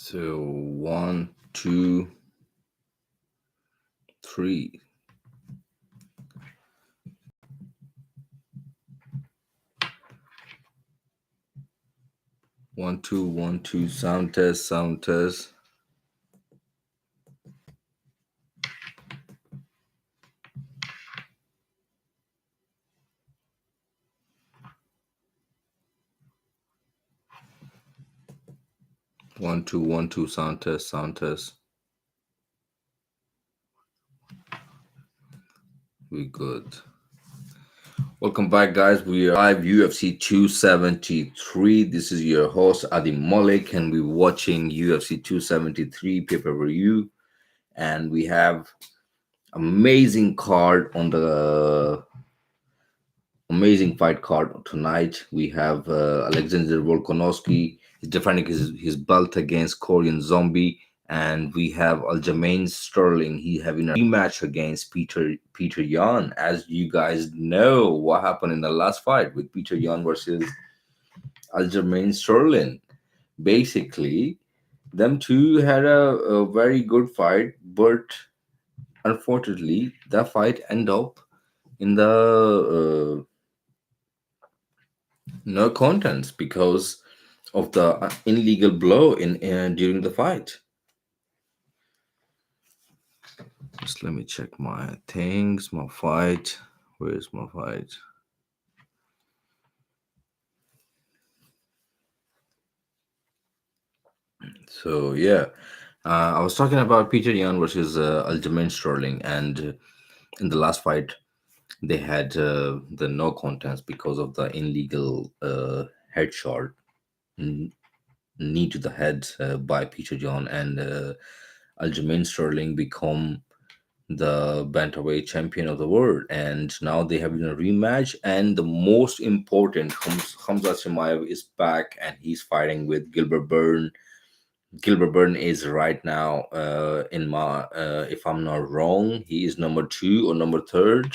So 1, 2, 3. One, two, 1, 2. Sound test, sound test. One, two, 1, 2. Sound test, sound test. We good. Welcome back, guys. We are live UFC 273. This is your host Adi Malik, and we're watching UFC 273 pay-per-view. And we have amazing card on the amazing fight card tonight. We have Alexander Volkanovski is defending his belt against Korean Zombie, and we have Aljamain Sterling. He having a rematch against Peter Yan. As you guys know, what happened in the last fight with Peter Yan versus Aljamain Sterling. Basically, them two had a very good fight, but unfortunately, that fight ended up in the no contents because of the illegal blow in during the fight. Just let me check my things, my fight. Where's my fight? So yeah, I was talking about Peter Yan versus Aljamain Sterling, and in the last fight they had the no contest because of the illegal headshot, knee to the head by Peter Yan, and Aljamain Sterling become the bantamweight champion of the world, and now they have a rematch. And the most important, Khamzat Chimaev is back, and he's fighting with Gilbert Burn. Gilbert Burn is right now in my, if I'm not wrong, he is number 2 or number 3rd,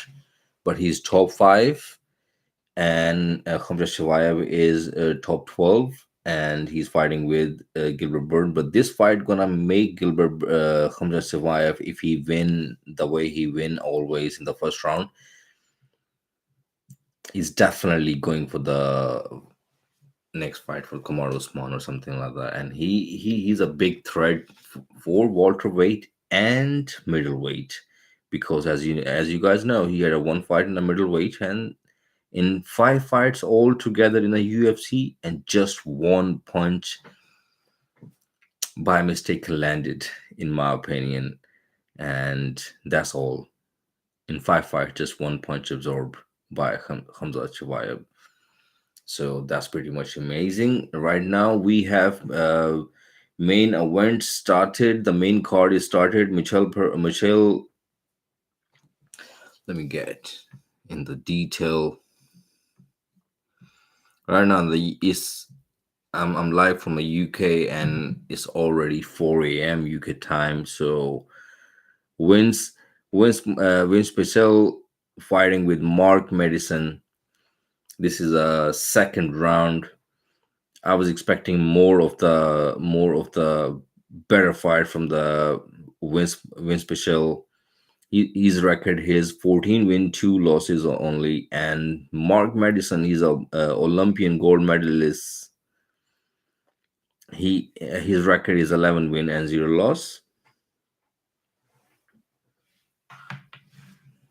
but he's top 5, and Khamzat Chimaev is top 12, and he's fighting with Gilbert Burn. But this fight gonna make Gilbert Khamzat Chimaev, if he win the way he win always in the first round, he's definitely going for the next fight for Kamaru Usman or something like that. And he's a big threat for welterweight and middleweight, because as you guys know, he had a one fight in the middleweight, and in 5 fights all together in the UFC, and just one punch by mistake landed, in my opinion. And that's all. In 5 fights, just one punch absorbed by Khamzat Chimaev. So that's pretty much amazing. Right now we have main event started. The main card is started. Michelle. Let me get in the detail. Right now the is I'm live from the UK, and it's already 4 a.m. UK time. So wins wins Michelle fighting with Mark Madison. This is a second round. I was expecting more of the better fight from the Vince Pichel. His record, his 14 win, 2 losses only, and Mark Madison, he's a Olympian gold medalist. His record is 11 win and 0 loss.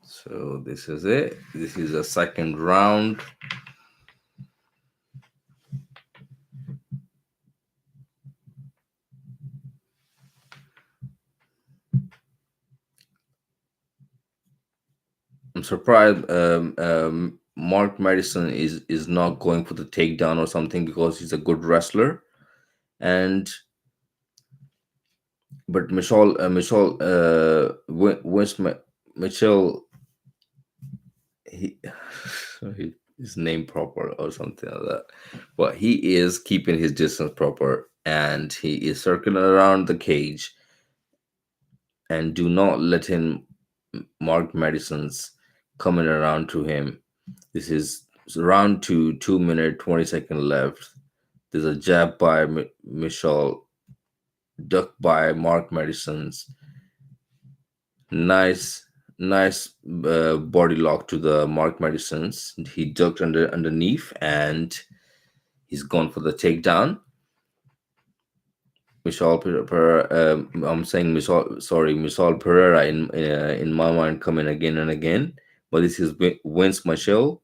So this is it. This is a second round. I'm surprised Mark Madison is not going for the takedown or something, because he's a good wrestler. And but Mitchell, he, his name proper or something like that. But he is keeping his distance proper, and he is circling around the cage. And do not let him, Mark Madison's coming around to him. This is round 2, 2 minute 20 second left. There's a jab by Michelle, ducked by Mark Madison's nice, nice body lock to the Mark Madison's. He ducked underneath and he's gone for the takedown. I'm saying Misal Pereira in my mind coming again and again, but this is Vince Michel,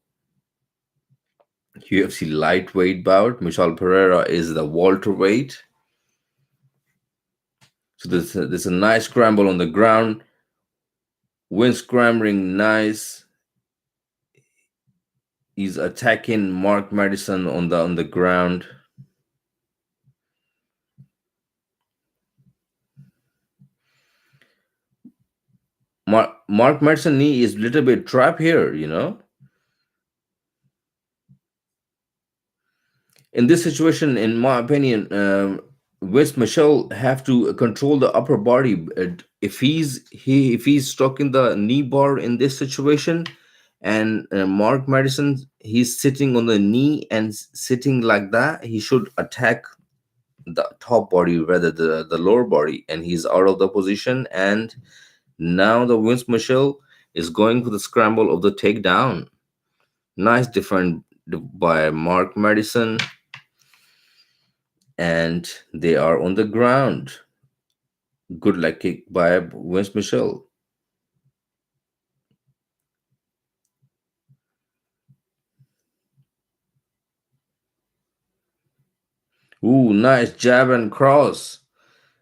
UFC lightweight bout. Misal Pereira is the welterweight. So there's a nice scramble on the ground. Vince scrambling nice. He's attacking Mark Madison on the ground. Mark Madison knee is a little bit trap here, you know. In this situation, in my opinion, West Michelle have to control the upper body. If he's stuck in the knee bar in this situation, and Mark Madison he's sitting on the knee and sitting like that, he should attack the top body rather the lower body, and he's out of the position. And now the Vince Michelle is going for the scramble of the takedown. Nice defense by Mark Madison, and they are on the ground. Good leg kick by Vince Michelle. Ooh, nice jab and cross.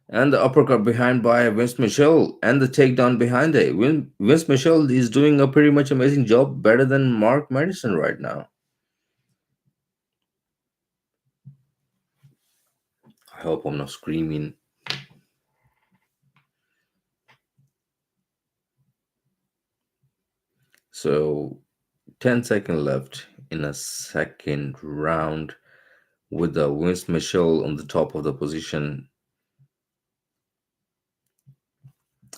And the uppercut behind by Vince Michelle and the takedown behind it. Vince Michelle is doing a pretty much amazing job, better than Mark Madison right now. I hope I'm not screaming. So 10 seconds left in a second round with the Vince Michelle on the top of the position.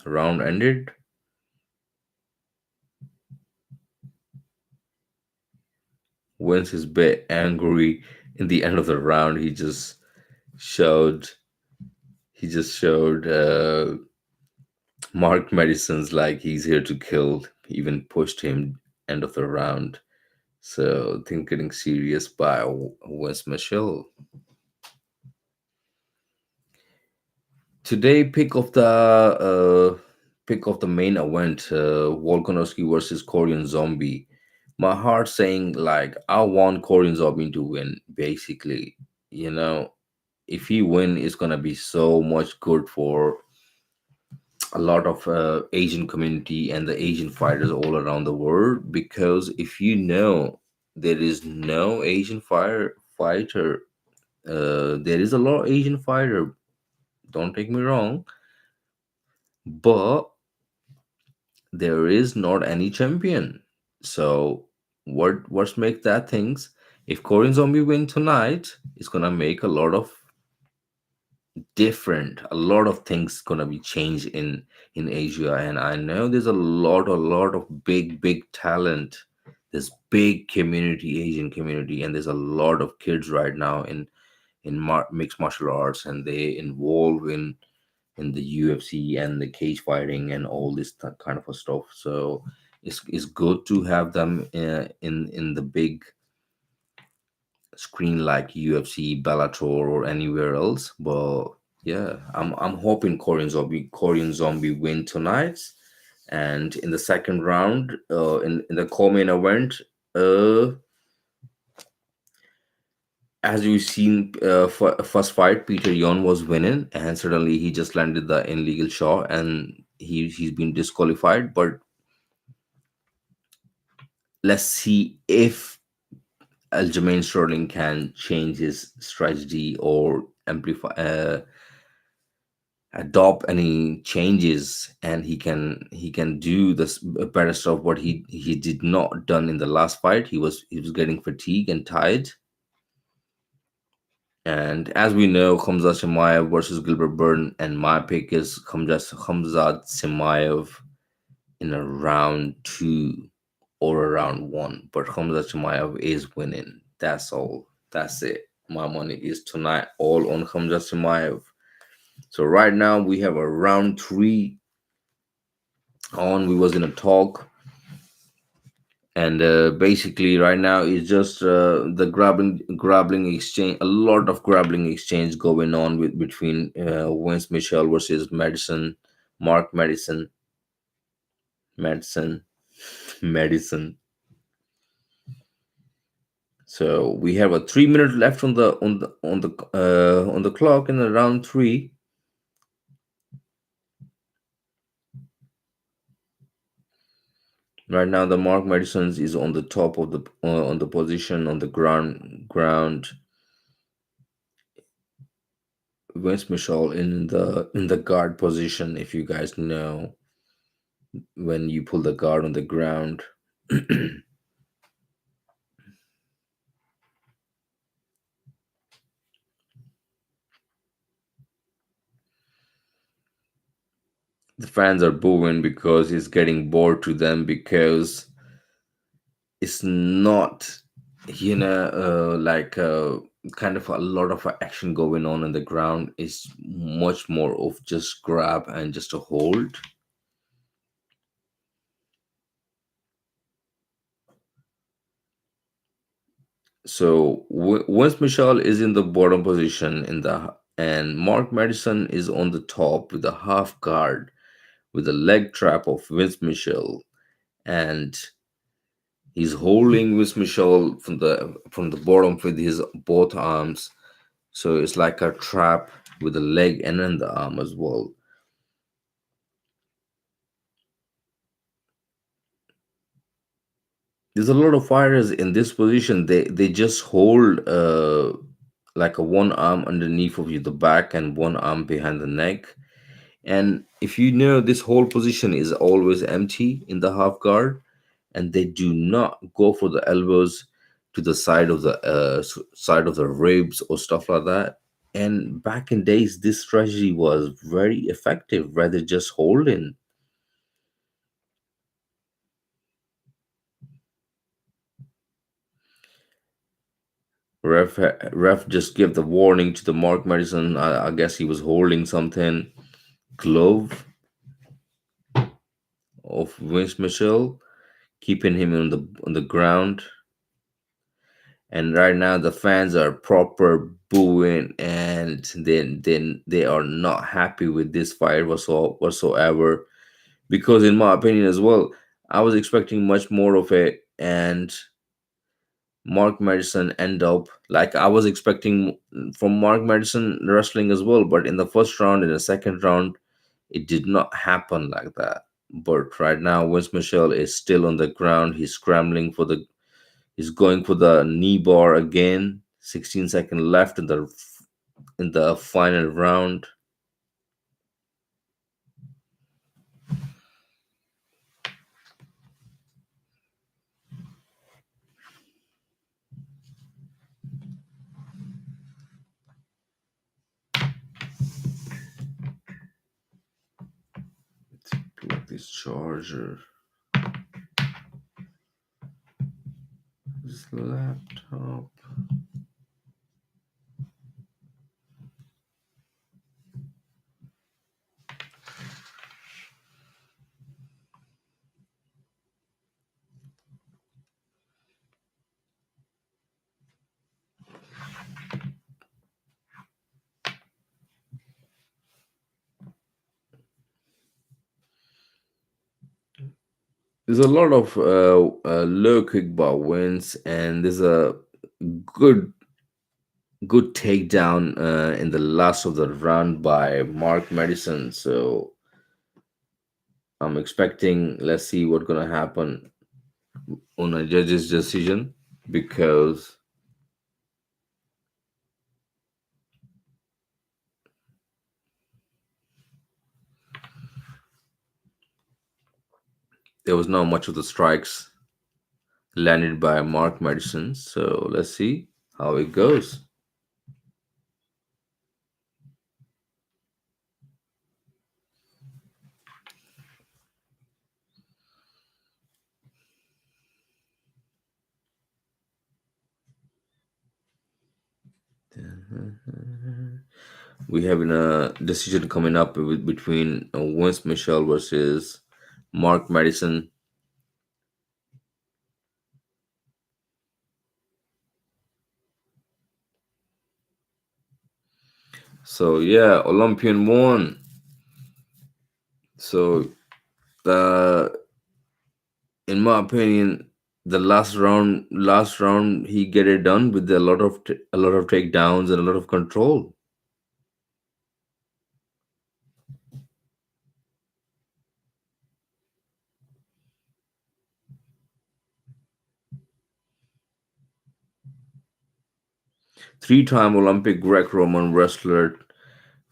Round ended. Vince is a bit angry in the end of the round. Showed he just showed Mark Madison's like he's here to kill. Even pushed him end of the round. So things getting serious by Wes Michelle. Today pick of the main event, Volkanovski versus Korean Zombie. My heart saying like I want Korean Zombie to win. Basically, you know, if he win, it's gonna be so much good for a lot of Asian community and the Asian fighters all around the world. Because if you know, there is no Asian fighter. There is a lot of Asian fighter. Don't take me wrong, but there is not any champion. So what's make that things? If Korean Zombie win tonight, it's gonna make a lot of things gonna be changed in Asia. And I know there's a lot of big talent. There's big community, Asian community, and there's a lot of kids right now in mixed martial arts, and they involve in the UFC and the cage fighting and all this kind of a stuff. So it's good to have them in the big screen like UFC, Bellator, or anywhere else. But yeah, I'm hoping Korean Zombie win tonight. And in the second round, in the co-main event, uh, as you've seen, first fight, Peter Yan was winning, and suddenly he just landed the illegal shot, and he's been disqualified. But let's see if Aljamain Sterling can change his strategy or amplify, adopt any changes, and he can do this better stuff. What he did not done in the last fight, he was getting fatigued and tired. And as we know, Khamzat Chimaev versus Gilbert Burn, and my pick is Khamzat Chimaev in a round two or a round one. But Khamzat Chimaev is winning. That's all. That's it. My money is tonight all on Khamzat Chimaev. So right now we have a round three on. We was in a talk, and basically right now it's just the grappling exchange. A lot of grappling exchange going on with between Vince Michel versus Madison, Mark Madison, Madison. So we have a 3 minute left on the clock in the round three. Right now, the Mark Madison's is on the top of the on the position on the ground. Vince Michel in the guard position. If you guys know, when you pull the guard on the ground, the fans are booing because it's getting bored to them because it's not, like kind of a lot of action going on in the ground. It's much more of just grab and just a hold. So once Michelle is in the bottom position and Mark Madison is on the top with a half guard with a leg trap of Vince Michelle, and he's holding Vince Michelle from the bottom with his both arms. So it's like a trap with the leg and then the arm as well. There's a lot of fighters in this position. They just hold like a one arm underneath of you the back and one arm behind the neck. And if you know, this whole position is always empty in the half guard, and they do not go for the elbows to the side of the side of the ribs or stuff like that. And back in days, this strategy was very effective, rather just holding. Ref just gave the warning to the Mark Madison. I guess he was holding something, glove of Vince Michel, keeping him on the ground. And right now the fans are proper booing, and then they are not happy with this fight whatsoever. Because in my opinion as well, I was expecting much more of it, and Mark Madison end up like I was expecting from Mark Madison wrestling as well. But in the first round, in the second round, it did not happen like that. But right now, Vince Michelle is still on the ground. He's scrambling for the. He's going for the knee bar again. 16-second left in the final round. Let's plug this charger. This laptop. There's a lot of low kick bar wins, and there's a good good takedown in the last of the round by Mark Madison. So I'm expecting. Let's see what's gonna happen on a judge's decision, because there was not much of the strikes landed by Mark Madison. So let's see how it goes. Then We have a decision coming up between Vince Michelle versus Mark Madison. So yeah, Olympian won. So the in my opinion, the last round he get it done with a lot of takedowns and a lot of control. 3-time Olympic Greco-Roman wrestler,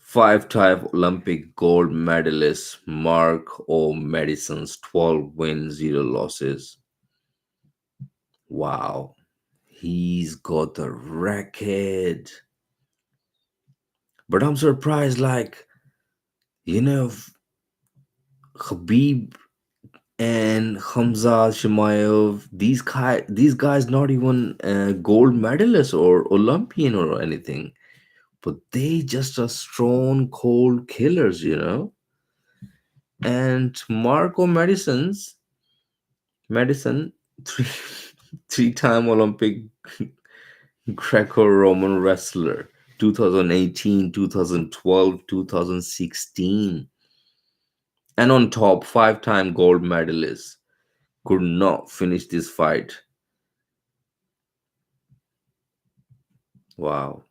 5-time Olympic gold medalist Mark O. Madison's 12 wins, 0 losses. Wow, he's got the record. But I'm surprised, like, you know, Khabib and Khamzat Chimaev, these guys not even gold medalists or Olympian or anything, but they just are strong, cold killers. And Marco Madison, three three-time Olympic Greco-Roman wrestler, 2018, 2012, 2016, and on top, 5-time gold medalist, could not finish this fight. Wow.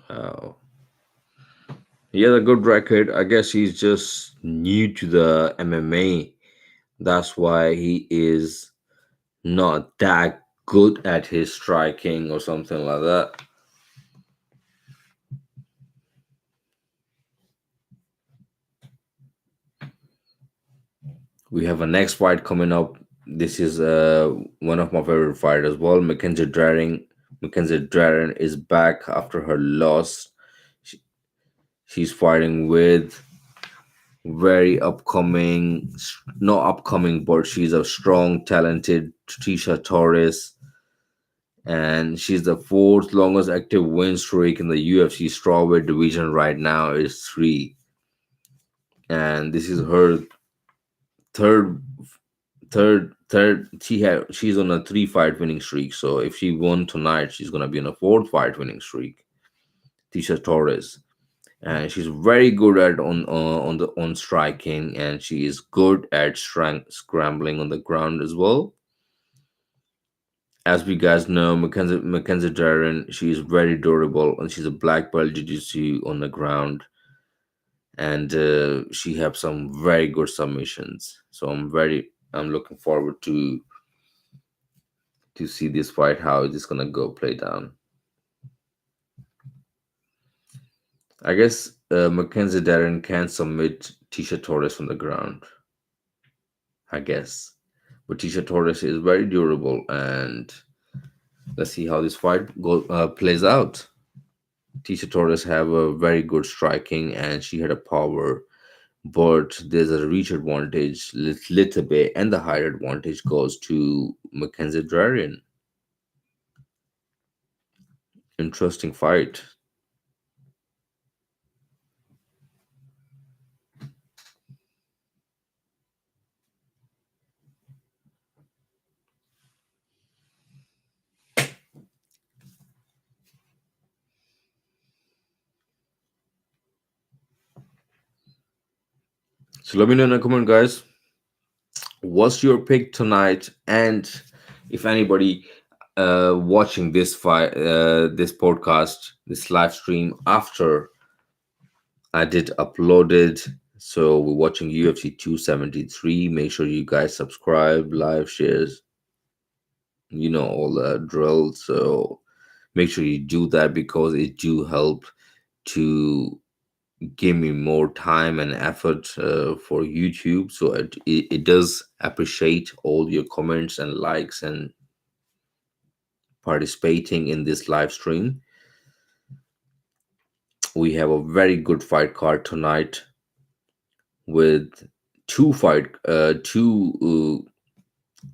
Wow. He has a good record. I guess he's just new to the MMA. That's why he is not that good at his striking or something like that. We have a next fight coming up. This is one of my favorite fights as well. Mackenzie Dern is back after her loss. She, she's fighting with very upcoming, not upcoming, but she's a strong, talented Tisha Torres, and she's the fourth longest active win streak in the UFC strawweight division right now is three, and this is her third, third. She's on a three-fight winning streak. So if she won tonight, she's gonna be on a fourth-fight winning streak. Tisha Torres, and she's very good at on striking, and she is good at scrambling on the ground as well. As we guys know, Mackenzie Dern, she is very durable, and she's a black belt jiu-jitsu on the ground, and she have some very good submissions. So I'm looking forward to see this fight, how it is gonna go play down. I guess Mackenzie Dern can submit Tisha Torres from the ground. I guess, but Tisha Torres is very durable, and let's see how this fight plays out. Tisha Torres have a very good striking, and she had a power, but there's a reach advantage, little bit, and the height advantage goes to Mackenzie Dern. Interesting fight. So let me know in the comment, guys. What's your pick tonight? And if anybody watching this fight, this podcast, this live stream after I did upload it. So we're watching UFC 273. Make sure you guys subscribe, live, shares, all that drill. So make sure you do that because it do help to give me more time and effort for YouTube. So it does appreciate all your comments and likes and participating in this live stream. We have a very good fight card tonight with two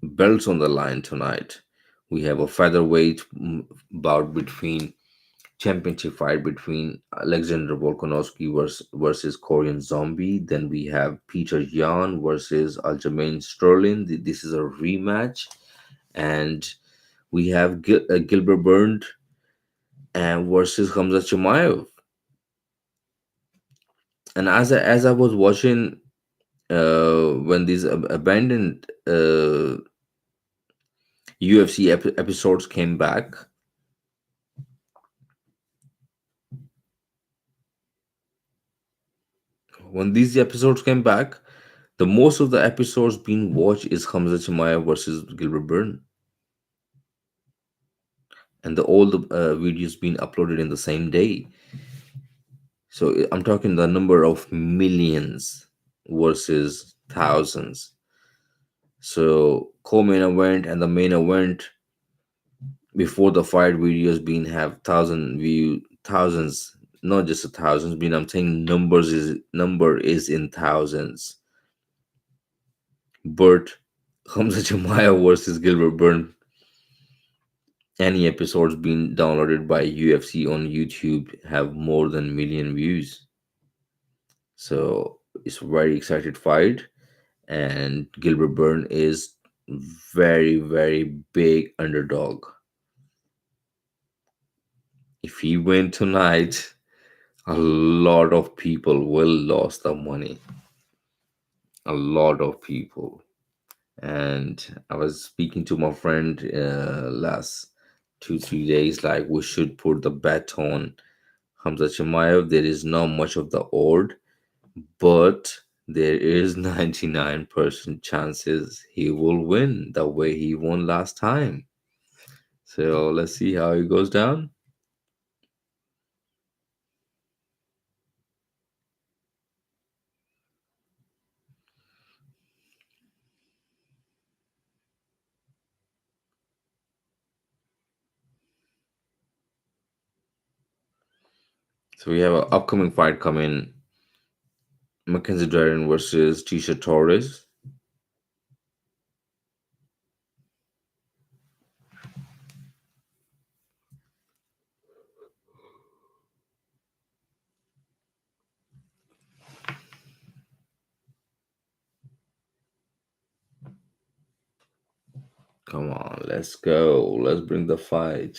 belts on the line tonight. We have a featherweight bout between championship fight between Alexander Volkanovski versus Korean Zombie. Then we have Peter Yan versus Aljamain Sterling. This is a rematch, and we have Gilbert Burns and versus Khamzat Chimaev. And as I was watching when these abandoned UFC episodes came back, when these episodes came back, the most of the episodes being watched is Hamza Chimaev versus Gilbert Burn, and all the videos being uploaded in the same day. So I'm talking the number of millions versus thousands. So co-main event and the main event before the fight videos being have thousands, not just a thousands. Being I'm saying number is in thousands. But Hamza Chimaev versus Gilbert Burn, any episodes being downloaded by UFC on YouTube have more than million views. So it's a very excited fight, and Gilbert Burn is very big underdog. If he win tonight, a lot of people will lose the money. A lot of people. And I was speaking to my friend last 2 3 days, like we should put the bet on Hamza Chimaev. There is not much of the odd, but there is 99% chances he will win the way he won last time. So let's see how it goes down. So we have an upcoming fight coming: Mackenzie Dern versus Tisha Torres. Come on, let's go. Let's bring the fight.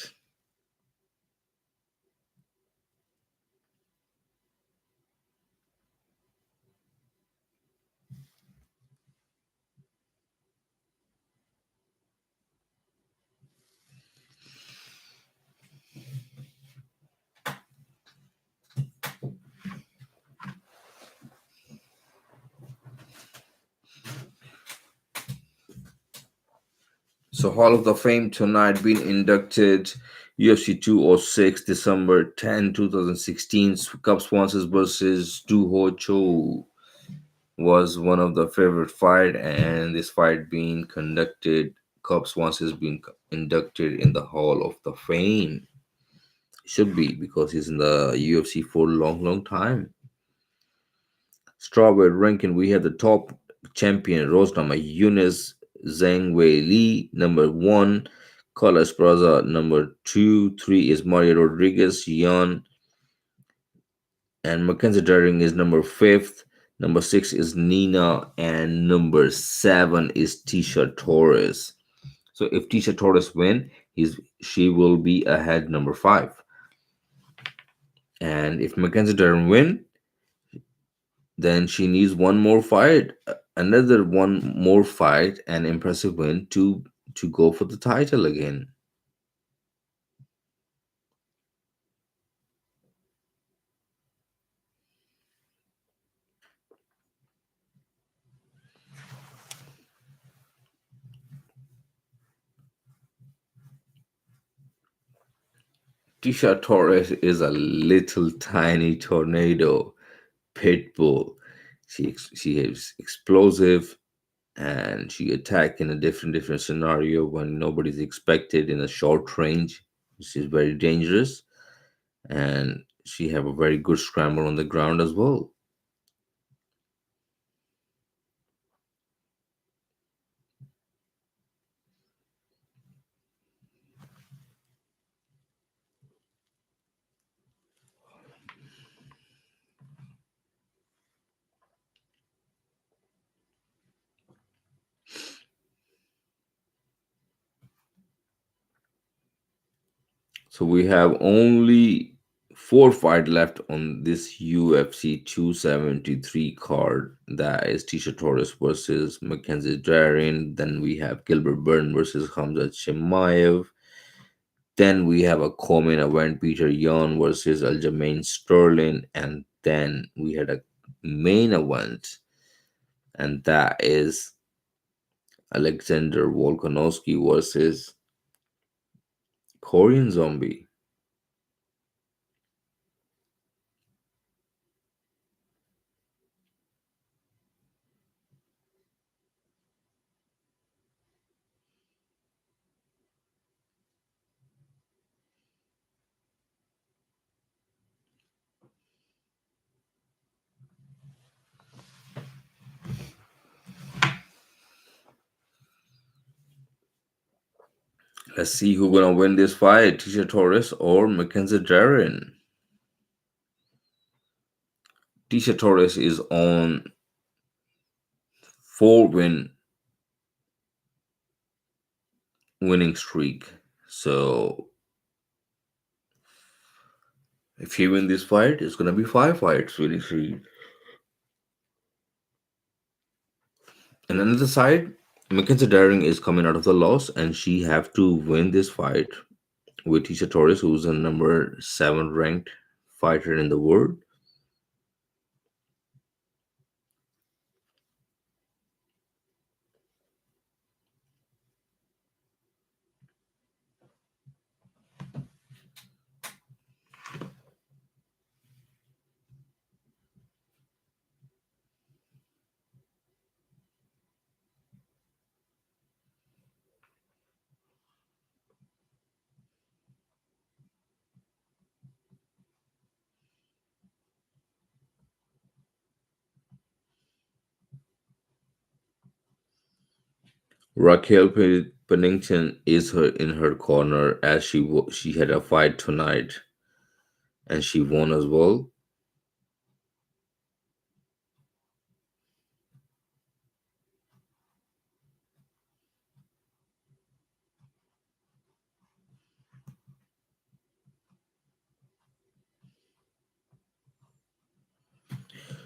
So Hall of the Fame tonight being inducted: UFC 206 December 10, 2016. Cup sponsors versus Du Ho Cho was one of the favorite fight, and this fight being conducted, Cup sponsors being inducted in the Hall of the Fame. Should be because he's in the UFC for a long time. Strawweight ranking, we have the top champion Rosnama Yunus Zhang Wei Li, number one. Carlos Braza, number two. Three is Mario Rodriguez, Yan, and Mackenzie Daring is number fifth. Number six is Nina, and number seven is Tisha Torres. So if Tisha Torres win, she will be ahead number five. And if Mackenzie Daring win, then she needs one more fight, another one more fight, an impressive win to go for the title again. Tisha Torres is a little tiny tornado pit bull. She is explosive, and she attack in a different scenario when nobody's expected in a short range. She's very dangerous, and she have a very good scramble on the ground as well. So we have only four fight left on this UFC 273 card. That is Tisha Torres versus Mackenzie Darian. Then we have Gilbert Burn versus Khamzat Chimaev. Then we have a co-main event, Peter Yan versus Aljamain Sterling. And then we had a main event, and that is Alexander Volkanovski versus Korean Zombie. Let's see who's gonna win this fight, Tisha Torres or Mackenzie Darian. Tisha Torres is on four winning streak. So if he win this fight, it's gonna be five fights winning streak. And another side, Mackenzie Darian is coming out of the loss, and she have to win this fight with Tisha Torres, who's a number seven ranked fighter in the world. Pennington is her in her corner, as she had a fight tonight and she won as well.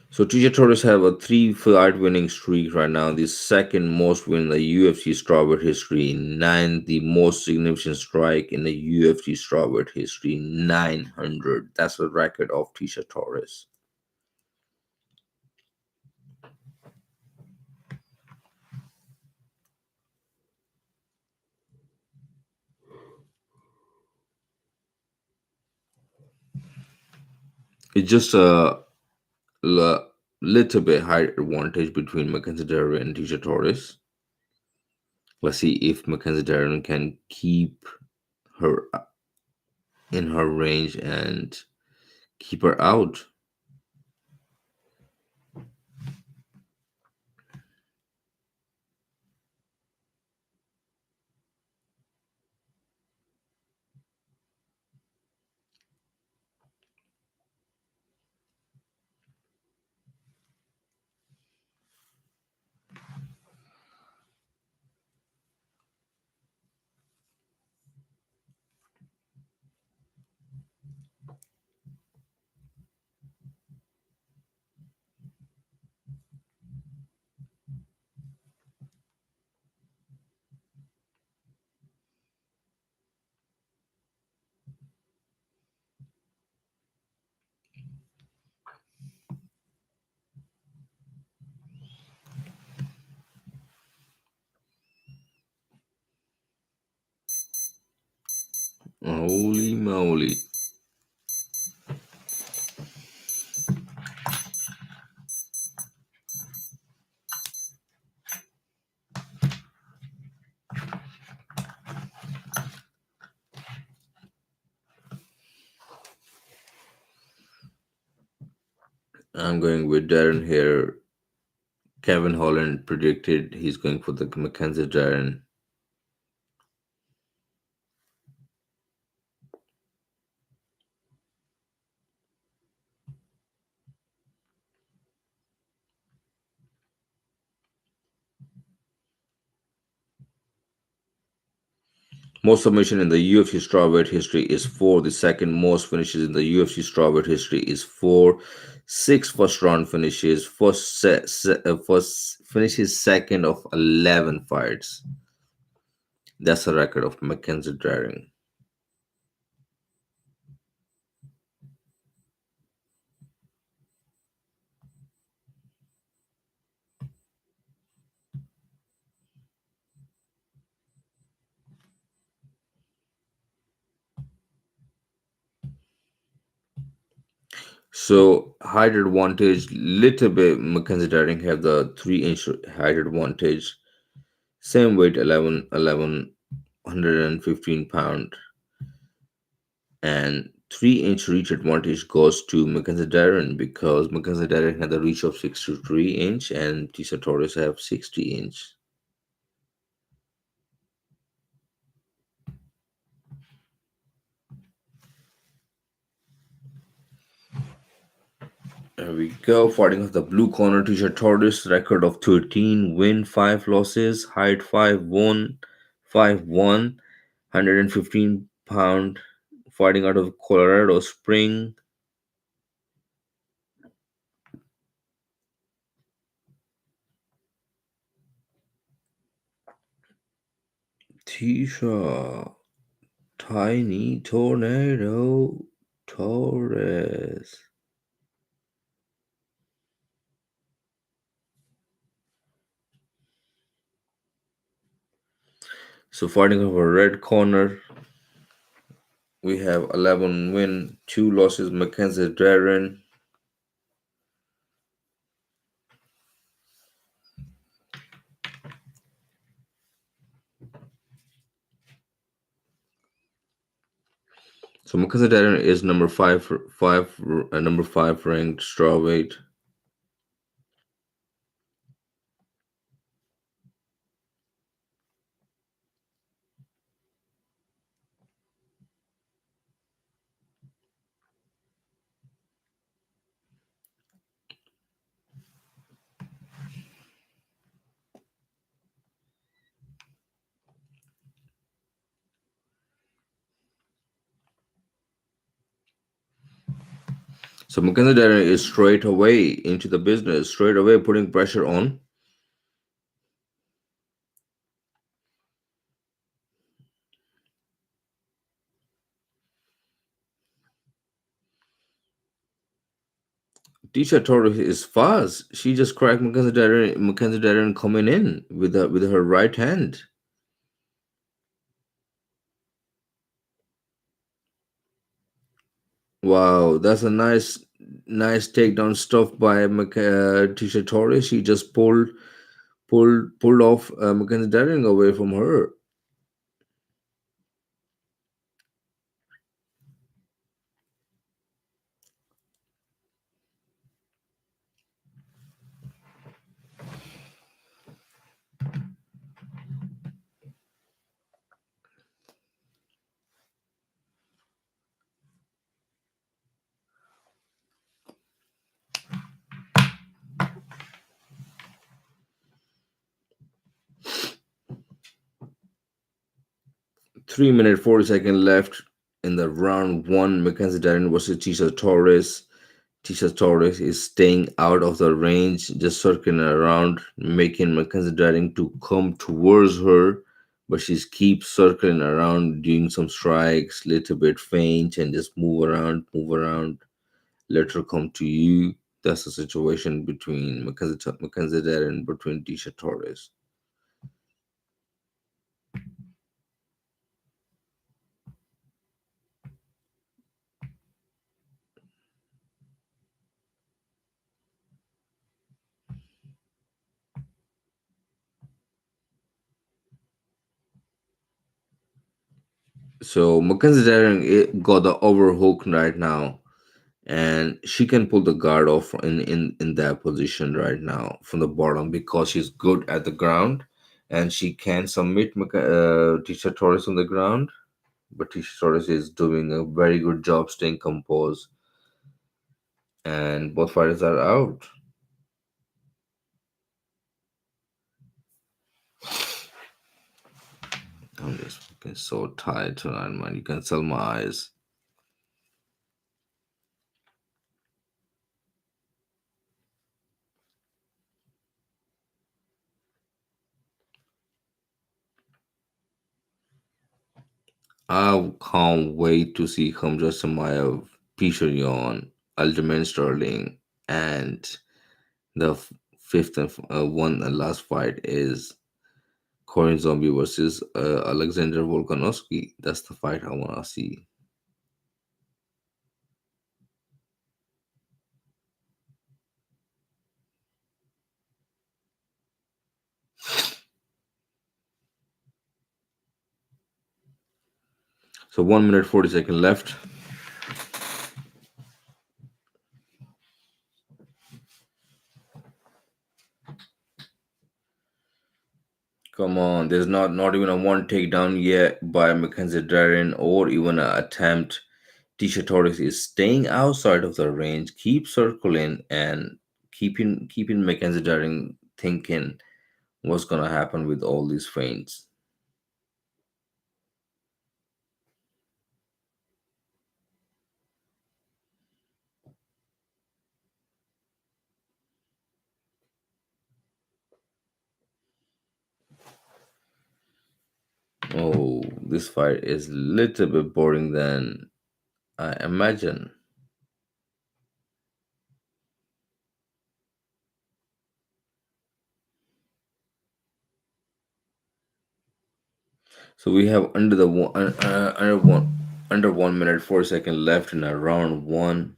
So TJ Torres have a three fight winning streak right now, the second most win in the UFC strawweight history, nine the most significant strike in the UFC strawweight history, 900. That's the record of Tisha Torres. It's just little bit high advantage between Mackenzie Dern and Tisha Torres. Let's see if Mackenzie Dern can keep her in her range and keep her out. Holy moly. I'm going with Darren here. Kevin Holland predicted he's going for the Mackenzie Darren. Most submission in the UFC strawweight history is four. The second most finishes in the UFC strawweight history is four. Six first round finishes. First finishes second of 11 fights. That's a record of Mackenzie Daring. So height advantage, little bit Mackenzie Daring have the 3 inch height advantage. Same weight, 115 pound, and 3 inch reach advantage goes to Mackenzie Darren because Mackenzie Darren had a reach of 63 inch and Tisha Torres have 60 inch. There we go. Fighting off the blue corner, Tisha Torres, record of 13 win, 5 losses, height 5'1, 5'1, 115 pound, fighting out of Colorado Spring. Tisha, Tiny Tornado Torres. So fighting over red corner, we have 11 win, 2 losses, Mackenzie Darren. So Mackenzie Darren is number five ranked strawweight. So Mackenzie Darren is straight away into the business, straight away putting pressure on. Tisha Torres is fast. She just cracked Mackenzie Darren. Mackenzie Darren coming in with her right hand. Wow, that's a nice takedown stuff by Tisha Torres. She just pulled off Mackenzie Darren away from her. Three-minute 40 second left in the round one. Mackenzie Darren versus Tisha Torres. Tisha Torres is staying out of the range, just circling around, making Mackenzie Darren to come towards her, but she keeps circling around, doing some strikes, little bit faint, and just move around, let her come to you. That's the situation between Mackenzie Darren and between Tisha Torres. So Mackenzie Dern got the overhook right now, and she can pull the guard off in that position right now from the bottom because she's good at the ground, and she can submit Tisha Torres on the ground. But Tisha Torres is doing a very good job staying composed, and both fighters are out. I'm just fucking so tired tonight, man. You can sell my eyes. I can't wait to see Khamzat Chimaev, Peter Yan, Aljamain Sterling, and the fifth and one and last fight is Korean Zombie versus Alexander Volkanovski. That's the fight I want to see. So 1 minute 40 seconds left. Come on, there's not even a one takedown yet by Mackenzie Darren or even an attempt. Tisha Torres is staying outside of the range, keep circling and keeping Mackenzie Darren thinking what's gonna happen with all these feints. Oh, this fight is a little bit boring than I imagine. So we have under 1 minute 4 seconds left in a round one.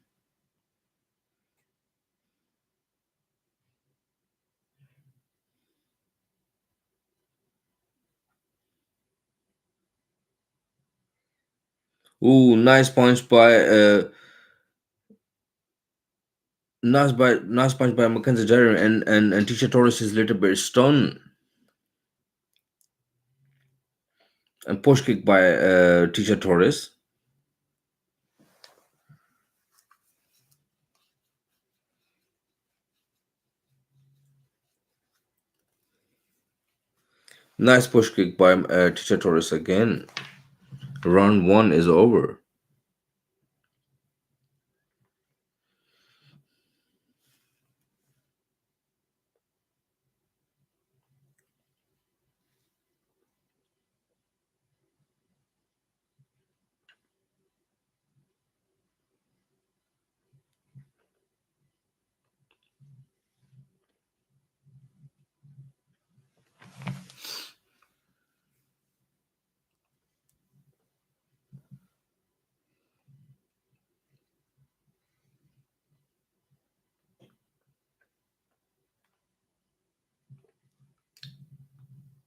Ooh, nice punch by Mackenzie Dern and Tisha Torres is a little bit stunned and push kick by Tisha Torres. Nice push kick by Tisha Torres again. Round one is over.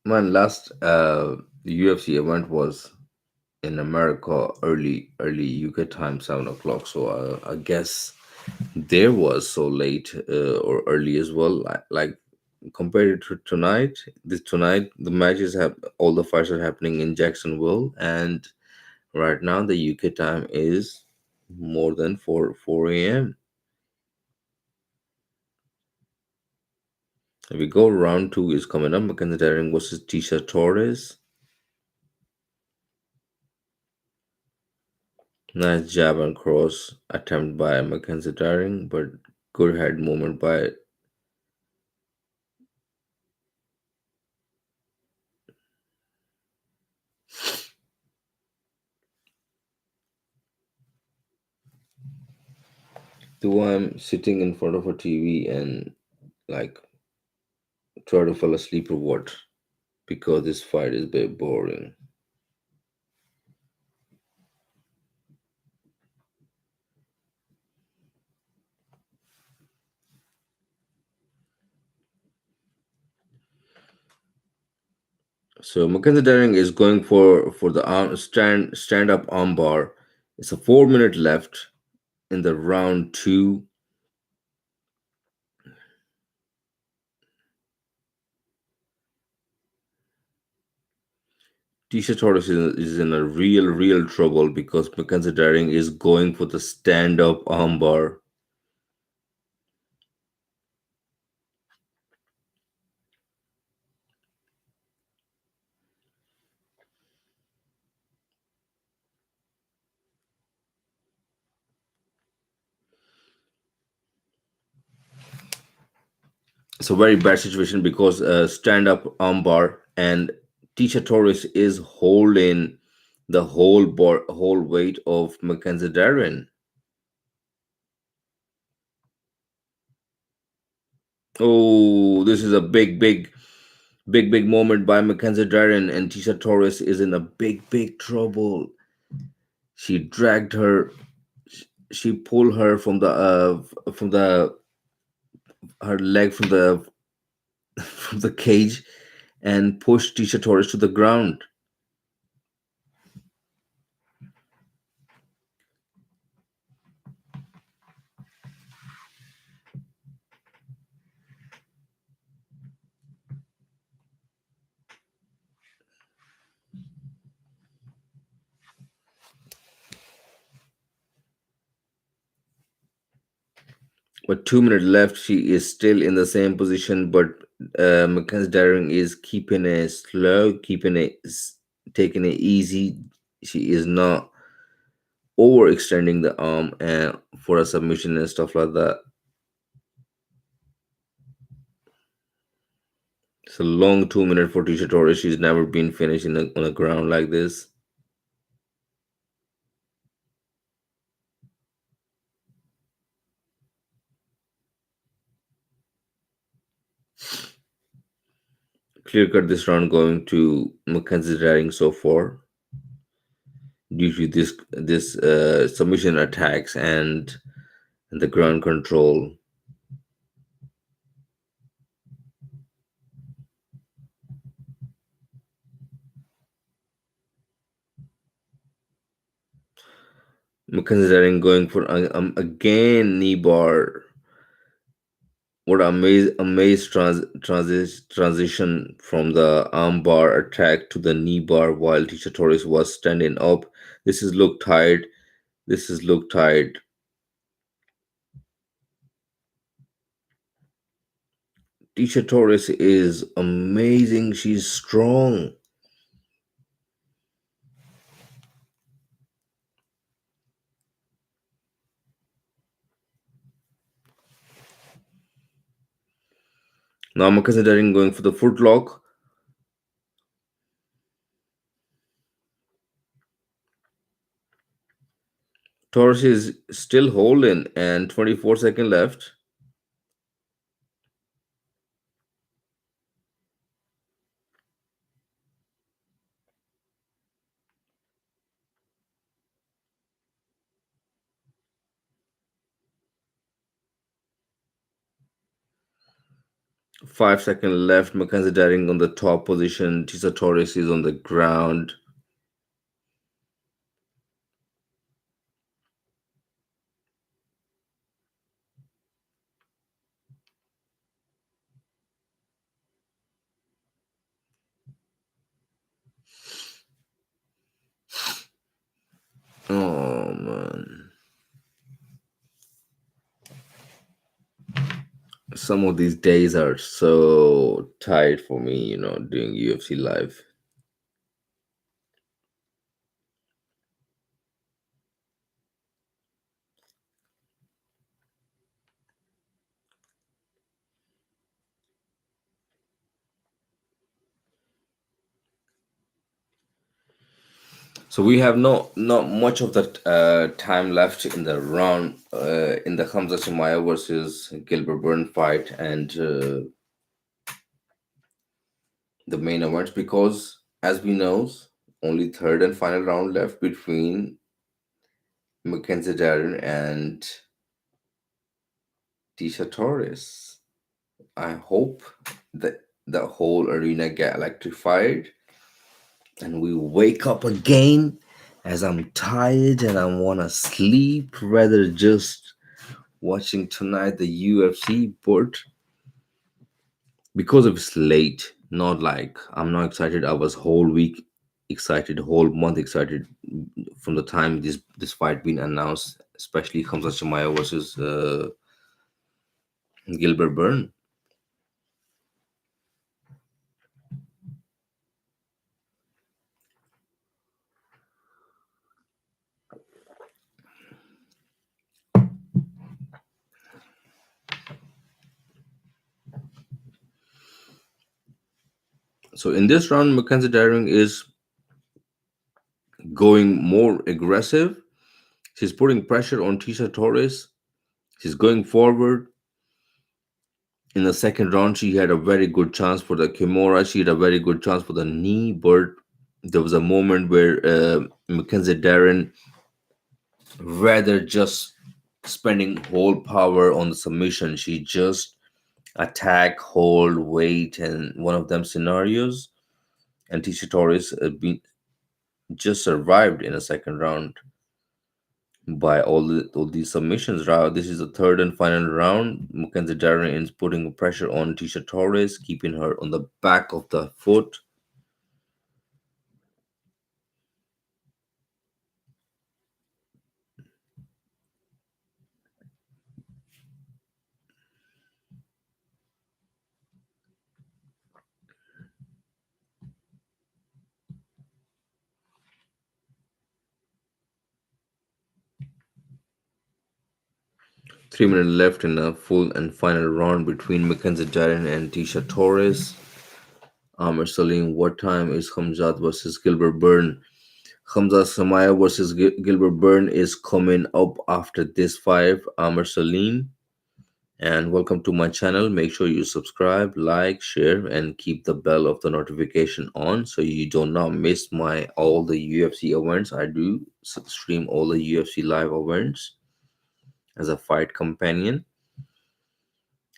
Man, last UFC event was in America early UK time 7 o'clock. So I guess there was so late or early as well. Like compared to tonight, this tonight the matches have all the fights are happening in Jacksonville, and right now the UK time is more than 4 a.m. If we go, round two is coming up. Mackenzie Dern versus Tisha Torres. Nice jab and cross attempt by Mackenzie Dern, but good head movement by the I'm sitting in front of a TV and like try to fall asleep or what? Because this fight is a bit boring. So Mackenzie Daring is going for the stand up armbar. It's a 4 minute left in the round two. Tisha Torres is in a real trouble because Mackenzie Daring is going for the stand up armbar. It's a very bad situation because stand up armbar and Tisha Torres is holding the whole weight of Mackenzie Daring. Oh, this is a big moment by Mackenzie Dern, and Tisha Torres is in a big trouble. She dragged her, she pulled her from the her leg from the from the cage and pushed Tisha Torres to the ground. With 2 minutes left, she is still in the same position, but Mackenzie Dern is keeping it slow, taking it easy. She is not overextending the arm and for a submission and stuff like that. It's a long 2 minute for Tisha Torres. She's never been finished on a ground like this. Clear cut this round going to Mackenzie Daring so far due to this submission attacks and the ground control. Mackenzie Daring going for again knee bar. What amazed transition from the arm bar attack to the knee bar while Tisha Torres was standing up. This is look tired. This is look tired. Tisha Torres is amazing. She's strong. Now I'm considering going for the footlock. Torres is still holding and 24 seconds left. 5 seconds left. Mackenzie Daring on the top position. Tisa Torres is on the ground. Oh man. Some of these days are so tired for me, doing UFC live. So we have not much of that time left in the round in the Khamzat Chimaev versus Gilbert Burn fight and the main events because as we know, only third and final round left between Mackenzie Darren and Tisha Torres. I hope that the whole arena get electrified and we wake up again as I'm tired and I want to sleep rather just watching tonight the UFC, but because it's late, not like I'm not excited. I was whole week excited, whole month excited from the time this fight been announced, especially Khamzat Chimaev versus Gilbert Burn. So in this round, Mackenzie Daring is going more aggressive. She's putting pressure on Tisha Torres. She's going forward. In the second round, she had a very good chance for the Kimura. She had a very good chance for the knee, but there was a moment where Mackenzie Darren, rather just spending whole power on the submission, she just attack, hold, wait, and one of them scenarios. And Tisha Torres just survived in a second round by all these submissions. Round. This is the third and final round. Mackenzie Darren is putting pressure on Tisha Torres, keeping her on the back of the foot. 3 minutes left in the full and final round between Mackenzie Darren and Tisha Torres. Amr Salim, what time is Hamzat versus Gilbert Burn? Khamzat Chimaev versus Gilbert Burn is coming up after this fight. Amr Salim, and welcome to my channel. Make sure you subscribe, like, share, and keep the bell of the notification on so you do not miss my all the UFC events. I do stream all the UFC live events as a fight companion.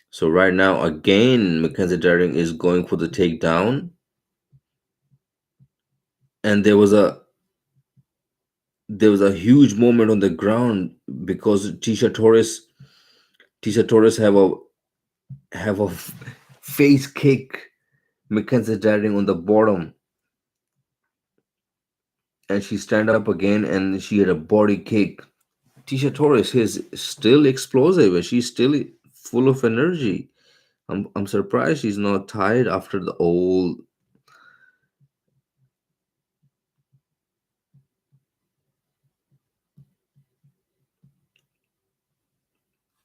So right now, again, Mackenzie Daring is going for the takedown, and there was a huge moment on the ground because Tisha Torres have a face kick Mackenzie Daring on the bottom, and she stand up again, and she had a body kick. Tisha Torres is still explosive, and she's still full of energy. I'm surprised she's not tired after the old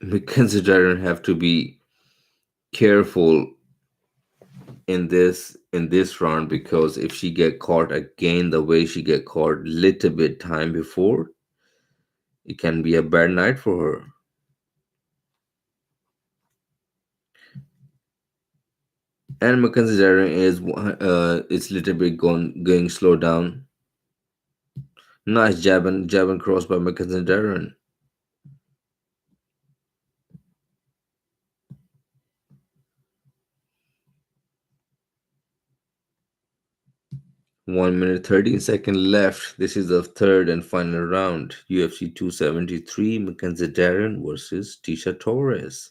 Mackenzie Daring have to be careful in this round because if she get caught again the way she get caught little bit time before, it can be a bad night for her. And Mackenzie Daring is it's little bit going slow down. Nice jab and cross by Mackenzie Daring. 1 minute 13 seconds left. This is the third and final round. UFC 273, Mackenzie Daring versus Tisha Torres.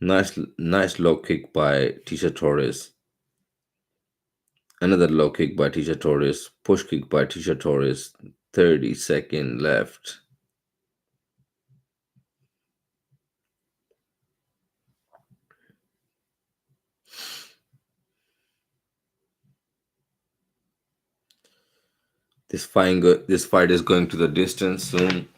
Nice low kick by Tisha Torres. Another low kick by Tisha Torres. Push kick by Tisha Torres. 30 seconds left. This fight is going to the distance soon.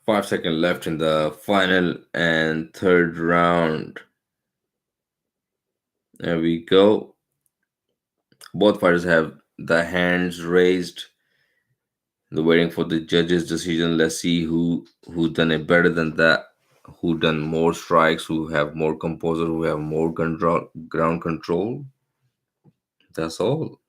5 seconds left in the final and third round. There we go. Both fighters have the hands raised. They're waiting for the judge's decision. Let's see who done it better than that. Who done more strikes? Who have more composure? Who have more ground control? That's all.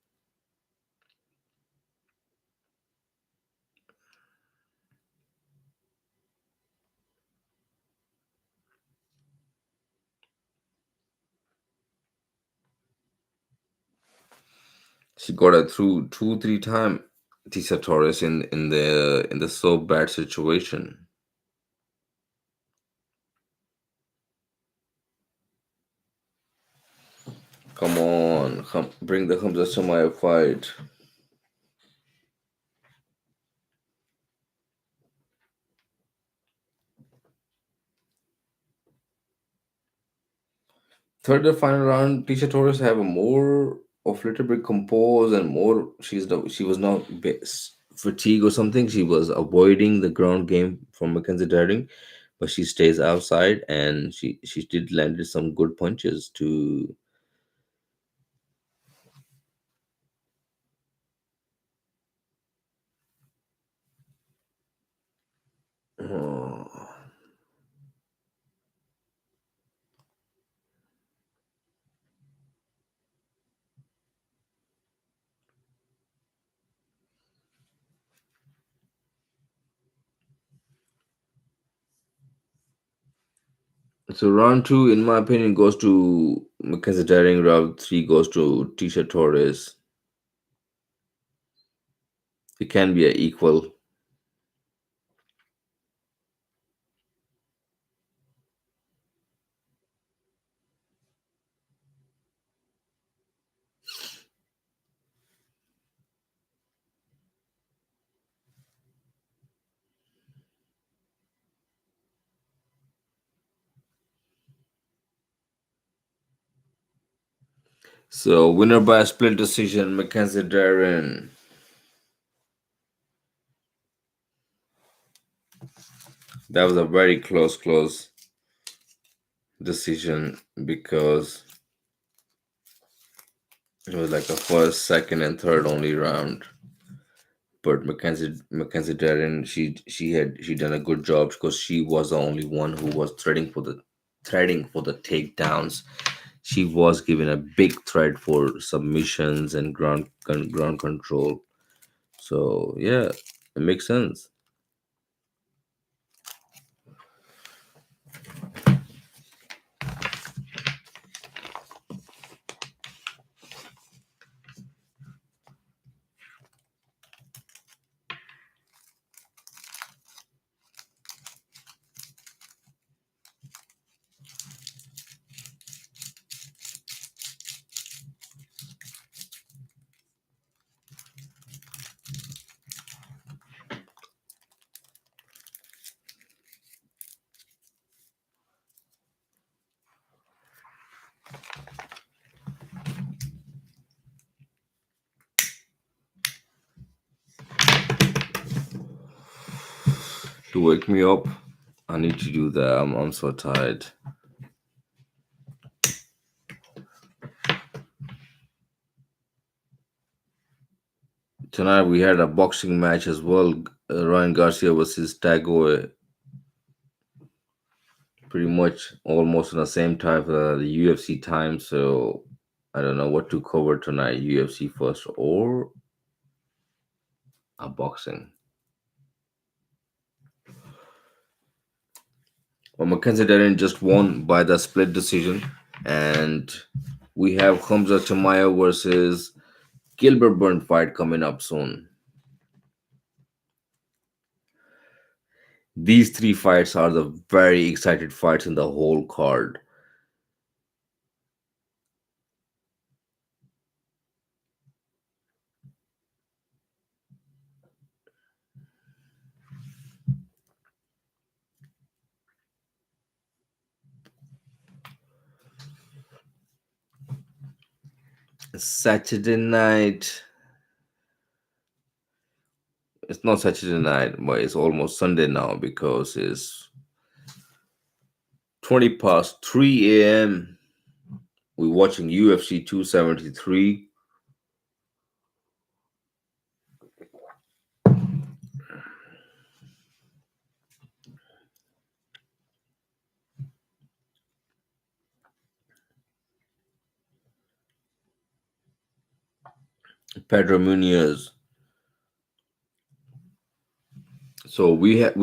She got it through two, three time. Tisha Torres in the so bad situation. Come on, bring the Khamzat Chimaev fight. Third and final round, Tisha Torres have a more of little bit composed and more. She was not fatigue or something. She was avoiding the ground game from Mackenzie Dering, but she stays outside and she did landed some good punches to. So round two, in my opinion, goes to Mackenzie Dering. Round three goes to Tisha Torres. It can be a equal. So winner by a split decision, Mackenzie Dering. That was a very close decision because it was like a first, second, and third only round. But Mackenzie Darren, she done a good job because she was the only one who was threading for the takedowns. She was given a big threat for submissions and ground control. So yeah, it makes sense. To wake me up, I need to do that. I'm so tired. Tonight we had a boxing match as well. Ryan Garcia versus Tagoe, pretty much almost in the same time the UFC time. So I don't know what to cover tonight: UFC first or a boxing. Well, Mackenzie Dern just won by the split decision, and we have Khamzat Chimaev versus Gilbert Burn fight coming up soon. These three fights are the very excited fights in the whole card. Saturday night. It's not Saturday night, but it's almost Sunday now because it's 20 past 3 a.m. We're watching UFC 273. Pedro Munoz. So we got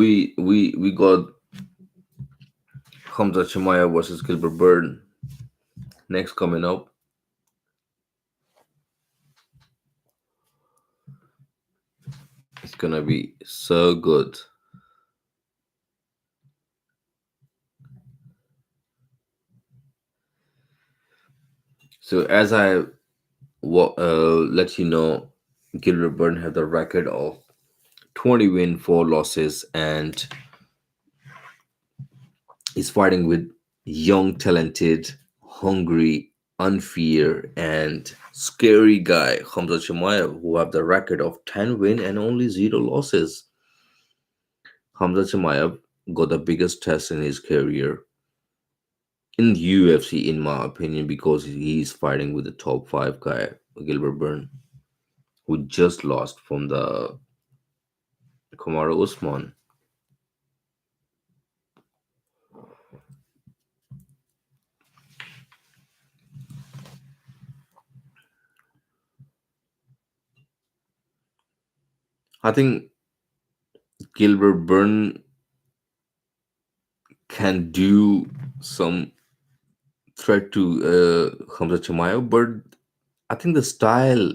Khamzat Chimaev versus Gilbert Burn next coming up. It's gonna be so good. So as I let you know, Gilbert Burn had the record of 20 win, 4 losses, and he's fighting with young, talented, hungry, unfair, and scary guy, Hamza Chimaev, who have the record of 10 win and only 0 losses. Hamza Chimaev got the biggest test in his career in the UFC, in my opinion, because he's fighting with the top 5 guy, Gilbert Burn, who just lost from the Kamaru Usman. I think Gilbert Burn can do some threat to Hamza Chimaev, but I think the style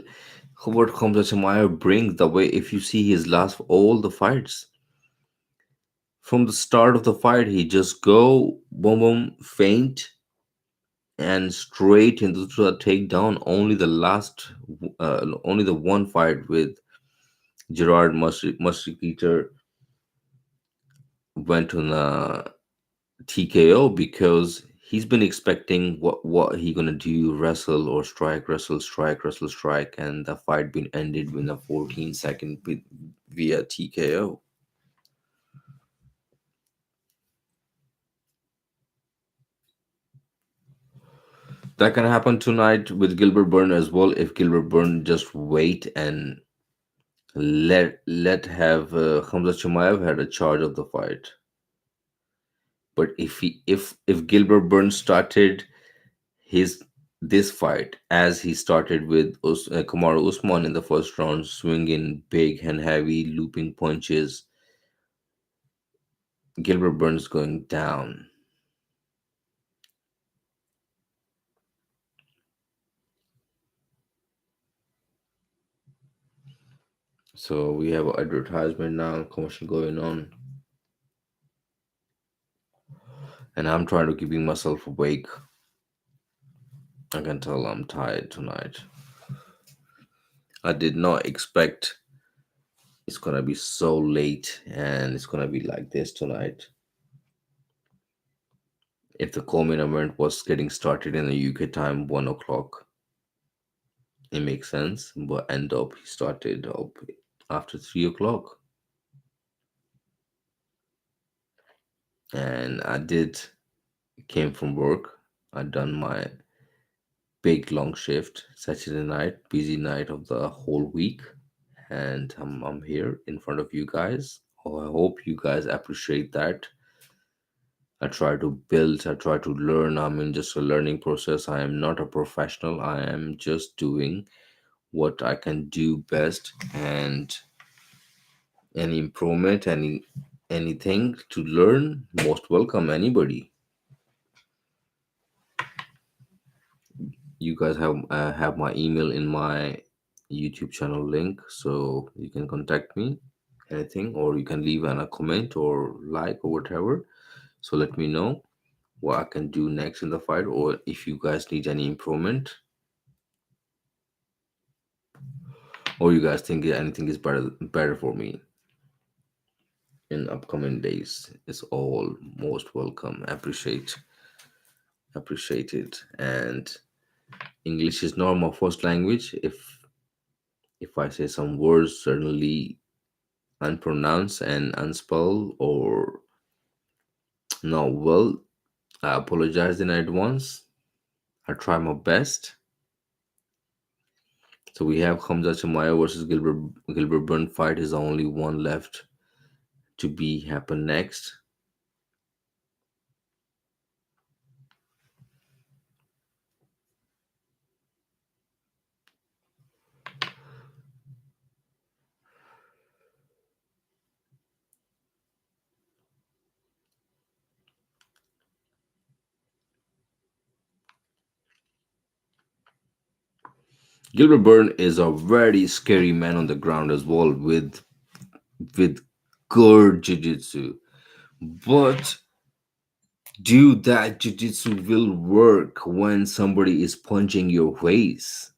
what Hamza Chimaev brings, the way if you see his last all the fights, from the start of the fight, he just go boom boom feint and straight into the takedown. Only the last, only the one fight with Gerard Musrikeeter went on a TKO because he's been expecting what he gonna do, wrestle or strike, wrestle, strike, wrestle, strike, and the fight been ended with a 14-second via TKO. That can happen tonight with Gilbert Burn as well if Gilbert Burn just wait and let have Hamza Chimaev had a charge of the fight. But if Gilbert Burn started his this fight as he started with Kamaru Usman in the first round, swinging big and heavy looping punches, Gilbert Burns going down. So we have an advertisement now, commercial going on, and I'm trying to keeping myself awake. I can tell I'm tired tonight. I did not expect it's gonna be so late and it's gonna be like this tonight. If the Coleman event was getting started in the UK time 1 o'clock, it makes sense. But end up he started up after 3 o'clock, and I did came from work. I done my big long shift Saturday night, busy night of the whole week, and I'm here in front of you guys. Oh, I hope you guys appreciate that. I try to build, I try to learn. I'm in just a learning process. I am not a professional. I am just doing what I can do best, and any improvement, anything to learn, most welcome anybody. You guys have my email in my YouTube channel link, so you can contact me anything, or you can leave a comment or like or whatever. So let me know what I can do next in the fight, or if you guys need any improvement, or you guys think anything is better for me in upcoming days. It's all most welcome. Appreciate it. And English is not my first language. If I say some words certainly unpronounced and unspelled or not well, I apologize in advance. I try my best. So we have Hamza Chimaev versus Gilbert Burn fight is the only one left to be happen next. Gilbert Burn is a very scary man on the ground as well, with good jiu-jitsu. But dude, that jiu-jitsu will work when somebody is punching your face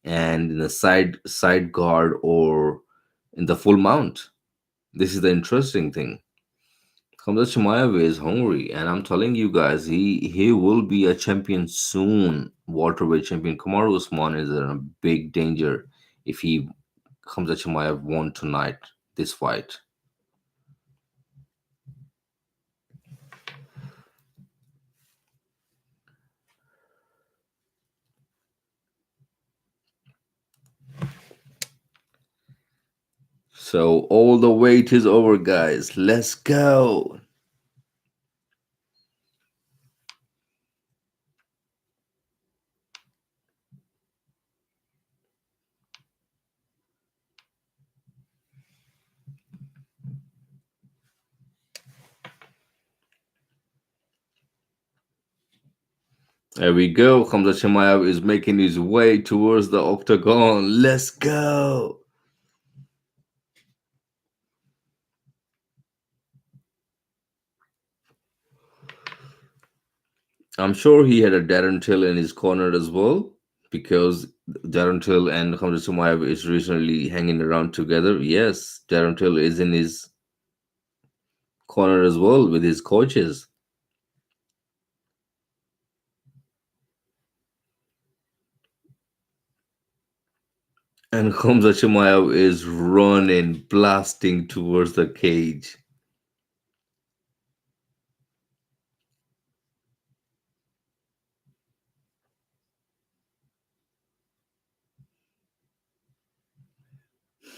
and in the side guard or in the full mount. This is the interesting thing. Khamzat Chimaev is hungry, and I'm telling you guys, he will be a champion soon. Welterweight champion Kamaru Usman is in a big danger if he Khamzat Chimaev won tonight this fight. So all the wait is over, guys. Let's go. There we go. Khamzat Chimaev is making his way towards the octagon. Let's go. I'm sure he had a Darren Till in his corner as well, because Darren Till and Hamza Sumayev is recently hanging around together. Yes, Darren Till is in his corner as well with his coaches. And Hamza Chimaev is running, blasting towards the cage.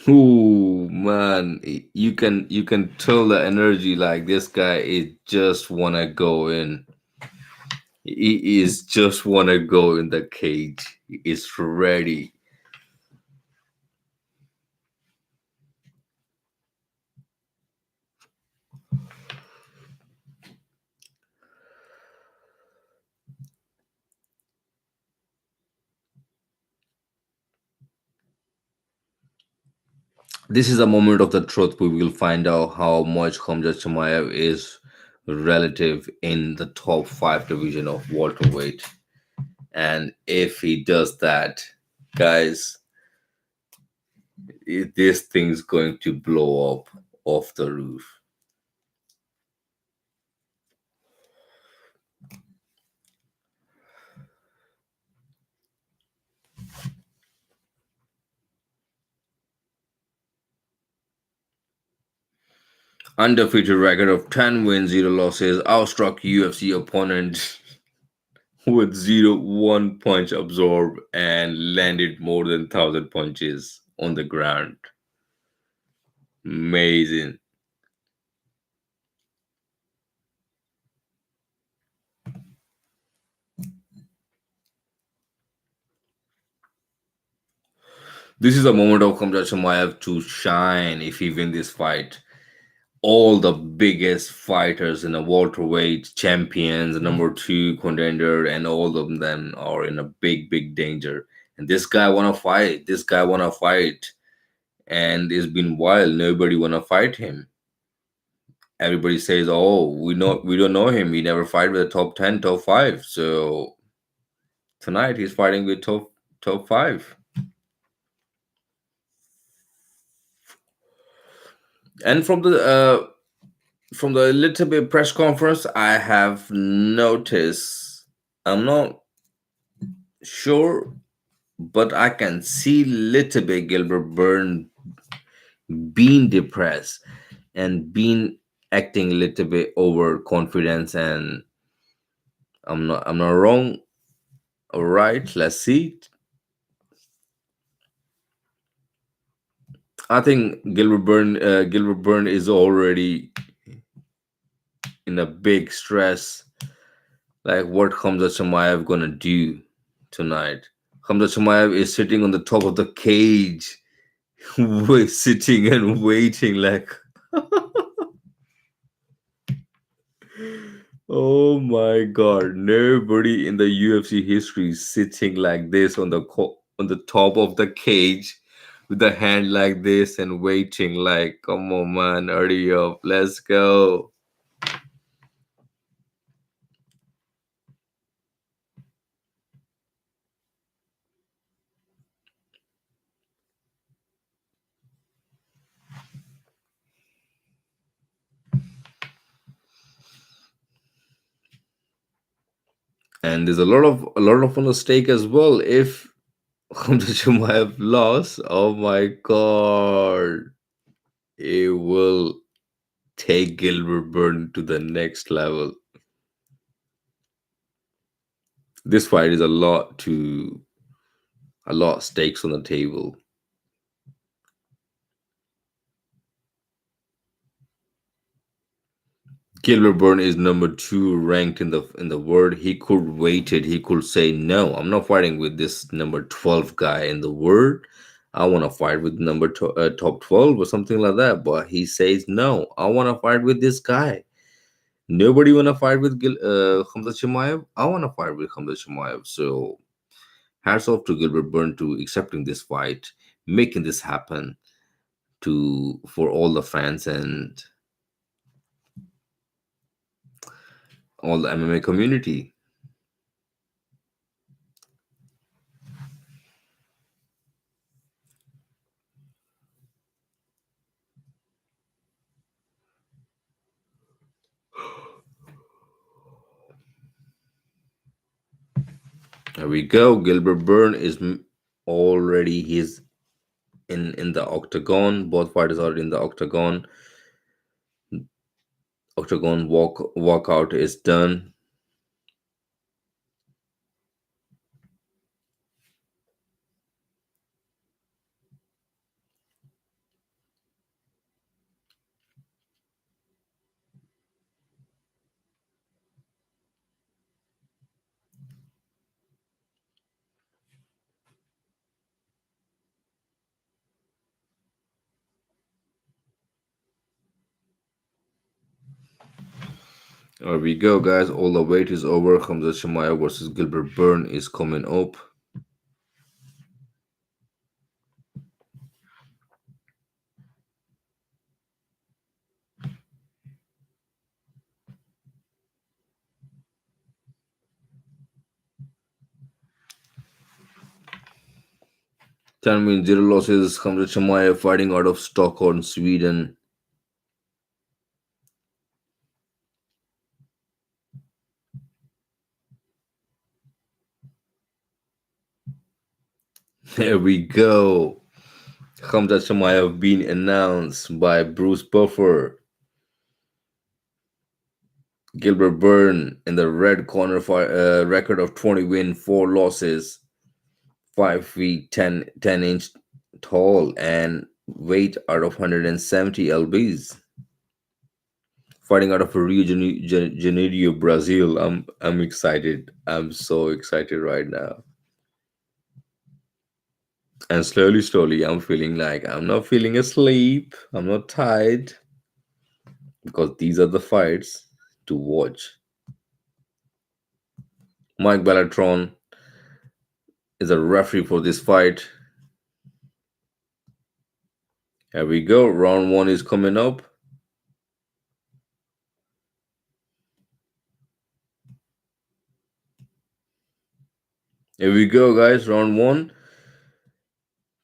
Ooh, man, you can tell the energy, like this guy is just wanna go in. He is just wanna go in the cage. He is ready. This is a moment of the truth. We will find out how much Khamzat Chimaev is relative in the top five division of welterweight, and if he does that, guys, this thing's going to blow up off the roof. Undefeated record of 10 wins, 0 losses, outstruck UFC opponent with 1 punch absorbed and landed more than 1,000 punches on the ground. Amazing. This is a moment of Khamzat Chimaev to shine if he win this fight. All the biggest fighters in the welterweight, champions, the number two contender, and all of them are in a big, big danger. And this guy wanna fight. This guy wanna fight, and it's been wild. Nobody wanna fight him. Everybody says, "Oh, we don't know him. He never fight with the top 10, top five." So tonight he's fighting with top five. And from the little bit press conference, I have noticed. I'm not sure, but I can see little bit Gilbert Burn being depressed and being acting a little bit overconfidence. And I'm not wrong. All right, let's see. I think Gilbert Burn is already in a big stress. Like what Hamza Shamayev gonna do tonight? Hamza Shamayev is sitting on the top of the cage, sitting and waiting. Like, oh my god, nobody in the UFC history is sitting like this on the on the top of the cage with the hand like this and waiting like, come on, man, hurry up, let's go. And there's a lot of on the stake as well. If Khamzat Chimaev lost, oh my god, it will take Gilbert Burn to the next level. This fight is a lot stakes on the table. Gilbert Burn is number two ranked in the world. He could wait it. He could say, "No, I'm not fighting with this number 12 guy in the world. I want to fight with top 12 or something like that." But he says, "No, I want to fight with this guy. Nobody want to fight with Khamzat Chimaev. I want to fight with Khamzat Chimaev." So hats off to Gilbert Burn to accepting this fight, making this happen to for all the fans and all the MMA community. There we go. Gilbert Burn is already he's in the octagon. Both fighters are in the octagon. Octagon walkout is done. There we go, guys. All the wait is over. Khamzat Chimaev versus Gilbert Burn is coming up. Ten wins, zero losses. Khamzat Chimaev fighting out of Stockholm, Sweden. There we go. Khamzat Chimaev being announced by Bruce Buffer. Gilbert Burn in the red corner for a record of 20 wins, 4 losses, 5 feet 10 inch tall, and weight out of 170 lbs. Fighting out of Rio de Janeiro, Brazil. I'm excited. I'm so excited right now. And slowly, I'm feeling like I'm not feeling asleep. I'm not tired because these are the fights to watch. Mike Bellatron is a referee for this fight. Here we go. Round one is coming up. Here we go, guys. Round one.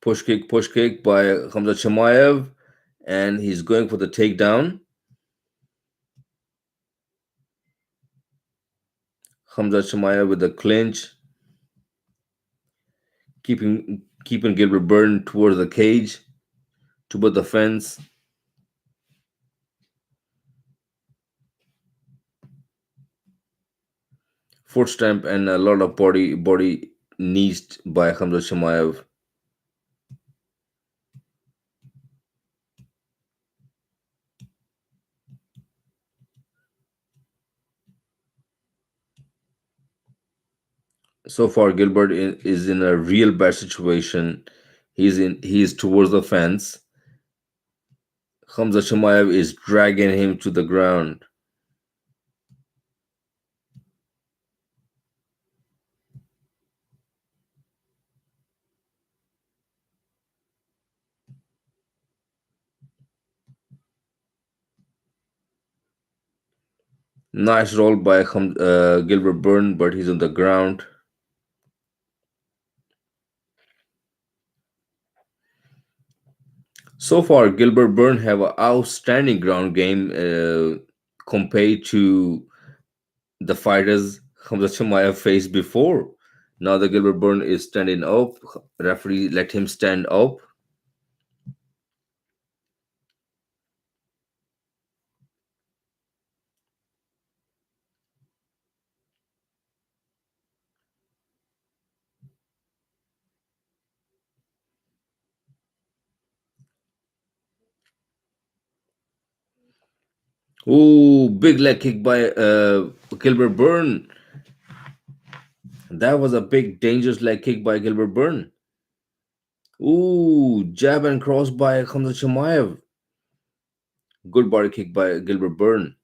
Push kick by Khamzat Chimaev. And he's going for the takedown. Khamzat Chimaev with the clinch. Keeping Gilbert Burn towards the cage, toward the fence. Foot stamp and a lot of body knees by Khamzat Chimaev. So far, Gilbert is in a real bad situation. He's towards the fence. Khamzat Chimaev is dragging him to the ground. Nice roll by Gilbert Burn, but he's on the ground. So far, Gilbert Burn have an outstanding ground game compared to the fighters Khamzat Chimaev faced before. Now the Gilbert Burn is standing up. Referee let him stand up. Ooh, big leg kick by Gilbert Burn. That was a big dangerous leg kick by Gilbert Burn. Ooh, jab and cross by Khamzat Chimaev. Good body kick by Gilbert Burn.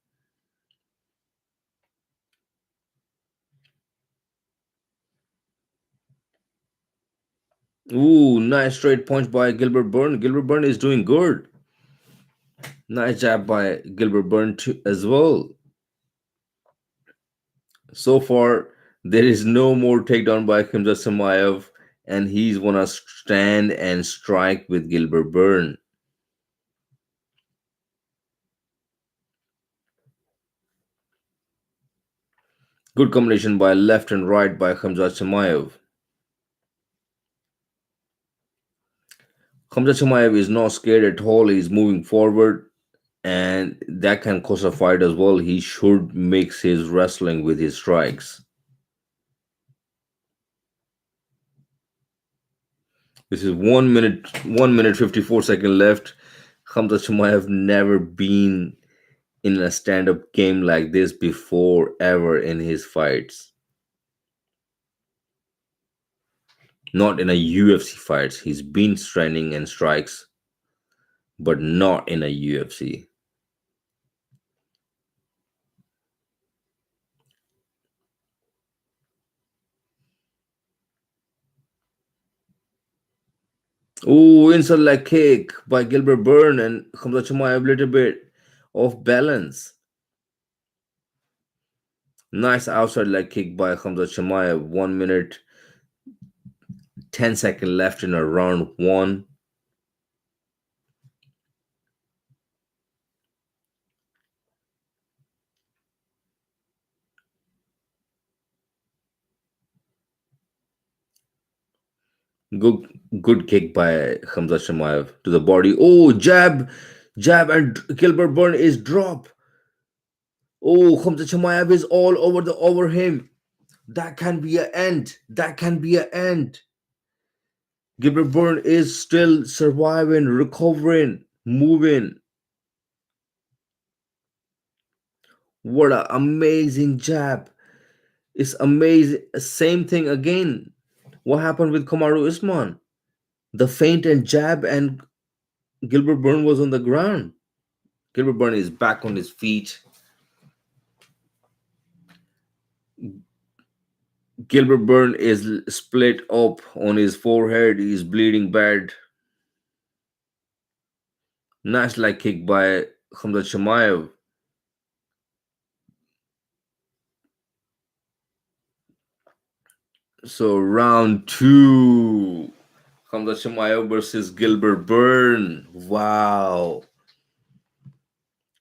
Ooh, nice straight punch by Gilbert Burn. Gilbert Burn is doing good. Nice jab by Gilbert Burn too, as well. So far, there is no more takedown by Khamzat Chimaev, and he's wanna stand and strike with Gilbert Burn. Good combination by left and right by Khamzat Chimaev. Khamzat Chimaev is not scared at all. He's moving forward, and that can cause a fight as well. He should mix his wrestling with his strikes. This is 1 minute 54 seconds left. Khamzat Chimaev never been in a stand-up game like this before ever in his fights. Not in a UFC fights. He's been training and strikes, but not in a UFC. Ooh, inside leg kick by Gilbert Burn and Khamzat Chimaev a little bit off balance. Nice outside leg kick by Khamzat Chimaev. 1 minute 10 seconds left in a round one. Good kick by Khamzat Chimaev to the body. Oh, jab, and Gilbert Burn is drop. Oh, Khamzat Chimaev is all over him. That can be an end. That can be an end. Gilbert Burn is still surviving, recovering, moving. What an amazing jab. It's amazing. Same thing again. What happened with Kamaru Usman? The feint and jab, and Gilbert Burn was on the ground. Gilbert Burn is back on his feet. Gilbert Burn is split up on his forehead. He's bleeding bad. Nice leg kick by Khamzat Chimaev. So round two. Khamzat Chimaev versus Gilbert Burn. Wow.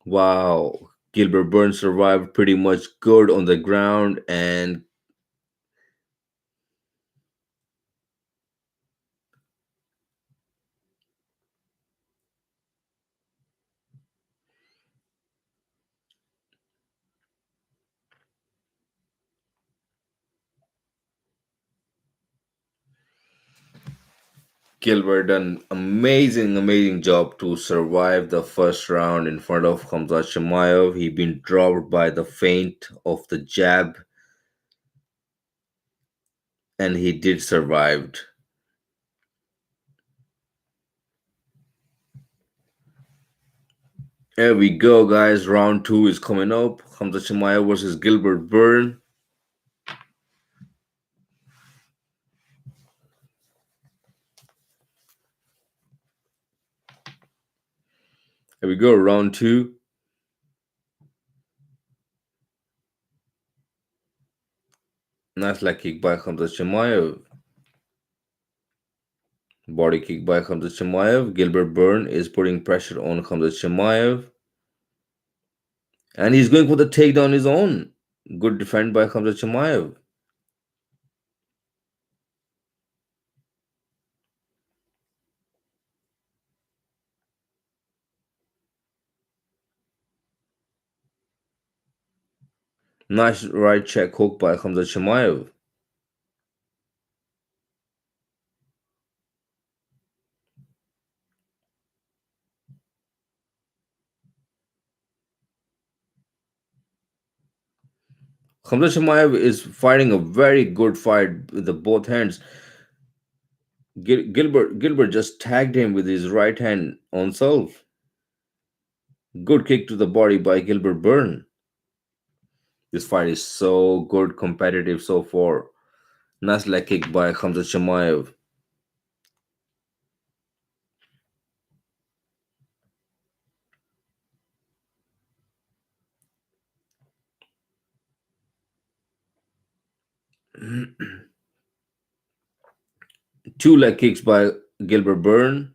Wow. Gilbert Burn survived pretty much good on the ground, and Gilbert done amazing job to survive the first round in front of Khamzat Chimaev. He been dropped by the feint of the jab, and he did survived. There we go, guys. Round two is coming up. Khamzat Chimaev versus Gilbert Burn. Here we go, round two. Nice leg kick by Khamzat Chimaev. Body kick by Khamzat Chimaev. Gilbert Burn is putting pressure on Khamzat Chimaev. And he's going for the takedown his own. Good defend by Khamzat Chimaev. Nice right check hook by Khamzat Chimaev. Khamzat Chimaev is fighting a very good fight with the both hands. Gilbert just tagged him with his right hand on self. Good kick to the body by Gilbert Burn. This fight is so good, competitive so far. Nice leg kick by Khamzat Chimaev. Two leg kicks by Gilbert Burn.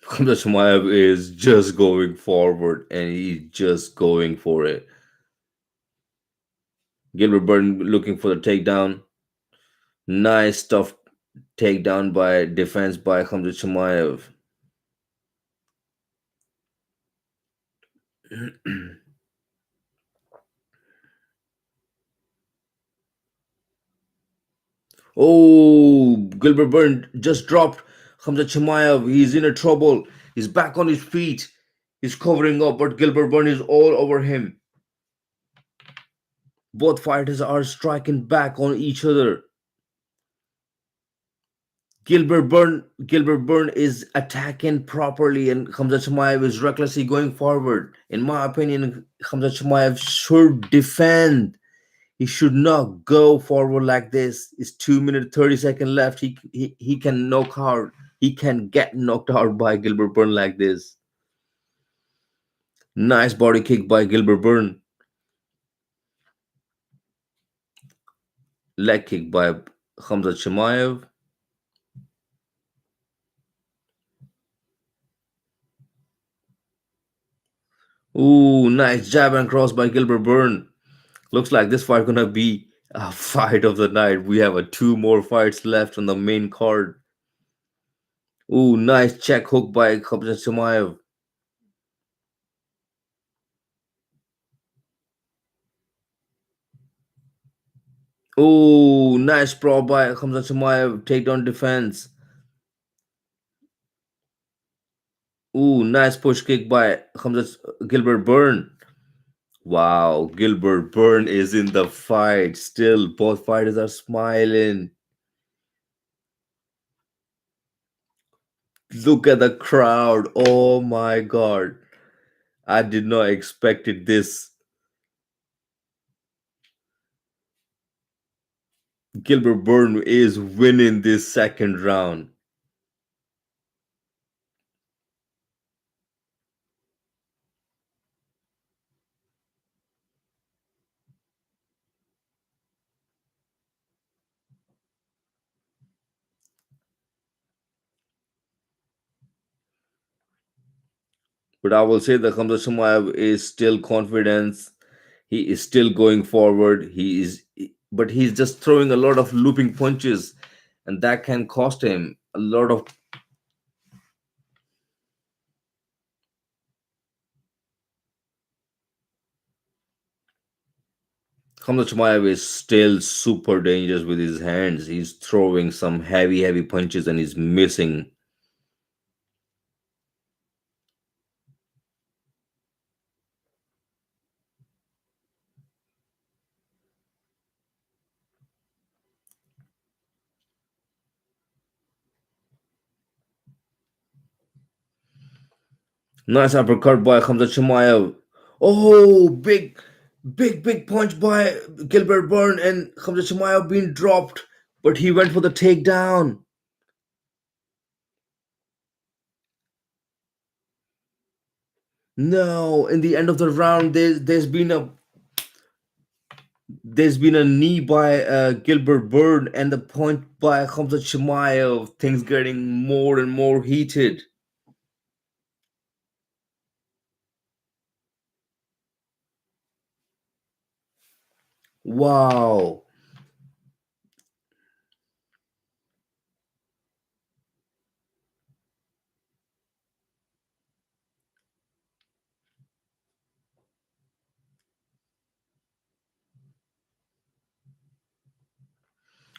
Khamzat Chimaev is just going forward and he's just going for it. Gilbert Burn looking for the takedown. Nice tough takedown by defense by Khamzat Chimaev. Oh, Gilbert Burn just dropped Khamzat Chimaev. He's in a trouble. He's back on his feet. He's covering up, but Gilbert Burn is all over him. Both fighters are striking back on each other. Gilbert Burn is attacking properly, and Khamzat Chimaev is recklessly going forward. In my opinion, Khamzat Chimaev should defend. He should not go forward like this. It's 2 minutes 30 seconds left. He can knock out. He can get knocked out by Gilbert Burn like this. Nice body kick by Gilbert Burn. Leg kick by Khamzat Chimaev. Ooh, nice jab and cross by Gilbert Burn. Looks like this fight gonna be a fight of the night. We have two more fights left on the main card. Ooh, nice check hook by Khamzat Chimaev. Ooh, nice prop by Khamzat Chimaev. Takedown defense. Ooh, nice push kick by Gilbert Burn. Wow, Gilbert Burn is in the fight. Still, both fighters are smiling. Look at the crowd. Oh my god. I did not expect it this. Gilbert Burn is winning this second round. But I will say that Khamzat Chimaev is still confident. He is still going forward. But he's just throwing a lot of looping punches, and that can cost him a lot of. Khamzat Chimaev is still super dangerous with his hands. He's throwing some heavy punches and he's missing. Nice uppercut by Khamzat Chimaev. Oh, big punch by Gilbert Burn and Khamzat Chimaev being dropped, but he went for the takedown. No, in the end of the round, there's been a knee by Gilbert Burn and the point by Khamzat Chimaev. Things getting more and more heated. Wow.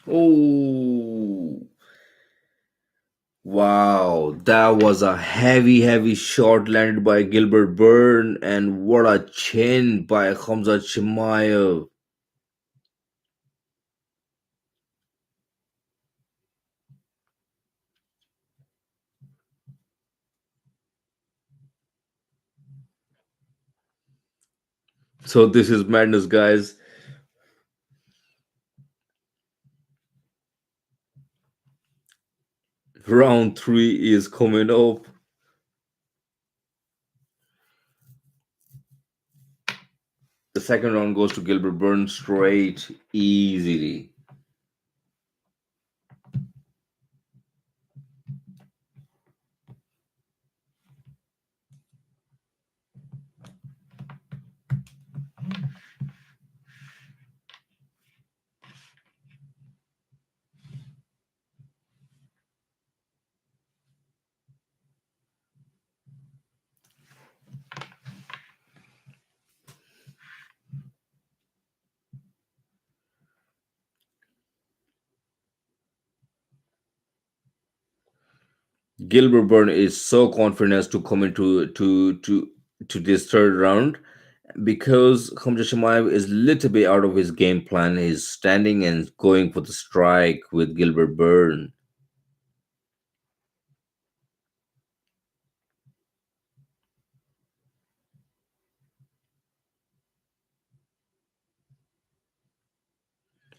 Oh, wow. That was a heavy, heavy shot landed by Gilbert Burn, and what a chin by Khamzat Chimaev. So this is madness, guys. Round three is coming up. The second round goes to Gilbert Burns straight, easily. Gilbert Burns is so confident to come into to this third round because Khamzat Chimaev is little bit out of his game plan. He's standing and going for the strike with Gilbert Burns.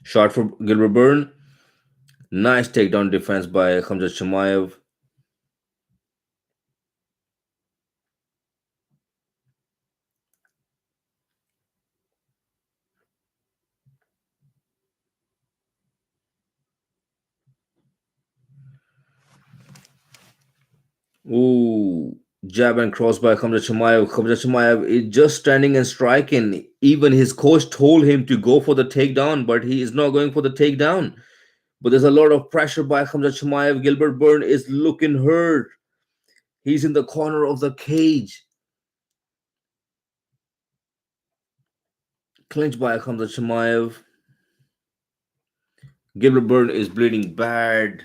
Shot for Gilbert Burns. Nice takedown defense by Khamzat Chimaev. Ooh, jab and cross by Khamzat Chimaev. Khamzat Chimaev is just standing and striking. Even his coach told him to go for the takedown, but he is not going for the takedown. But there's a lot of pressure by Khamzat Chimaev. Gilbert Burns is looking hurt. He's in the corner of the cage. Clinch by Khamzat Chimaev. Gilbert Burns is bleeding bad.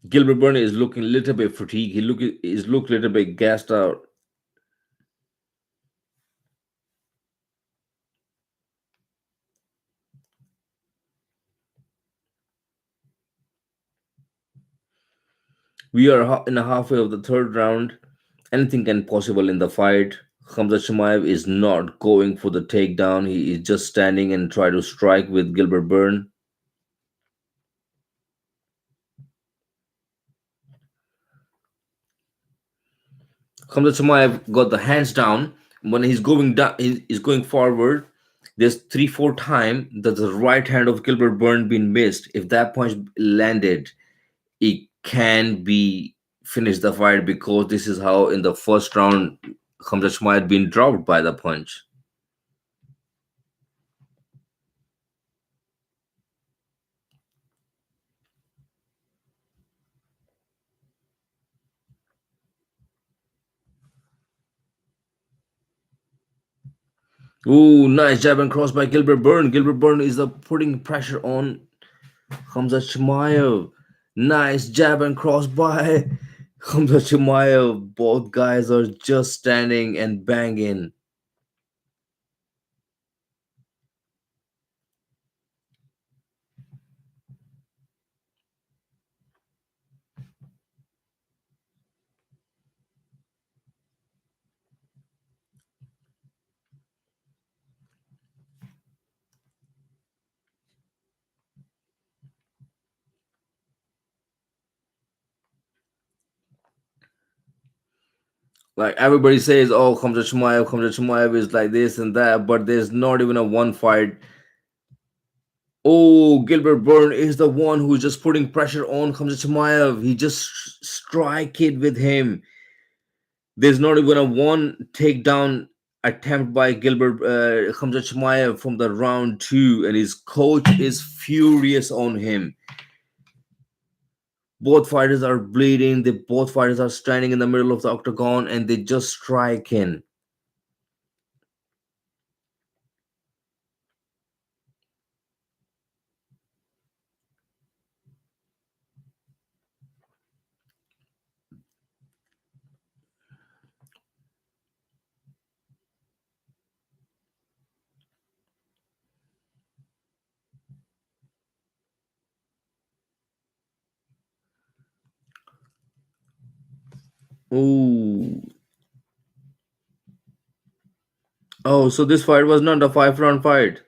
Gilbert Burns is looking a little bit fatigued. He look a little bit gassed out. We are in the halfway of the third round. Anything can possible in the fight. Khamzat Chimaev is not going for the takedown. He is just standing and try to strike with Gilbert Burns. Khamzat Chimaev got the hands down. When he's going down, he's going forward. There's 3-4 times that the right hand of Gilbert Burns been missed. If that punch landed, it can be finished the fight because this is how in the first round Khamzat Chimaev been dropped by the punch. Ooh, nice jab and cross by Gilbert Burns. Gilbert Burns is putting pressure on Khamzat Chimaev. Nice jab and cross by Khamzat Chimaev. Both guys are just standing and banging. Like everybody says, oh, Khamzat Chimaev is like this and that, but there's not even a one fight. Oh, Gilbert Burn is the one who's just putting pressure on Khamzat Chimaev. He just strike it with him. There's not even a one takedown attempt by Gilbert Khamzat Chimaev from the round two, and his coach is furious on him. Both fighters are bleeding. Both fighters are standing in the middle of the octagon, and they just strike in. Ooh. Oh, so this fight was not a 5 round fight.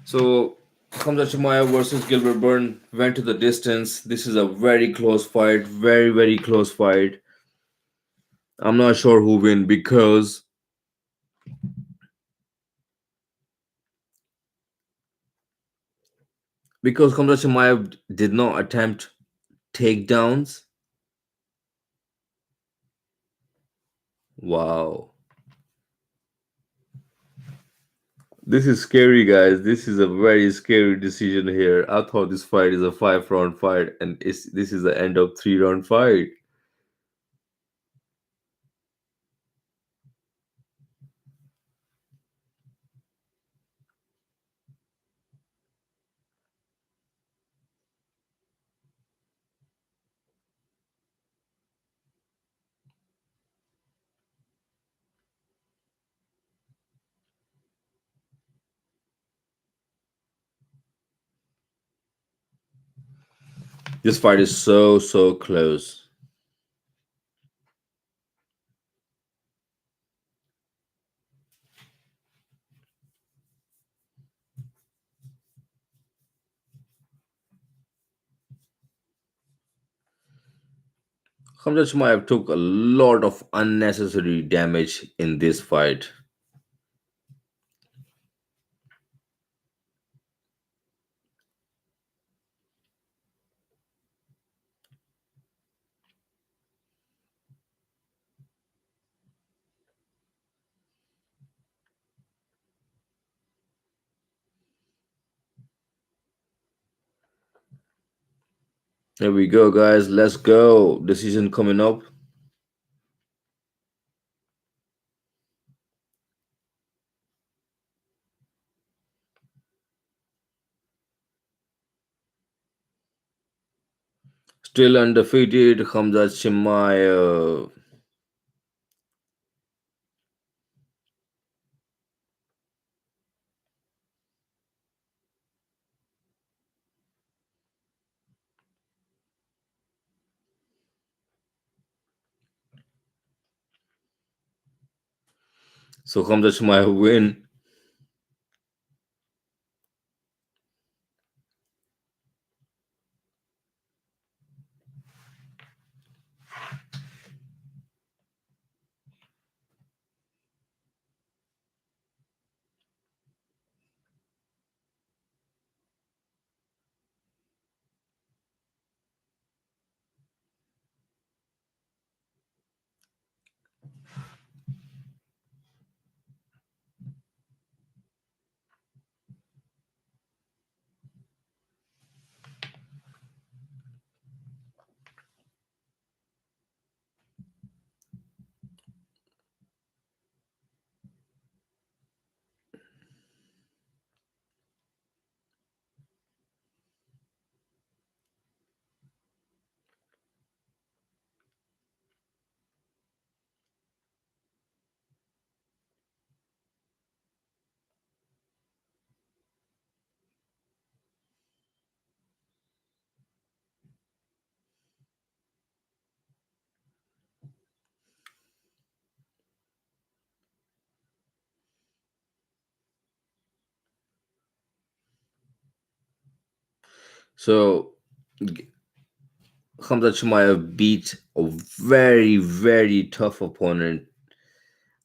So Khamzat Chimaev versus Gilbert Burn went to the distance. This is a very close fight, very close fight. I'm not sure who win because Khamzat Chimaev did not attempt takedowns. Wow, this is scary, guys. This is a very scary decision here. I thought this fight is a 5 round fight, and this is the end of 3 round fight. This fight is so close. Khamzat Chimaev took a lot of unnecessary damage in this fight. Here we go, guys. Let's go. Decision coming up. Still undefeated, Khamzat Chimaev. So Khamzat Chimaev win. So Khamzat Chimaev beat a very, very tough opponent.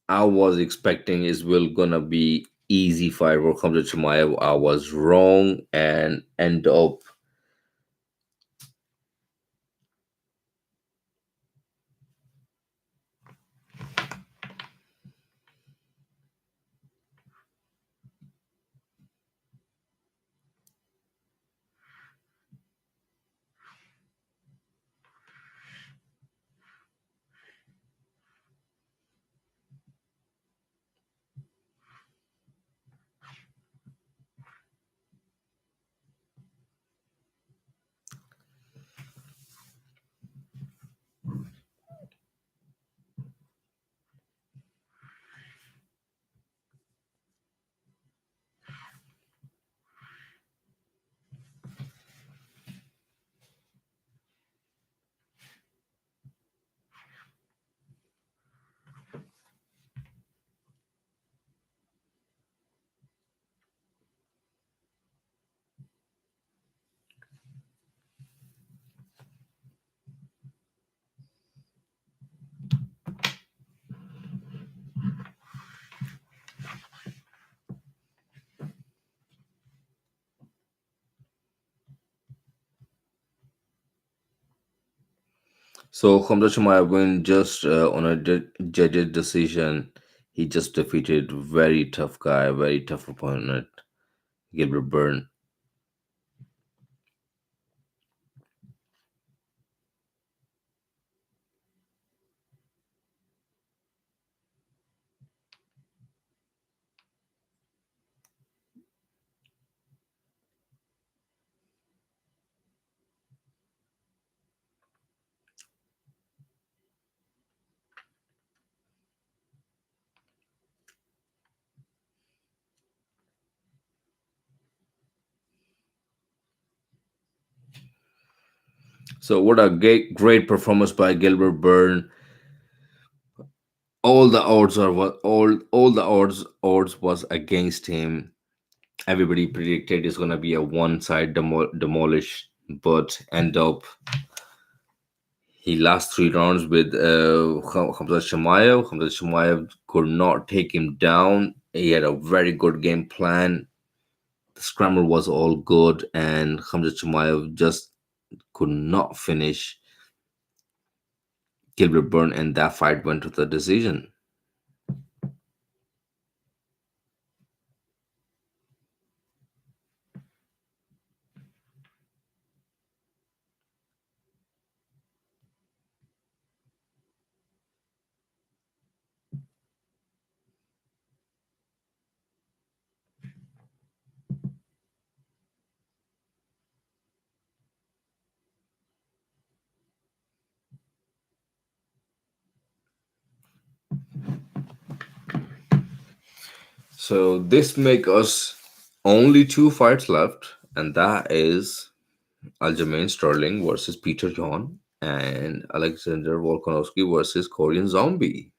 I was expecting is will gonna be easy fight for Khamzat Chimaev. I was wrong and end up. So Khamzat Chimaev win just on a judge's decision. He just defeated very tough guy, very tough opponent, Gilbert Burn. So what a great performance by Gilbert Burn. All the odds are what all the odds was against him. Everybody predicted it's gonna be a one side demolish, but end up he last three rounds with Khamzat Chimaev. Khamzat Chimaev could not take him down. He had a very good game plan. The scramble was all good, and Khamzat Chimaev just could not finish Gilbert Burn, and that fight went to the decision. So this make us only two fights left, and that is Aljamain Sterling versus Peter John and Alexander Volkanovski versus Korean Zombie.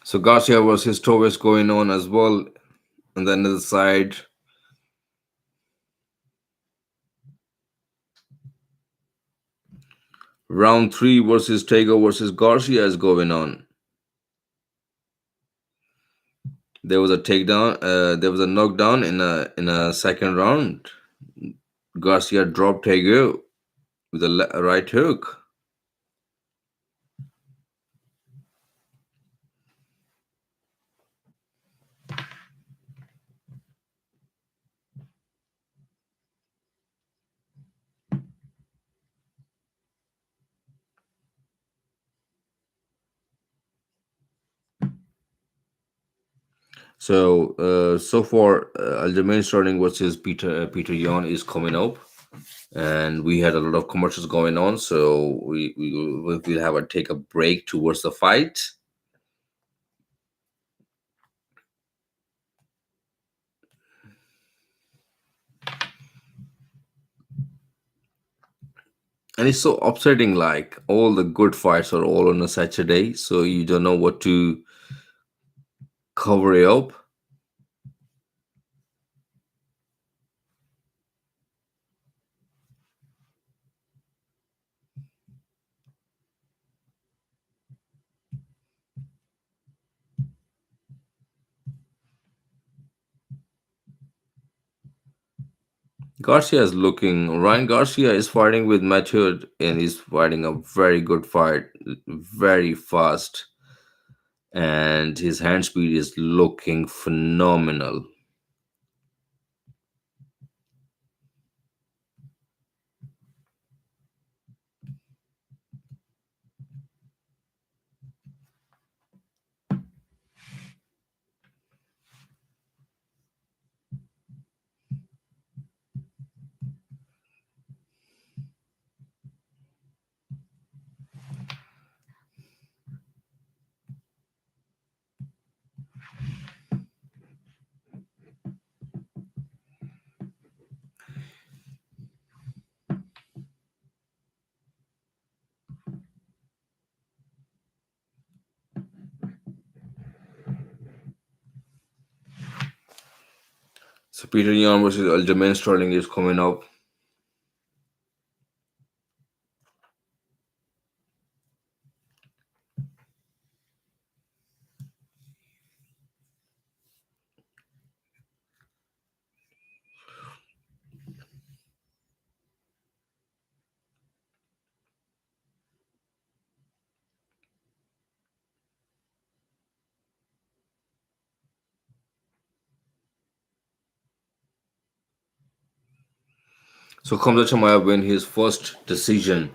So Garcia versus Torres going on as well. And then the other side, round three versus Tego versus Garcia is going on. There was a takedown. There was a knockdown in a second round. Garcia dropped Tego with a right hook. So far, Aljamain Sterling versus Peter Yan is coming up, and we had a lot of commercials going on. So we'll have a take a break towards the fight. And it's so upsetting. Like all the good fights are all on a Saturday, so you don't know what to cover it up. Garcia is looking. Ryan Garcia is fighting with Matured, and he's fighting a very good fight, very fast, and his hand speed is looking phenomenal. So Peter Yan versus Aljamain Sterling is coming up. So Khamzat Chimaev win his first decision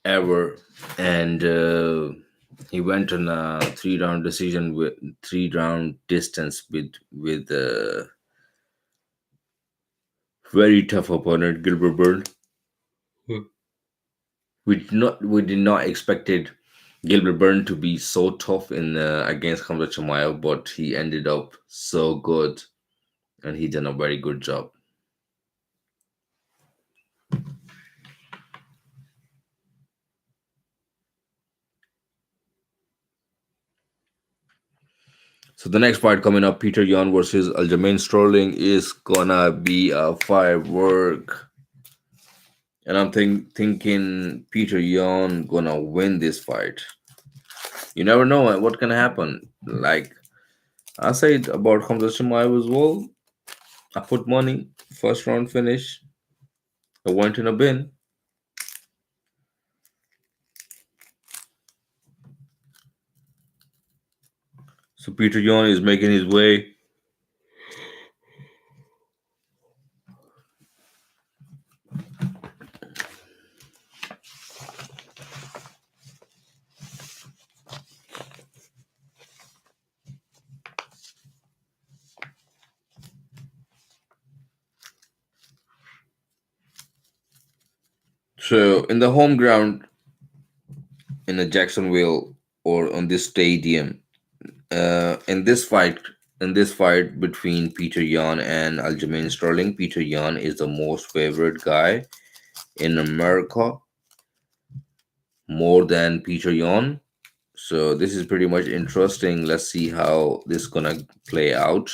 ever, and he went on a three-round decision with three-round distance with very tough opponent Gilbert Burn. We did not expected Gilbert Burn to be so tough in against Khamzat Chimaev, but he ended up so good, and he done a very good job. So the next fight coming up, Peter Yan versus Aljamain Sterling, is gonna be a firework. And I'm thinking Peter Yan gonna win this fight. You never know what can happen. Like I said about Khamzat Chimaev as well. I put money, first round finish. I went in a bin. So Peter Yan is making his way. So in the home ground in a Jacksonville or on this stadium, in this fight between Peter Yan and Aljamain Sterling, Peter Yan is the most favorite guy in America, more than Peter Yan. So this is pretty much interesting. Let's see how this gonna play out.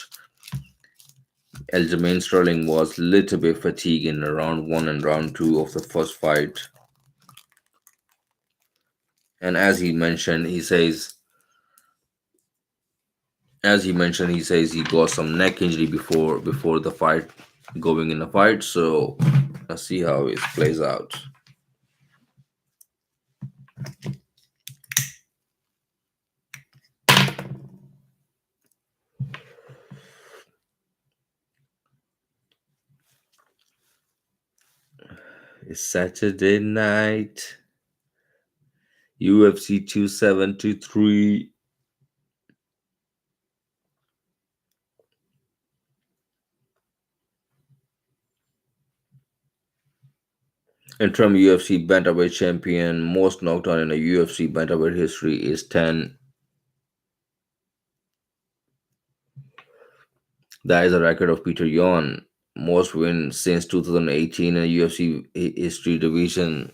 Aljamain Sterling was a little bit fatigued in round one and round two of the first fight, and as he says he got some neck injury before the fight, going in the fight. So let's see how it plays out. It's Saturday night, UFC 2723. Interim UFC bantamweight champion, most knocked out in a UFC bantamweight history is 10. That is a record of Peter Yan. Most wins since 2018 in a UFC history division.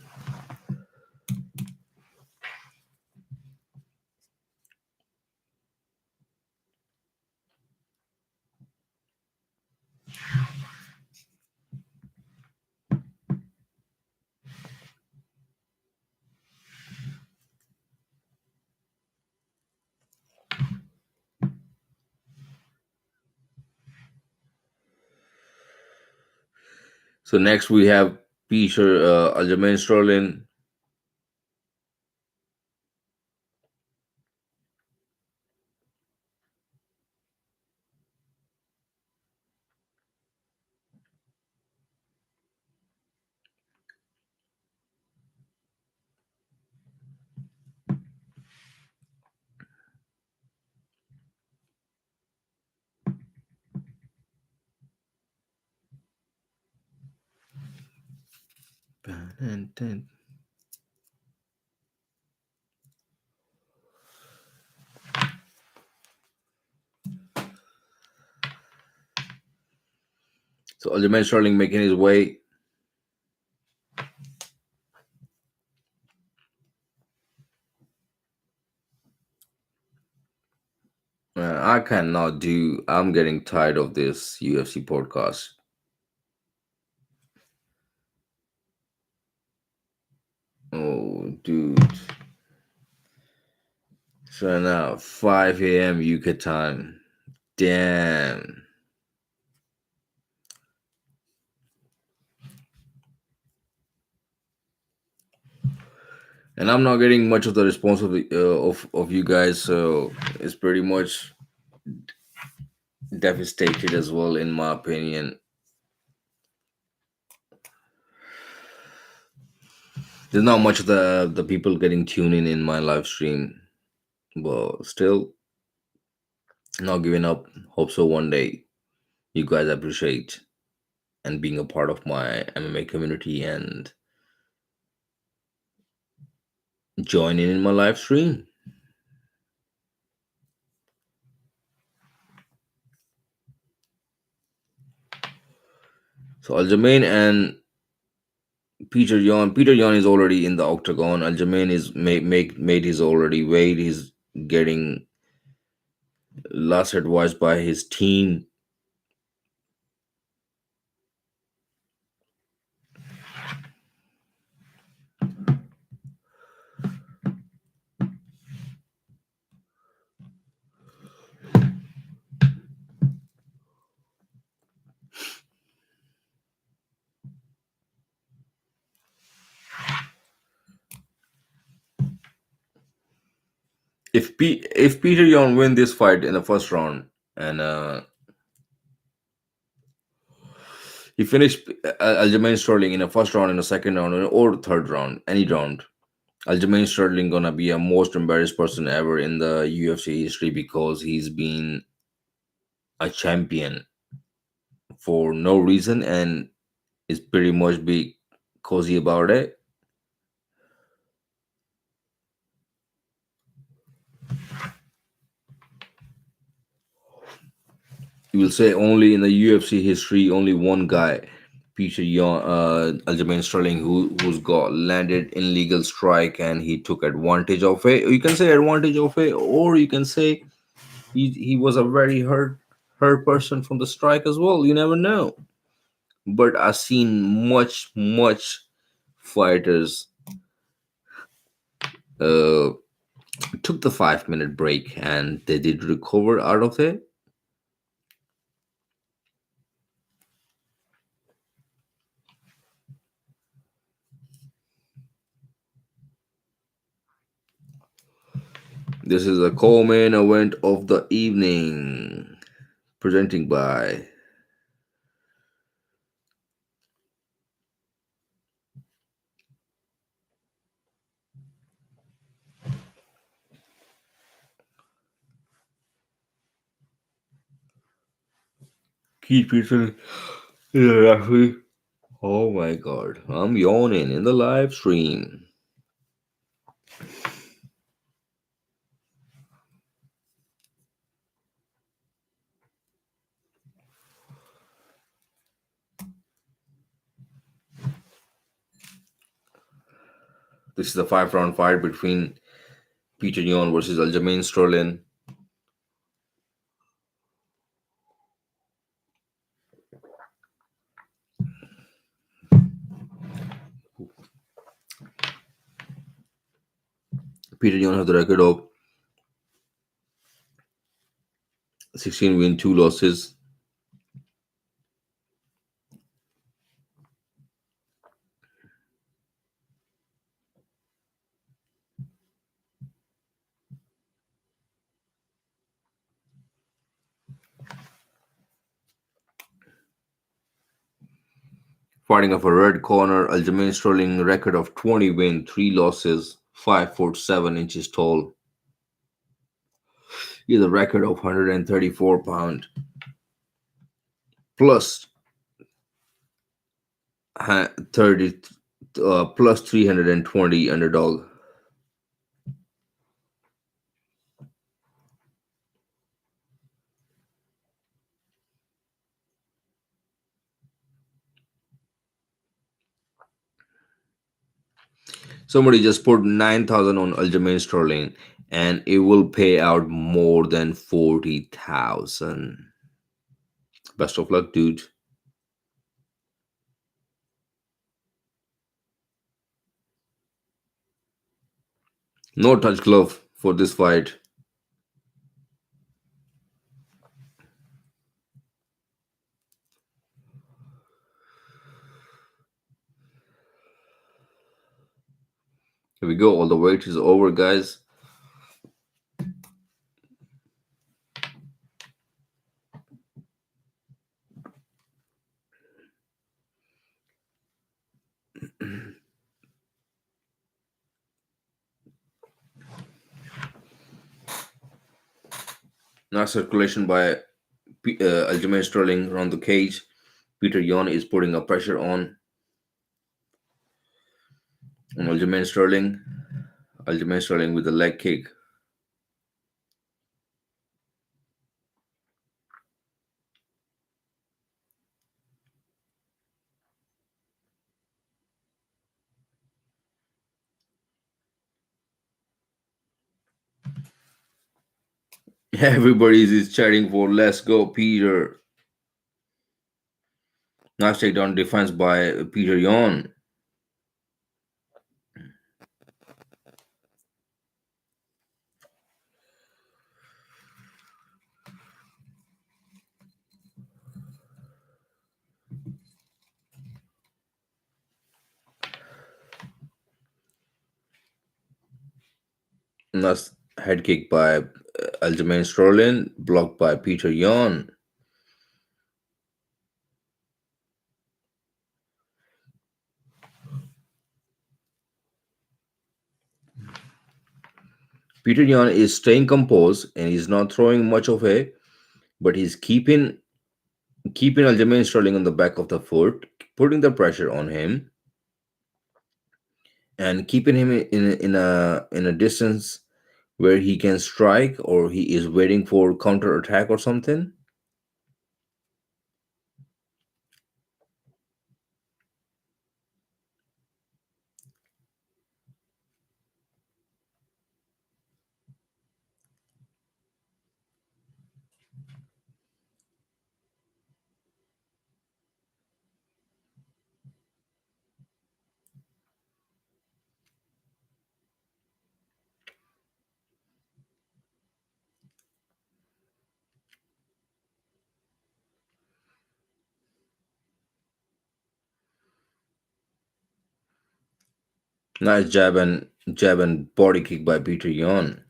So next we have Peter Aljamain Sterling. So Aljamain Sterling making his way. I cannot do. I'm getting tired of this UFC podcast. Oh, dude. So now 5 a.m. UK time. Damn. And I'm not getting much of the response of you guys, so it's pretty much devastated as well, in my opinion. There's not much of the people getting tuned in my live stream, but still not giving up. Hope so one day you guys appreciate and being a part of my MMA community and joining in my live stream. So Aljamain and Peter Yan is already in the octagon. Aljamain is made his already weight. He's getting last advice by his team. If Peter Yan win this fight in the first round and he finished Aljamain Sterling in the first round, in the second round, or third round, any round, Aljamain Sterling gonna be a most embarrassed person ever in the UFC history, because he's been a champion for no reason and is pretty much be cozy about it. You will say only in the UFC history, only one guy, Peter Young, Aljamain Sterling, who's got landed illegal strike and he took advantage of it. You can say advantage of it, or you can say he was a very hurt person from the strike as well. You never know. But I've seen much fighters uh, took the 5 minute break and they did recover out of it. This is a co-main event of the evening, presenting by Keith Peterson. Oh my god, I'm yawning in the live stream. This is the 5 round fight between Peter Yan versus Aljamain Sterling. Peter Yan has the record of 16 win, 2 losses. Fighting off a red corner, Aljamain Sterling record of 20 win, 3 losses, 5 foot 7 inches tall. He has a record of 134 pound plus 30 plus 320 underdog. Somebody just put 9,000 on Aljamain Sterling and it will pay out more than 40,000. Best of luck, dude. No touch glove for this fight. Here we go. All the wait is over, guys. Now circulation by Aljamain Sterling around the cage. Peter Yan is putting a pressure on Aljamain Sterling. Aljamain Sterling with a leg kick. Everybody is chatting for let's go, Peter. Nice takedown defense by Peter Yan. Nice head kick by Aljamain Sterling, blocked by Peter Yan. Peter Yan is staying composed and he's not throwing much of it, but he's keeping Aljamain Sterling on the back of the foot, putting the pressure on him, and keeping him in a distance where he can strike or he is waiting for counter attack or something. Nice jab and body kick by Peter Yan.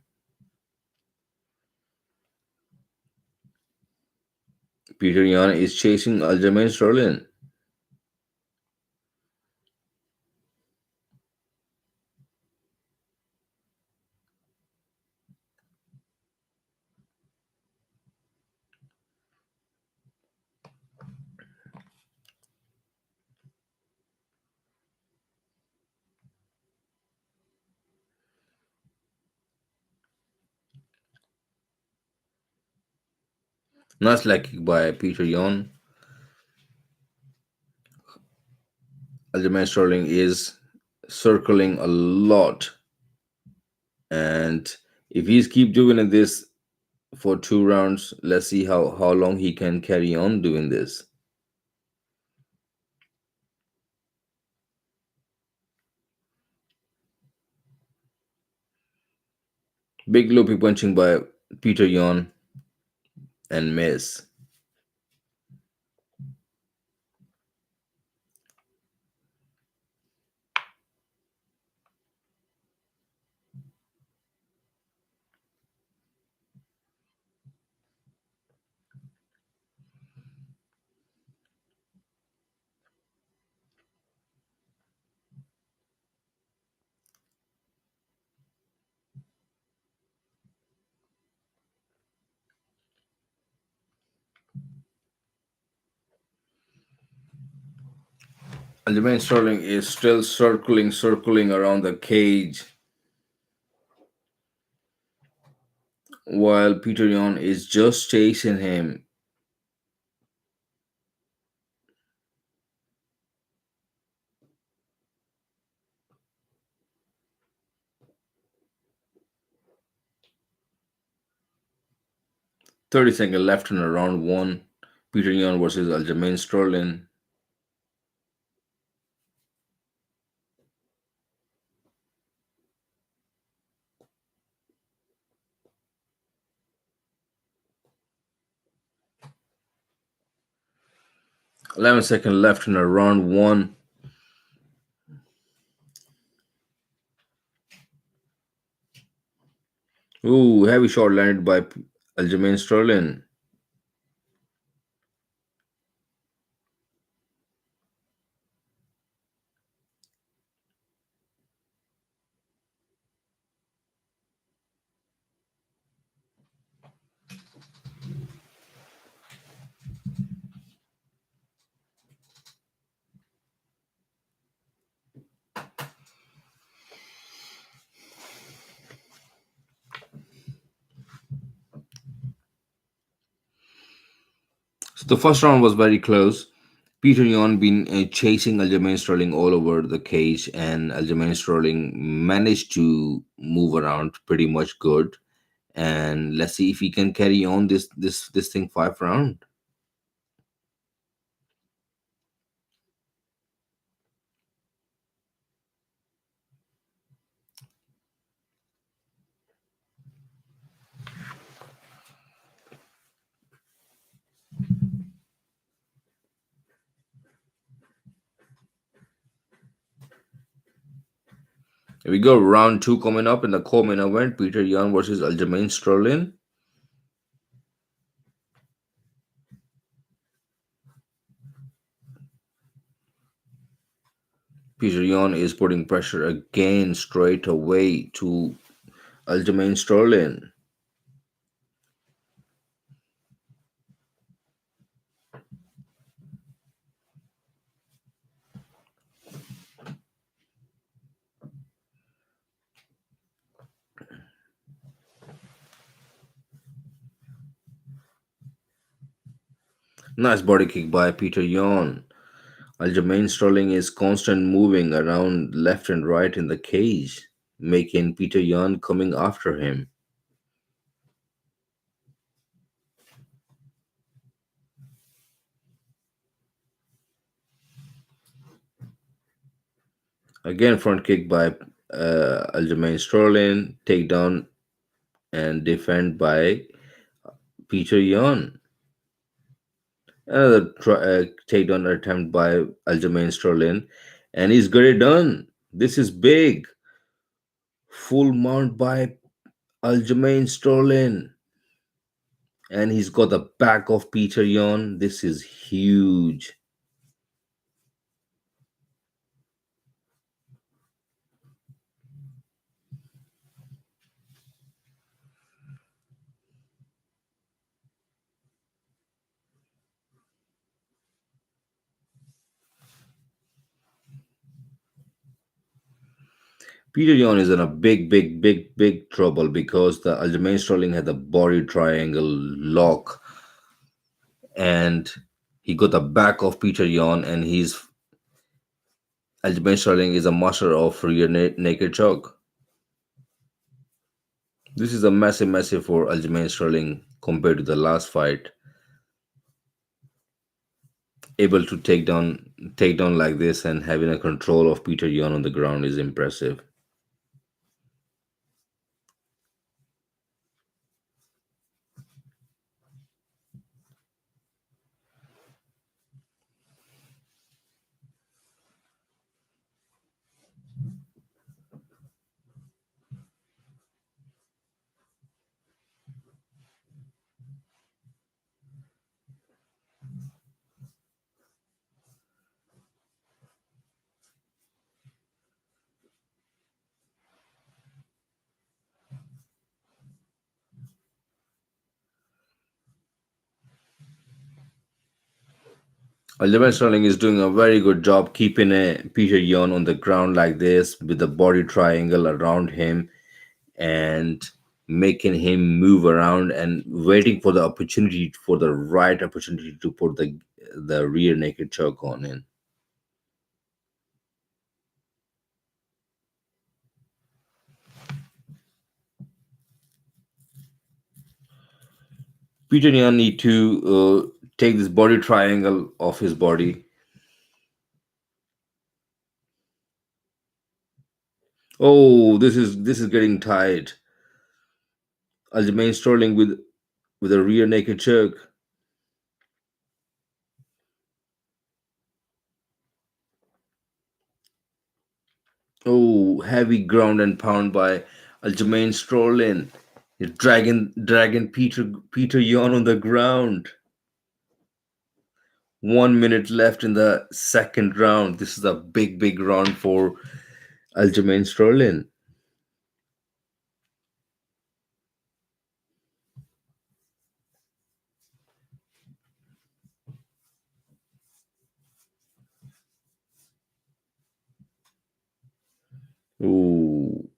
Peter Yan is chasing Aljamain Sterling. Nice leg kick by Peter Yan. Aljamain Sterling is circling a lot, and if he's keep doing this for 2 rounds, let's see how long he can carry on doing this. Big loopy punching by Peter Yan and miss. Aljamain Sterling is still circling around the cage while Peter Yan is just chasing him. 30 seconds left in a round one. Peter Yan versus Aljamain Sterling. 11 seconds left in a round one. Ooh, heavy shot landed by Aljamain Sterling. So the first round was very close. Peter Yan been chasing Aljamain Sterling all over the cage, and Aljamain Sterling managed to move around pretty much good. And let's see if he can carry on this thing 5 round. Here we go, round two coming up in the co-main event. Peter Yan versus Aljamain Sterling. Peter Yan is putting pressure again straight away to Aljamain Sterling. Nice body kick by Peter Yan. Aljamain Sterling is constant moving around left and right in the cage, making Peter Yan coming after him. Again, front kick by Aljamain Sterling, takedown and defend by Peter Yan. Another takedown attempt by Aljamain Sterling, and he's got it done. This is big. Full mount by Aljamain Sterling. And he's got the back of Peter Yan. This is huge. Peter Yan is in a big trouble because the Aljamain Sterling had the body triangle lock, and he got the back of Peter Yan, and he's Aljamain Sterling is a master of rear naked choke. This is a massive for Aljamain Sterling compared to the last fight. Able to take down like this and having a control of Peter Yan on the ground is impressive. Aljamain Sterling is doing a very good job keeping Peter Yan on the ground like this with the body triangle around him and making him move around and waiting for the opportunity for the right opportunity to put the rear naked choke on him. Peter Yan need to take this body triangle off his body. Oh, this is getting tight. Aljamain Sterling with a rear naked choke. Oh, heavy ground and pound by Aljamain Sterling. He's dragging Peter Yan on the ground. 1 minute left in the second round. This is a big round for Aljamain Sterling. Ooh,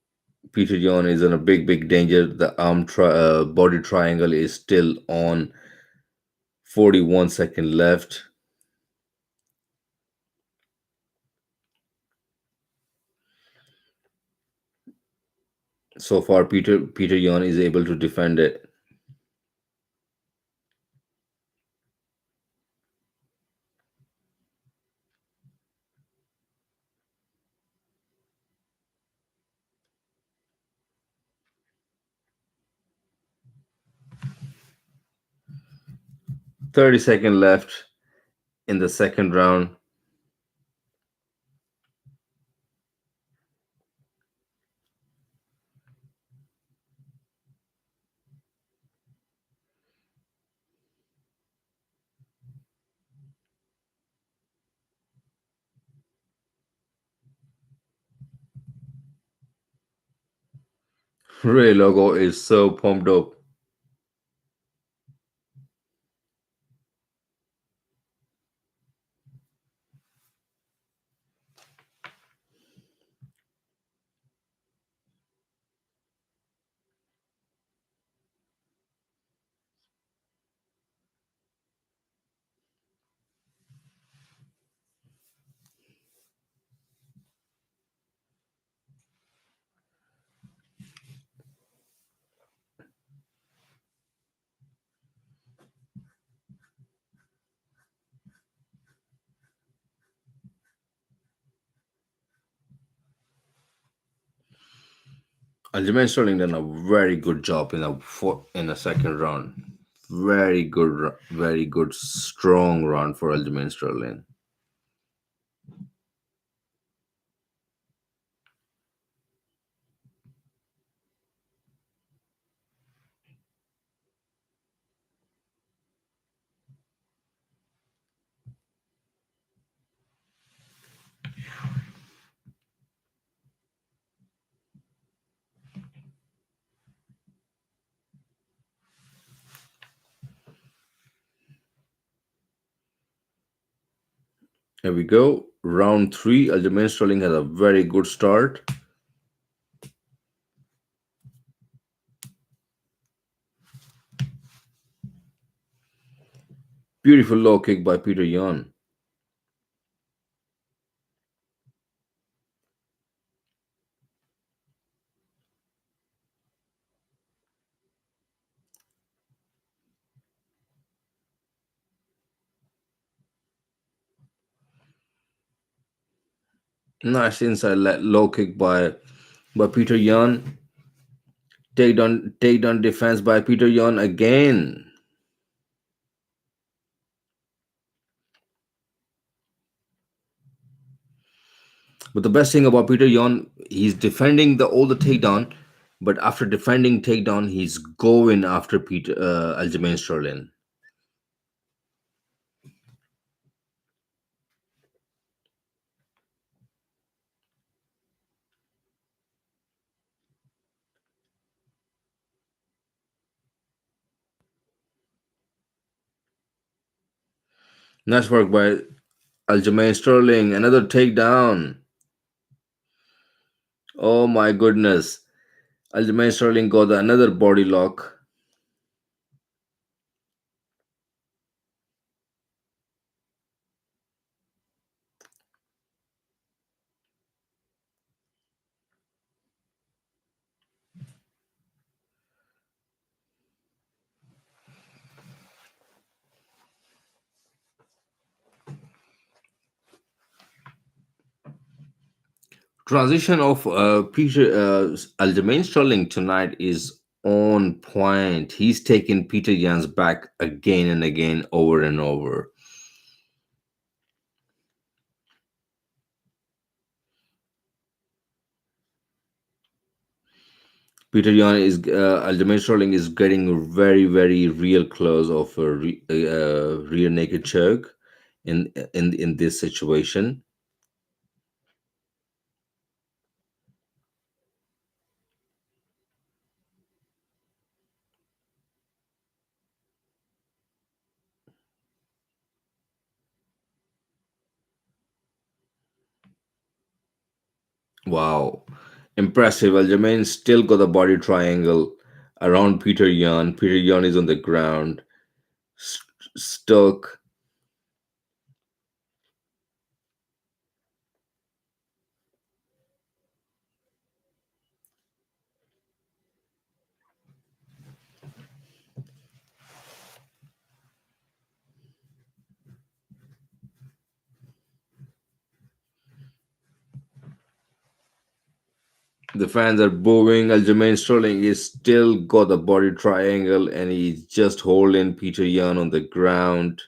Peter Yan is in a big danger. The body triangle is still on. 41 second left. So far, Peter Yan is able to defend it. 30 second left in the second round. Ray Logo is so pumped up. Aljamain Sterling done a very good job in the second round. Very good, strong round for Aljamain Sterling. Here we go. Round three. Aljamain Sterling has a very good start. Beautiful low kick by Peter Yan. Nice inside low kick by Peter Yan. Takedown defense by Peter Yan again. But the best thing about Peter Yan, he's defending all the takedown, but after defending takedown, he's going after Peter Aljamain Sterling. Nice work by Aljamain Sterling. Another takedown. Oh my goodness. Aljamain Sterling got another body lock. Transition of Peter Aljamain Sterling tonight is on point. He's taken Peter Yan's back again and again, over and over. Peter Yan is Aljamain Sterling is getting very real close of a rear naked choke in this situation. Wow, impressive. Aljamain still got the body triangle around Peter Yan. Peter Yan is on the ground, stuck. The fans are booing. Aljamain Sterling is still got the body triangle and he's just holding Peter Yan on the ground.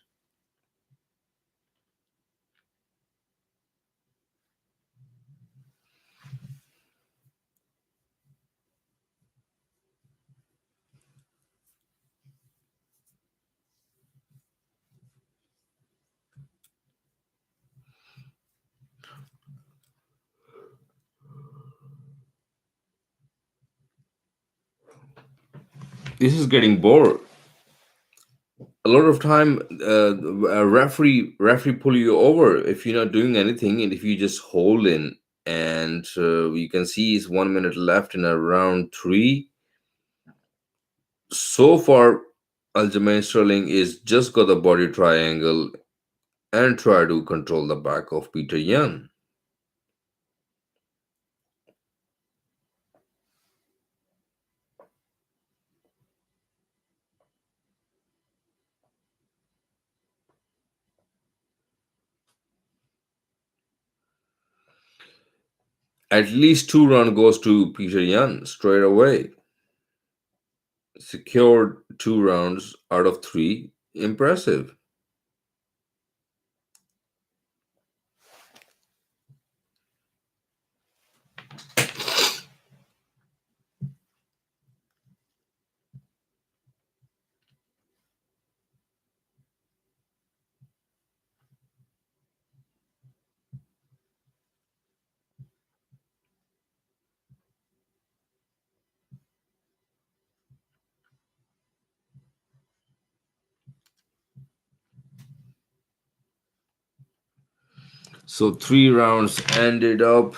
This is getting bored. A lot of time, a referee pull you over if you're not doing anything, and if you just hold in. And you can see it's 1 minute left in a round three. So far, Aljamain Sterling is just got the body triangle and try to control the back of Peter Yan. At least 2 round goes to Peter Yan straight away. Secured 2 rounds out of three. Impressive. So 3 rounds ended up.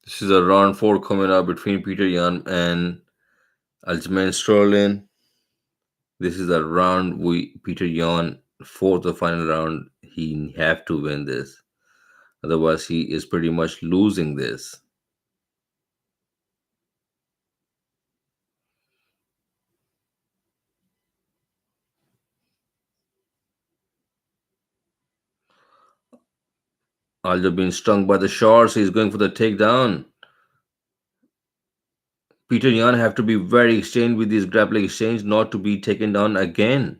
This is a round four coming up between Peter Yan and Aljamain Sterling. This is a round we Peter Yan fourth the final round. He have to win this. Otherwise, he is pretty much losing this. Aljo being stung by the shorts. He's going for the takedown. Peter Yan have to be very exchange with his grappling exchange not to be taken down again.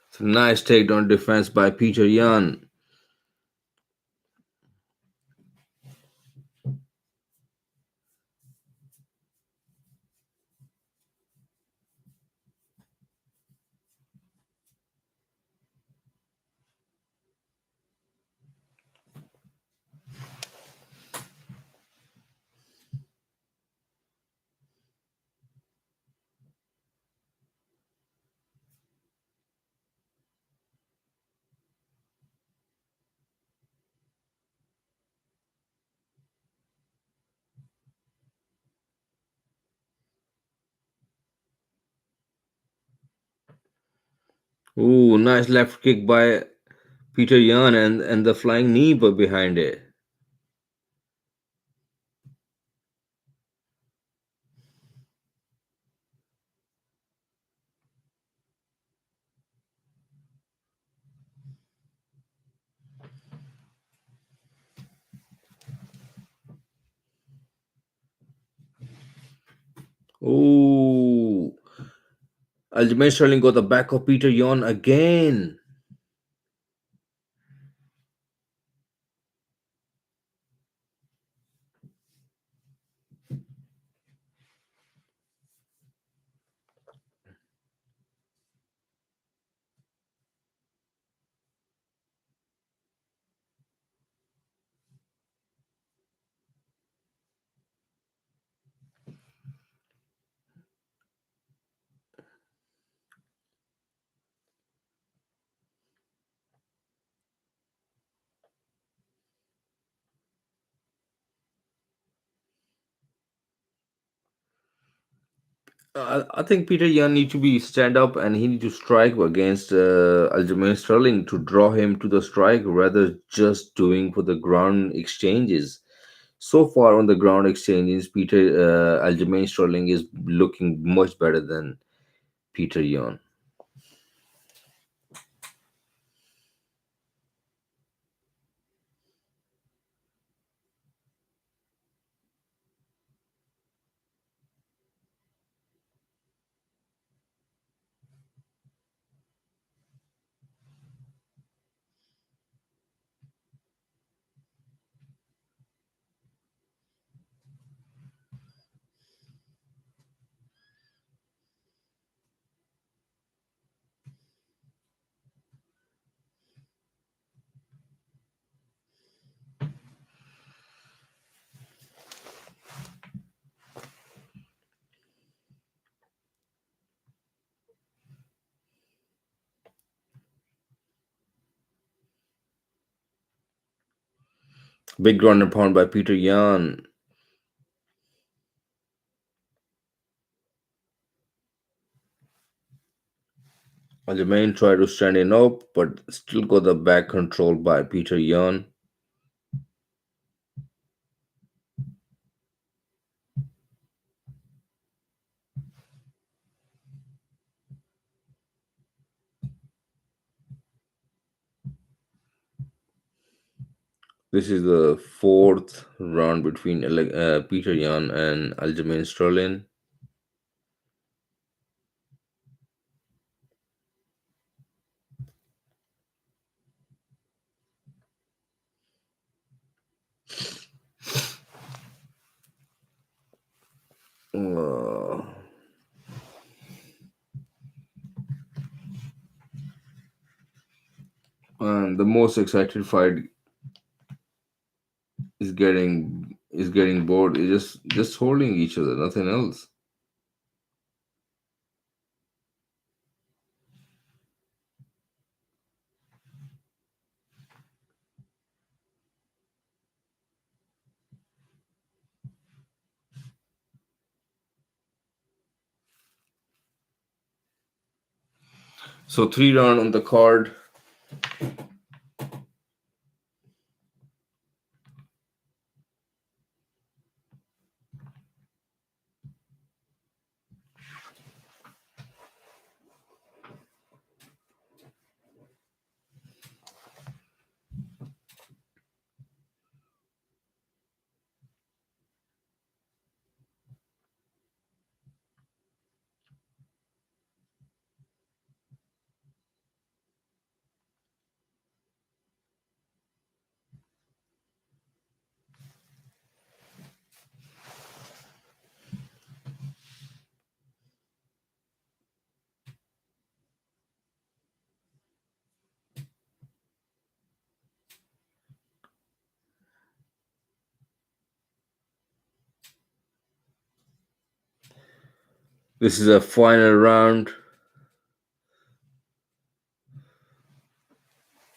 It's a nice takedown defense by Peter Yan. Ooh, nice left kick by Peter Yan and the flying knee behind it. Ooh. Aljamain Sterling got the back of Peter Yan again. I think Peter Yan need to be stand up and he need to strike against Aljamain Sterling to draw him to the strike rather just doing for the ground exchanges. So far on the ground exchanges, Peter Aljamain Sterling is looking much better than Peter Yan. Big ground and pound by Peter Yan. Aljamain tried to stand in up, but still got the back control by Peter Yan. This is the fourth round between Peter Yan and Aljamain Sterling. Uh, and the most excited fight is getting bored. It's just holding each other, nothing else. So three round on the card. This is a final round.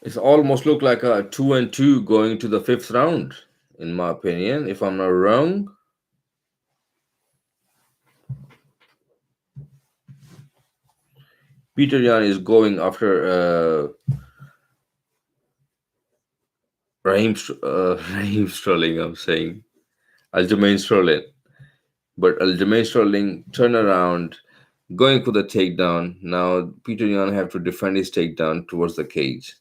It's almost look like a 2-2 going to the fifth round, in my opinion, if I'm not wrong. Peter Yan is going after Raheem Sterling, I'm saying. Aljamain Sterling. But Aljamain Sterling turn around, going for the takedown. Now Peter Yan have to defend his takedown towards the cage.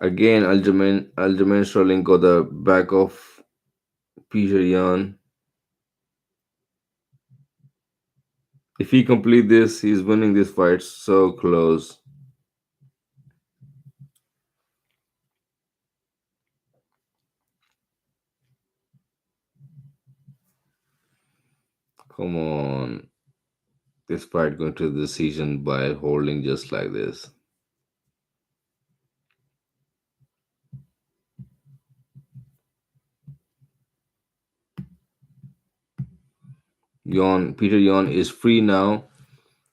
Again, Aljamain Sterling got the back of Peter Yan. If he complete this, he's winning this fight so close. Come on. This fight going to the decision by holding just like this. Peter Yan is free now.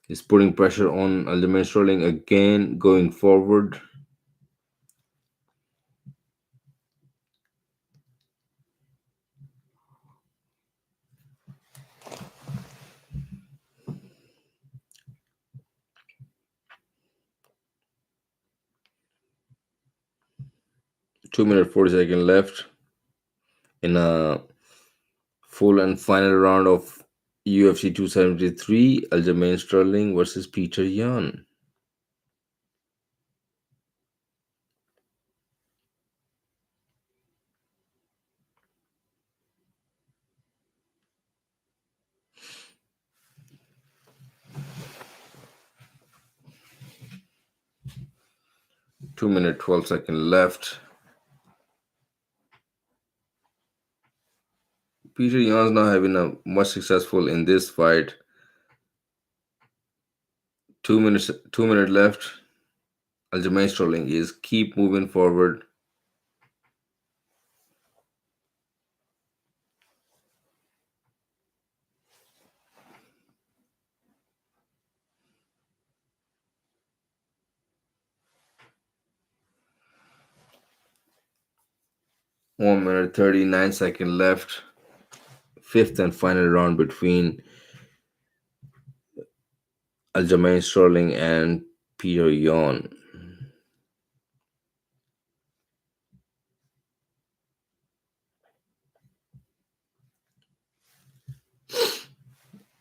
He's putting pressure on Aljamain Sterling again, going forward. 2 minute 40 second left in a full and final round of UFC 273. Aljamain Sterling versus Peter Yan. 2 minute 12 second left. Peter Yan's not having a much successful in this fight. 2 minutes, 2 minute left. Aljamain Sterling is keep moving forward. 1 minute 39 second left. Fifth and final round between Aljamain Sterling and Peter Yan.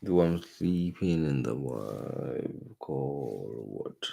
The one sleeping in the wife call what?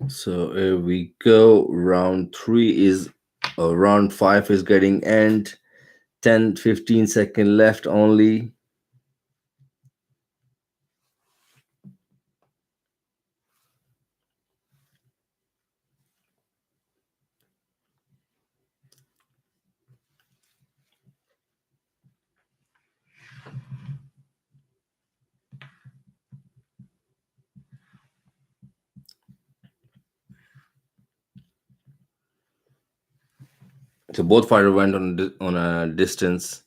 So here we go. Round 3 is round 5 is getting end. 10-15 second left only. So both fighters went on a distance.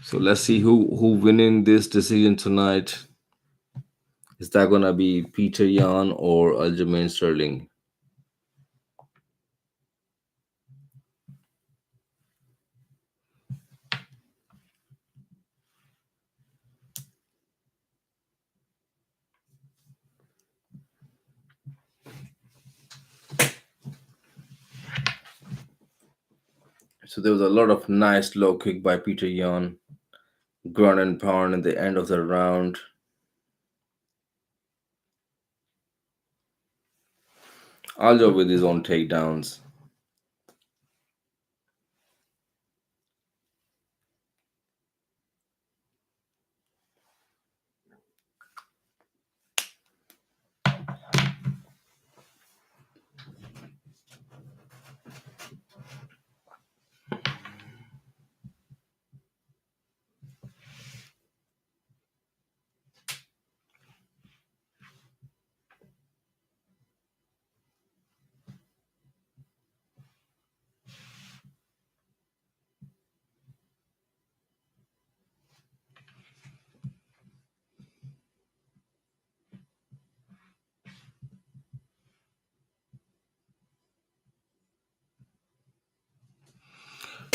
So let's see who winning this decision tonight. Is that gonna be Peter Yan or Aljamain Sterling? So there was a lot of nice low kick by Peter Yan, ground and pound at the end of the round. Aljo with his own takedowns.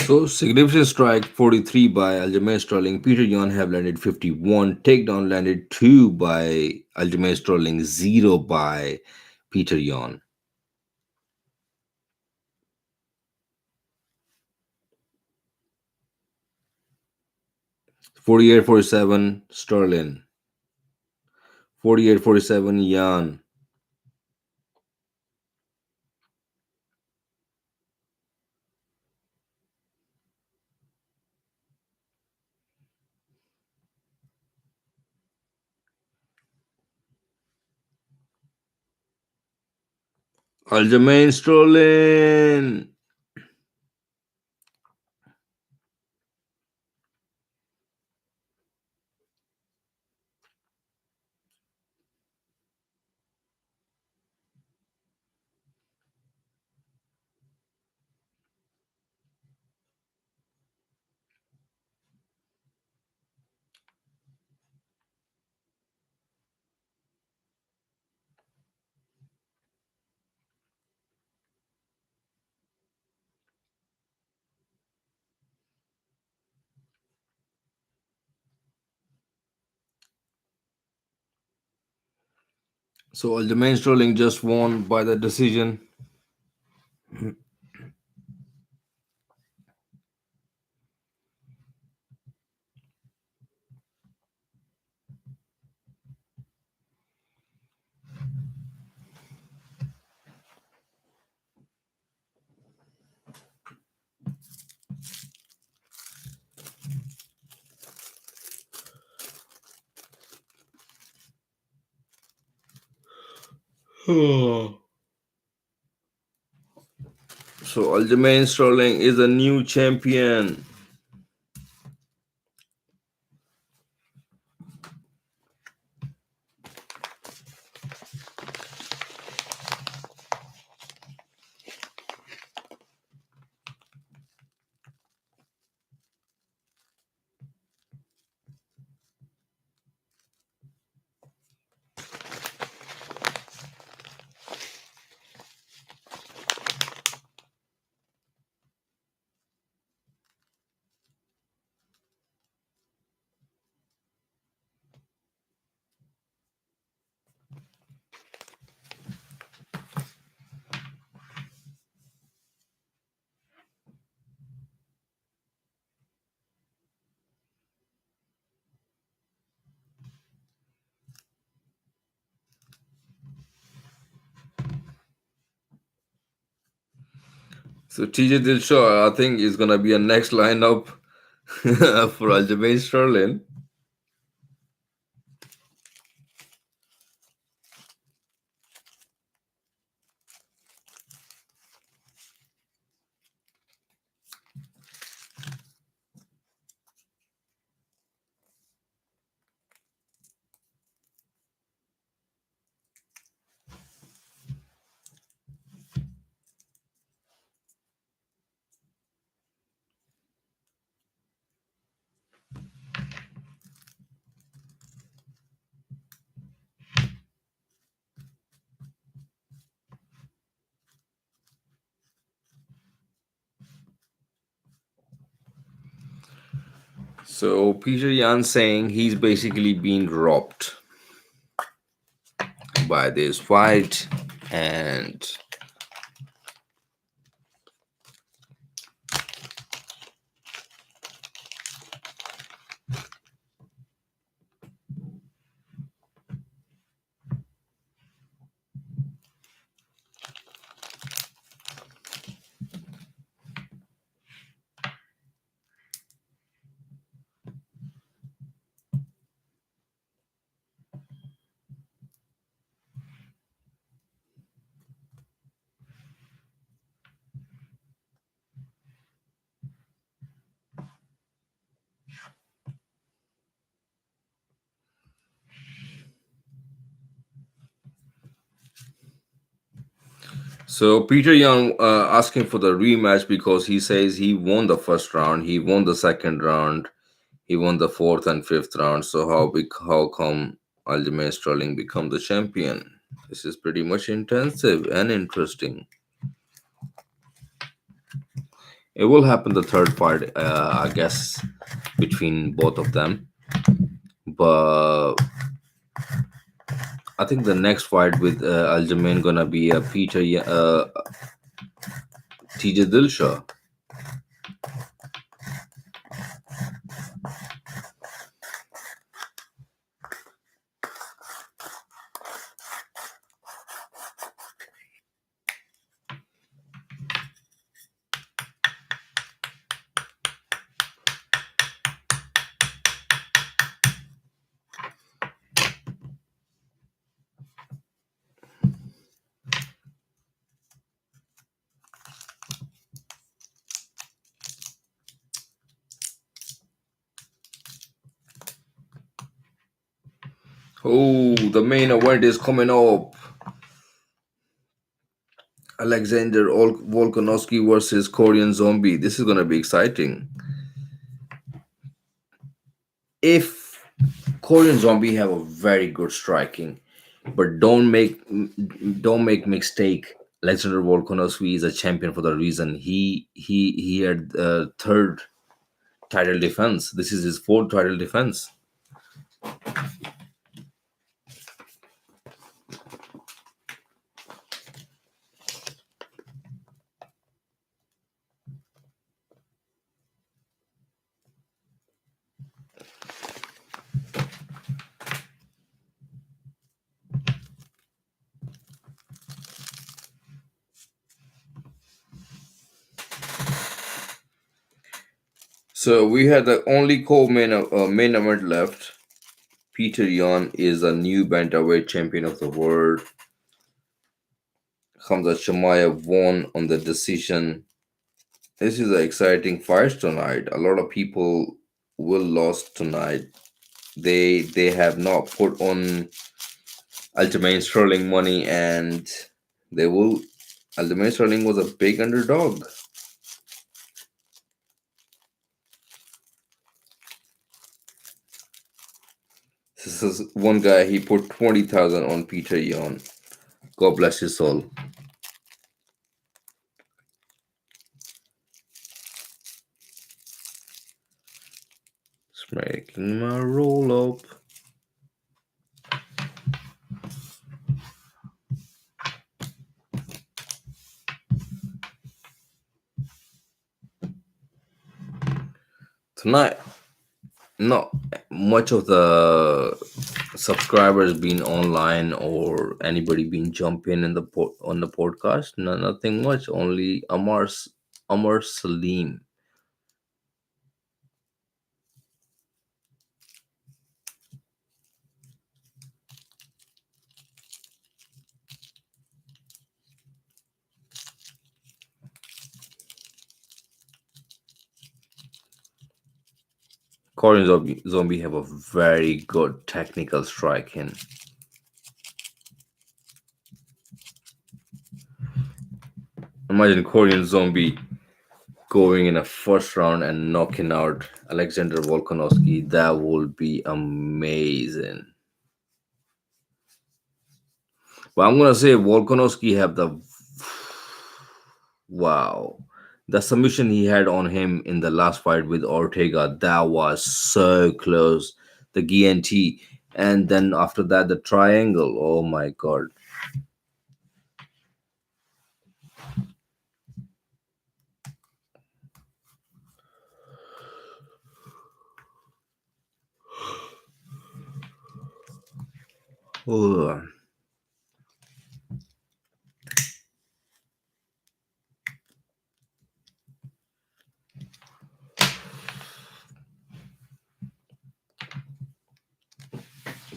So significant strike 43 by Aljamain Sterling. Peter Yan have landed 51. Takedown landed 2 by Aljamain Sterling, 0 by Peter Yan. 48-47 Sterling. 48-47 Yan. Aljamain Sterling. So Aljamain Sterling just won by the decision. So Aljamain Sterling is a new champion. So TJ Dilshaw, I think, is gonna be a next lineup for Aljamain Sterling. So Peter Yan saying he's basically been robbed by this fight, and so Peter Young asking for the rematch because he says he won the first round, he won the second round, he won the fourth and fifth round. So how come Aljamain Sterling become the champion? This is pretty much intensive and interesting. It will happen the third fight, I guess, between both of them. But I think the next fight with Aljamain gonna be TJ Dilshaw. Oh, the main event is coming up. Alexander Volkanovski versus Korean Zombie. This is gonna be exciting. If Korean Zombie have a very good striking, but don't make mistake. Alexander Volkanovski is a champion for the reason he had third title defense. This is his fourth title defense. So we had the only main event left. Peter Yan is a new bantamweight champion of the world. Khamzat Chimaev won on the decision. This is an exciting fight tonight. A lot of people will lost tonight. They have not put on Aljamain Sterling money, and they will. Aljamain Sterling was a big underdog. This is one guy. He put 20,000 on Peter Yan. God bless his soul. Just making my roll up. Tonight, not much of the subscribers been online or anybody been jumping in the on the podcast. No, nothing much. Only Amar Salim. Korean Zombie have a very good technical striking. Imagine Korean Zombie going in a first round and knocking out Alexander Volkanovski. That would be amazing. But I'm gonna say Volkanovski have the wow. The submission he had on him in the last fight with Ortega, that was so close. The GNT. And then after that, the triangle. Oh my god. Ugh.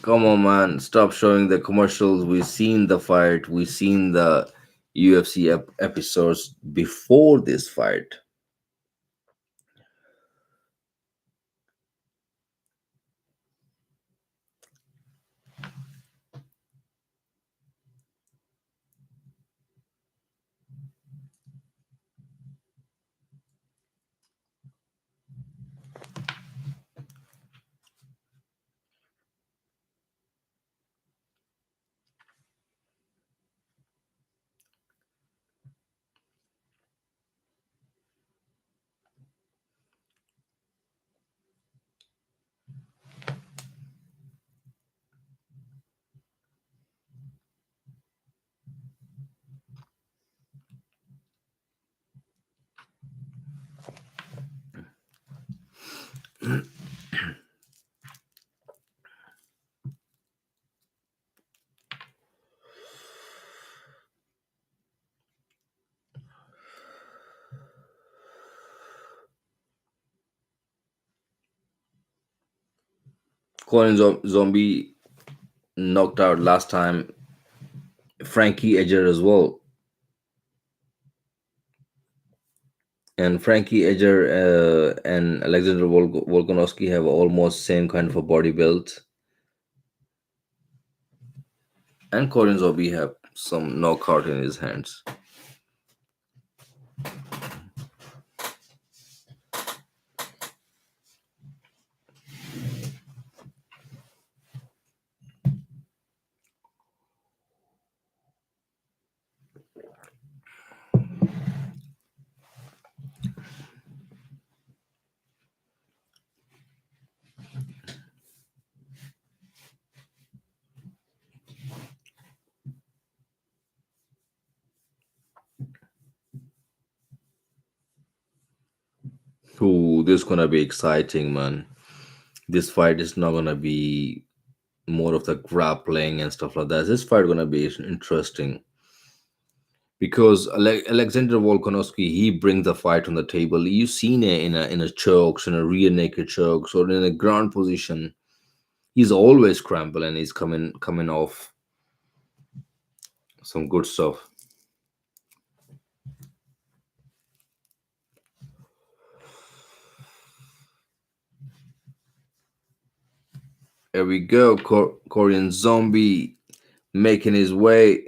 Come on, man. Stop showing the commercials. We've seen the fight. We've seen the UFC episodes before this fight. Zombie knocked out last time Frankie Edger as well. And Frankie Edger and Alexander Volkanovski have almost same kind of a body build. And Korean Zombie have some knockout in his hands. Ooh, this gonna be exciting, man. This fight is not gonna be more of the grappling and stuff like that. This fight gonna be interesting. because Alexander Volkanovski, he brings the fight on the table. You've seen it in a chokes, in a rear naked chokes, or in a ground position. He's always scramble and he's coming off some good stuff. Here we go, Korean Zombie making his way.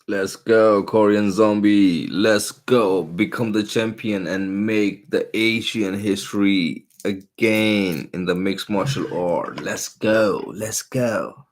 Let's go, Korean Zombie. Let's go. Become the champion and make the Asian history again in the mixed martial art. Let's go. Let's go.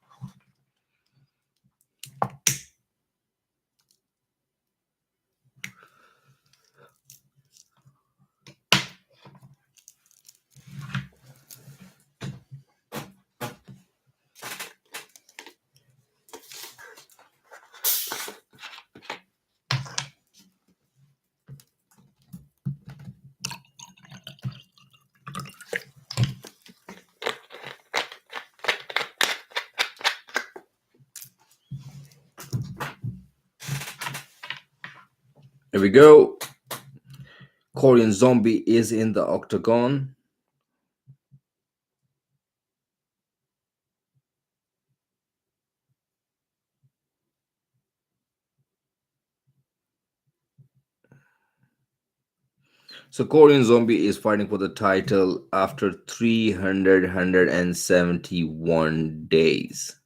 Here we go. Korean Zombie is in the octagon. So Korean Zombie is fighting for the title after 371 days.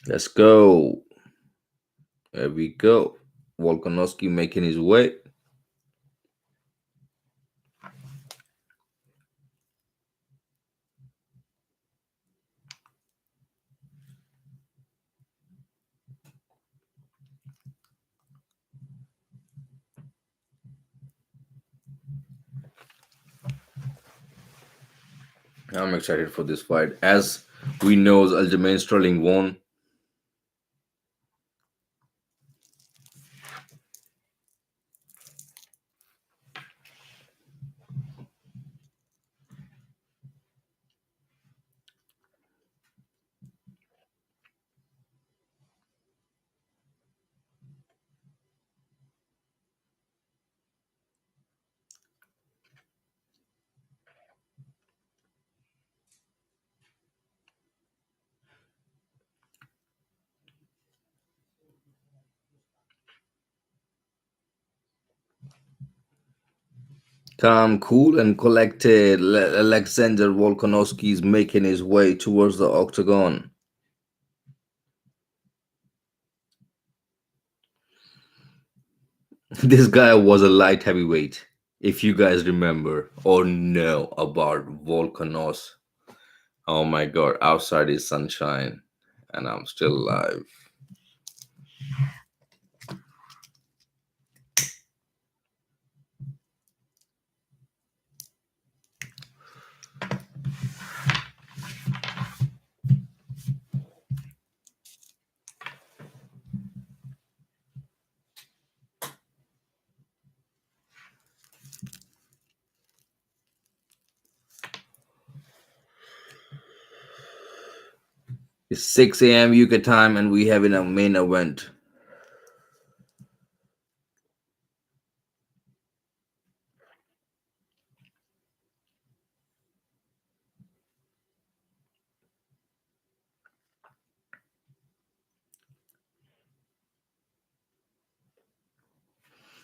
Let's go. There we go. Volkanovski making his way. I'm excited for this fight. As we know, Aljamain Sterling won. Calm, cool, and collected. Alexander Volkanovski is making his way towards the octagon. This guy was a light heavyweight, if you guys remember or know about Volkanovski. Oh my god, outside is sunshine. and I'm still alive. It's 6 a.m. UK time, and we have in a main event.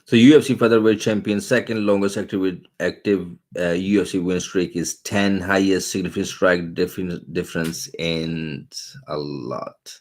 So UFC featherweight champion, second longest active UFC win streak is 10, highest significant strike difference in a lot.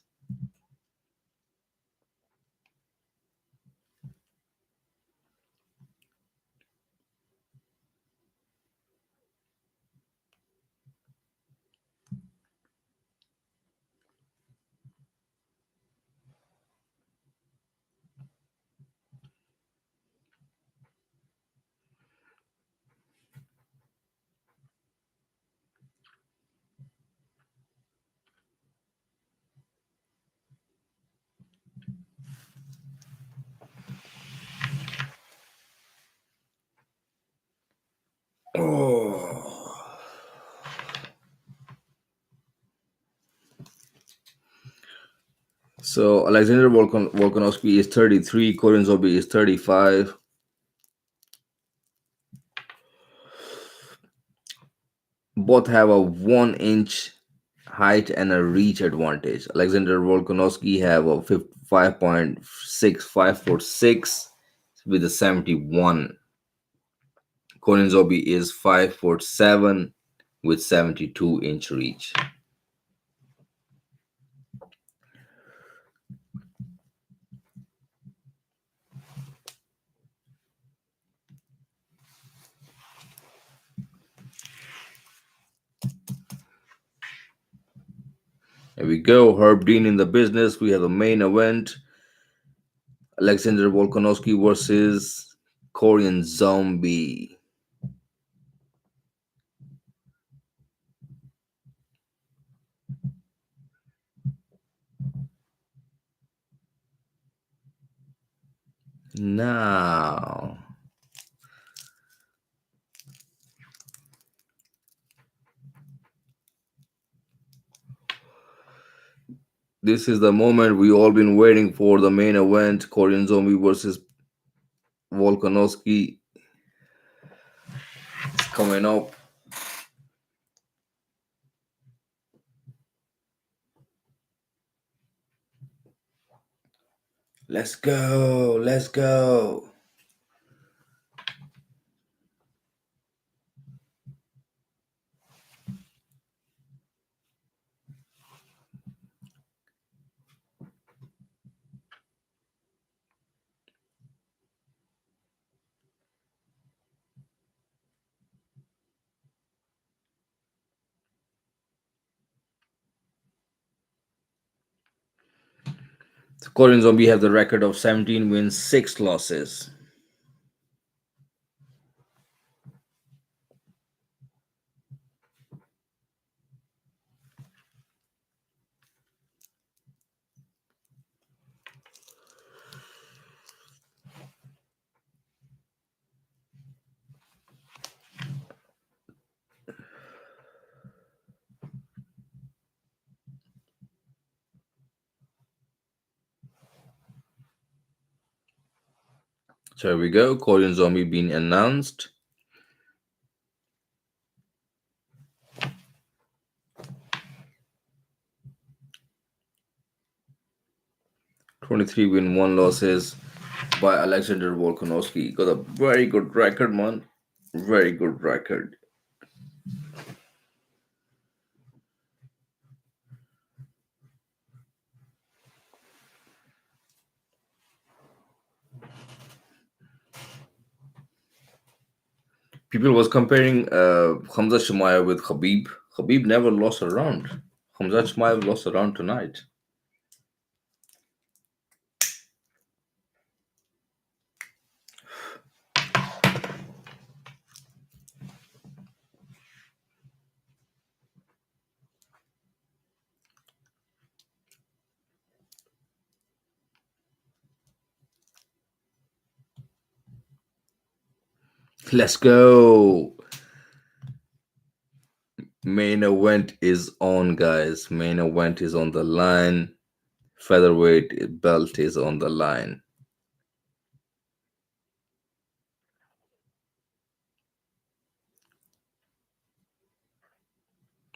Oh. So Alexander Volkanovski is 33, Korean Zombie is 35. Both have a 1 inch height and a reach advantage. Alexander Volkanovski have a 5.6, 5'6" with a 71. Korean Zombie is 5'7" with 72-inch reach. Here we go. Herb Dean in the business. We have a main event. Alexander Volkanovski versus Korean Zombie. Now, this is the moment we all been waiting for, the main event, Korean Zombie versus Volkanovski. It's coming up. Let's go. Let's go. The Korean Zombie have the record of 17 wins, 6 losses. So here we go. Korean Zombie being announced. 23 win, 1 losses by Alexander Volkanovski. Got a very good record, man. Very good record. People was comparing Khamzat Chimaev with Khabib. Khabib never lost a round. Khamzat Chimaev lost a round tonight. Let's go. Main event is on, guys. Main event is on the line. Featherweight belt is on the line.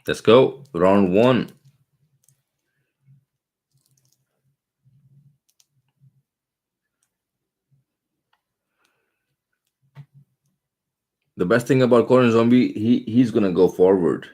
Let's go. Round one. The best thing about Korean Zombie, he's gonna go forward.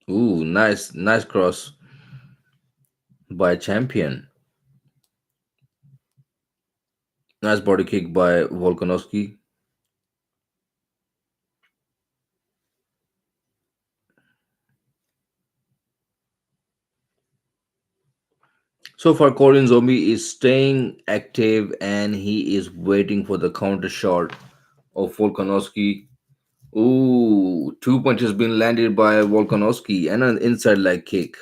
Ooh, nice cross by Champion. Nice body kick by Volkanovski. So far, Korean Zombie is staying active and he is waiting for the counter shot of Volkanovski. Ooh, two punches been landed by Volkanovski and an inside leg kick.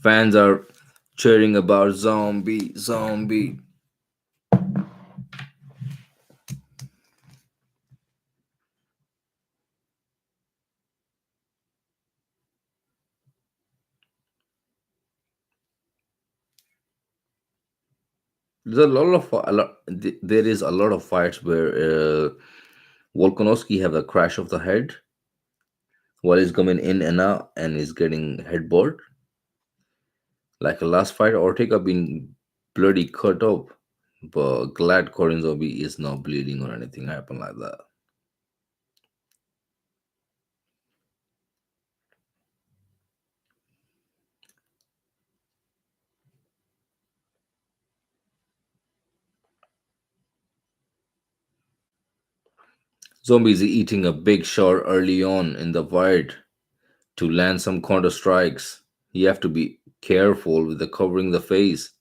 Fans are cheering about Zombie, Zombie. There's there is a lot of fights where Volkanovski have a crash of the head while he's coming in and out and he's getting headbutt. Like a last fight, Ortega been bloody cut up, but glad Korean Zombie is not bleeding or anything happen like that. Zombie is eating a big shot early on in the fight to land some counter strikes. You have to be careful with the covering the face.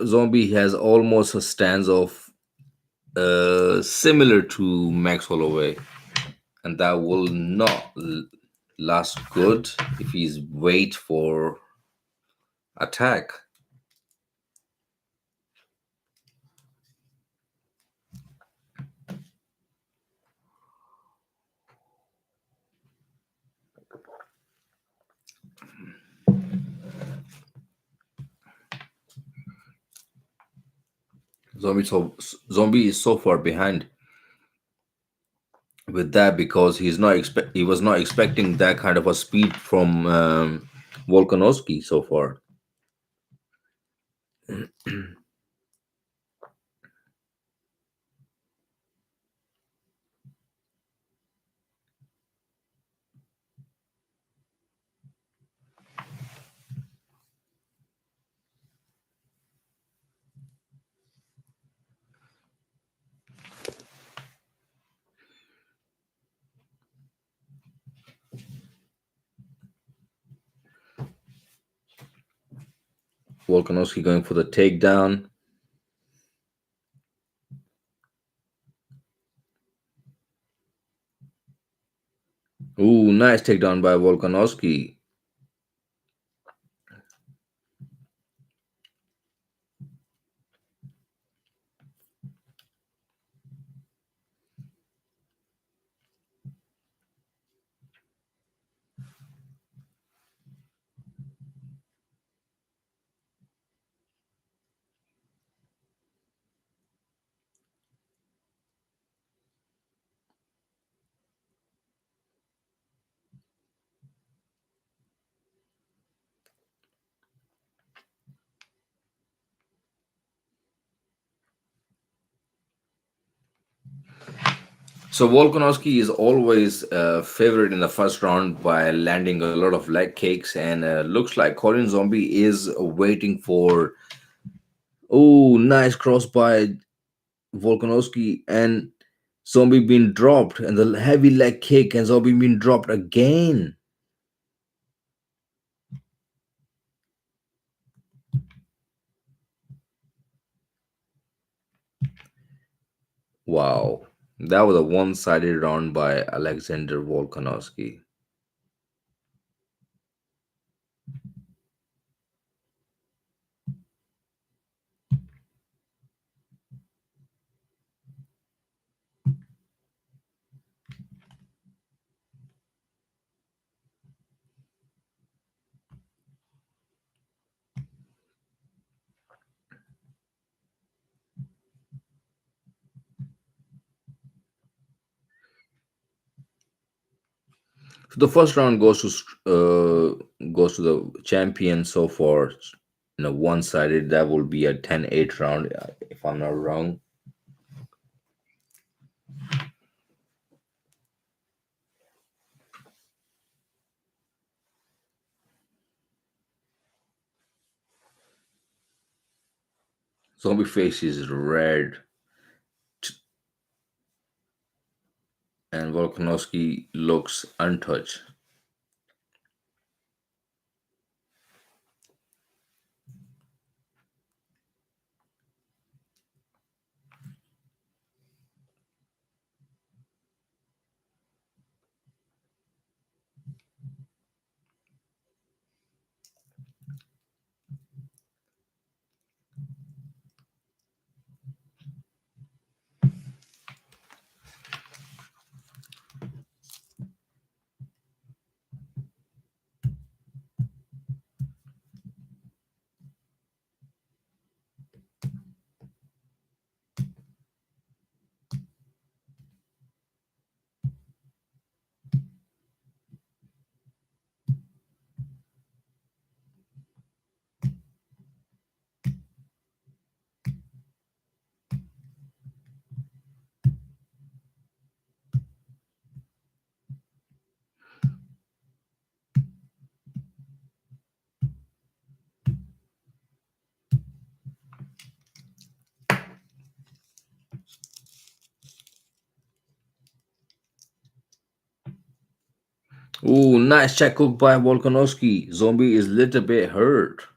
Zombie has almost a stance of similar to Max Holloway, and that will not last good if he's wait for attack. Zombie is so far behind with that because he was not expecting that kind of a speed from Volkanovski so far. Volkanovski going for the takedown. Ooh, nice takedown by Volkanovski. So Volkanovski is always favored in the first round by landing a lot of leg kicks, and looks like Korean Zombie is waiting for. Oh, nice cross by Volkanovski, and Zombie being dropped, and the heavy leg kick, and Zombie being dropped again. Wow, that was a one-sided round by Alexander Volkanovski. So the first round goes to the champion so far. In a one-sided, that will be a 10-8 round, if I'm not wrong. Zombie face is red, and Volkanovski looks untouched. 'Ooh, nice check hook by Volkanovski. Zombie is little bit hurt.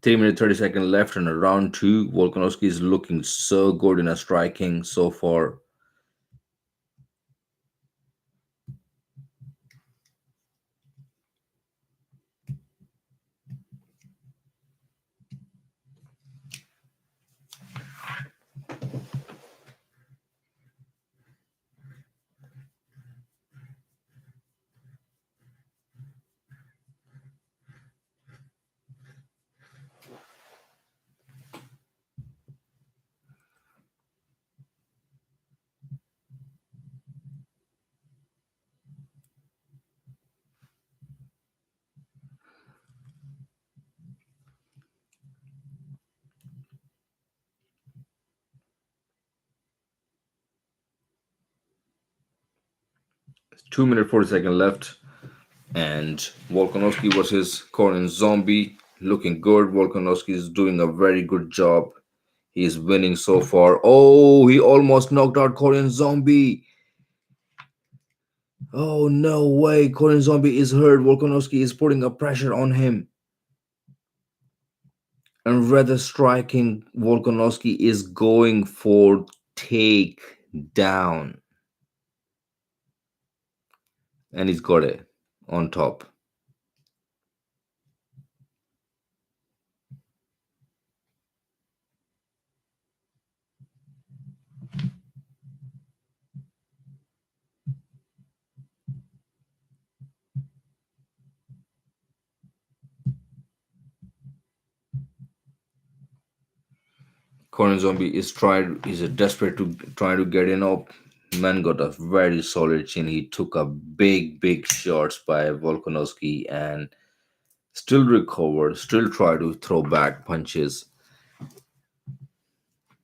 3 minutes 30 seconds left in a round two. Volkanovski is looking so good in a striking so far. It's 2 minutes 40 seconds left, and Volkanovski versus Korean Zombie looking good. Volkanovski is doing a very good job. He's winning so far. Oh, he almost knocked out Korean Zombie. Oh, no way. Korean Zombie is hurt. Volkanovski is putting a pressure on him. And rather striking, Volkanovski is going for take down. And he's got it on top. Korean Zombie is a desperate to try to get in up. Man got a very solid chin. He took a big shots by Volkanovski and still recovered, still try to throw back punches.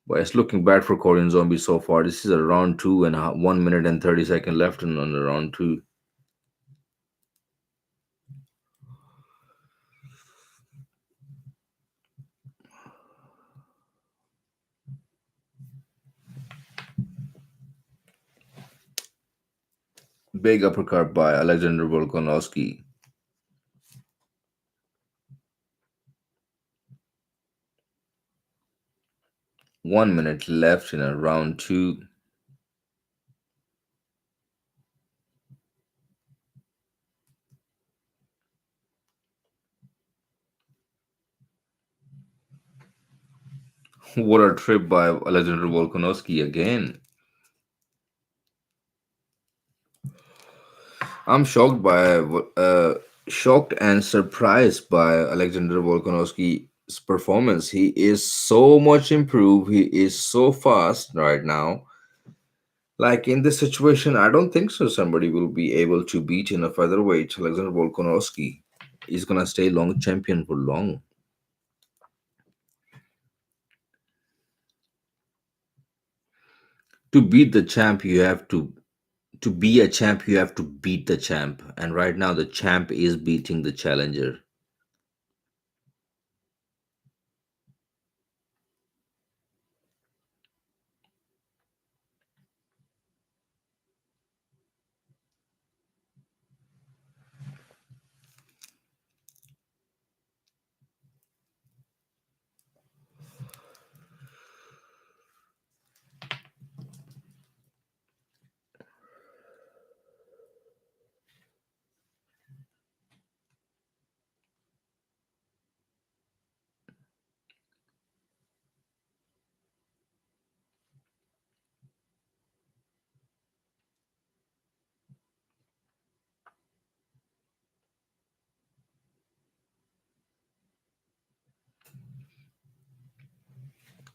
But it's looking bad for Korean Zombie so far. This is a round two and 1 minute and 30 seconds left on the round two. Big uppercut by Alexander Volkanovski. 1 minute left in a round two. What a trip by Alexander Volkanovski again. I'm shocked and surprised by Alexander Volkanovski's performance. He is so much improved. He is so fast right now. Like in this situation, I don't think so. Somebody will be able to beat in a featherweight Alexander Volkanovski. He's gonna stay long champion for long. To beat the champ, you have to be a champ. You have to beat the champ, and right now the champ is beating the challenger.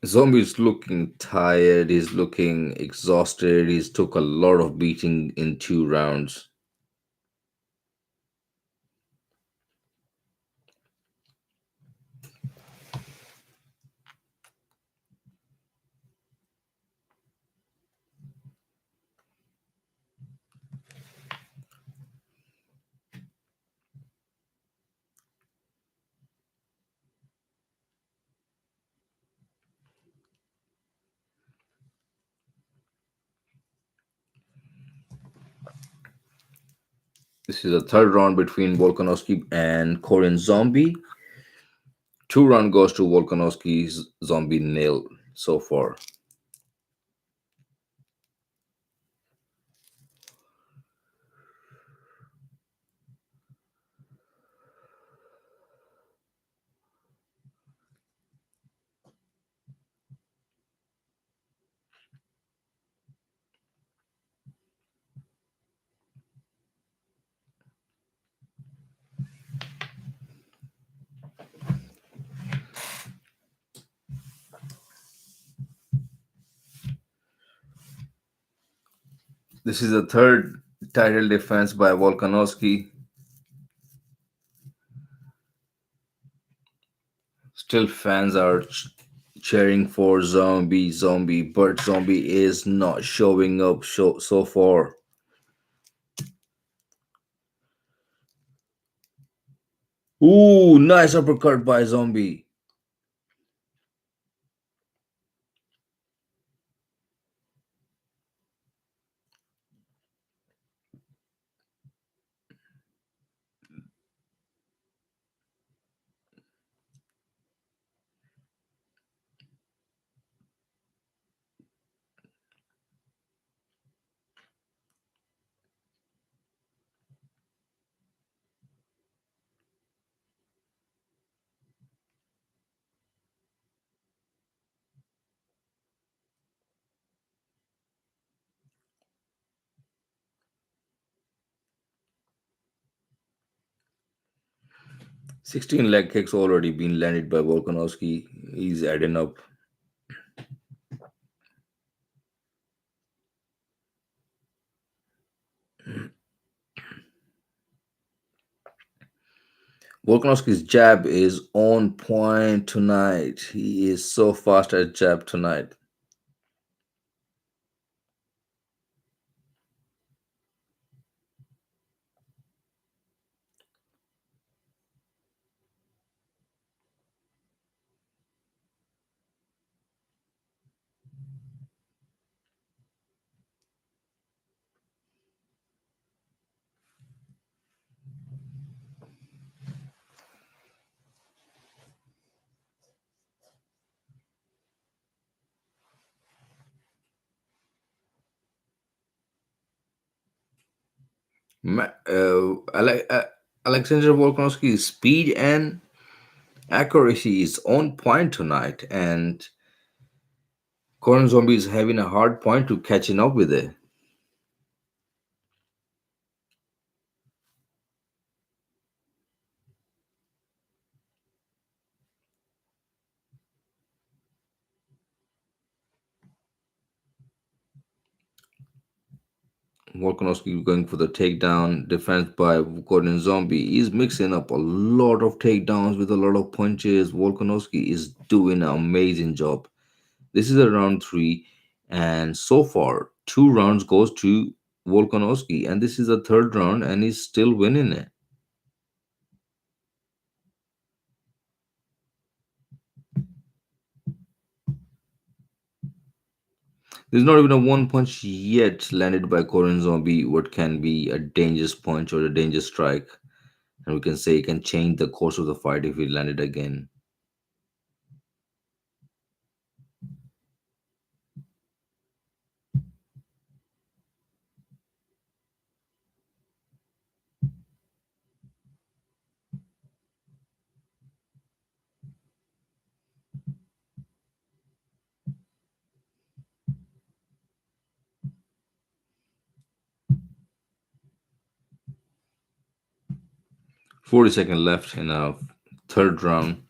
Zombie's looking tired. He's looking exhausted. He's took a lot of beating in 2 rounds. This is the third round between Volkanovski and Korean Zombie. 2 round goes to Volkanovski's Zombie nil so far. This is the third title defense by Volkanovski. Still, fans are cheering for Zombie, but Zombie is not showing up so far. Ooh, nice uppercut by Zombie. . 16 leg kicks already been landed by Volkanovski. He's adding up. Volkanovski's jab is on point tonight. He is so fast at jab tonight. Alexander Volkanovski's speed and accuracy is on point tonight, and Korean Zombie is having a hard point to catching up with it. Volkanovski going for the takedown, defense by Korean Zombie. He's mixing up a lot of takedowns with a lot of punches. Volkanovski is doing an amazing job. This is a round three, and so far, two rounds goes to Volkanovski, and this is the third round, and he's still winning it. There's not even a one punch yet landed by Korean Zombie, what can be a dangerous punch or a dangerous strike, and we can say it can change the course of the fight if he landed again. 40 seconds left in a third round.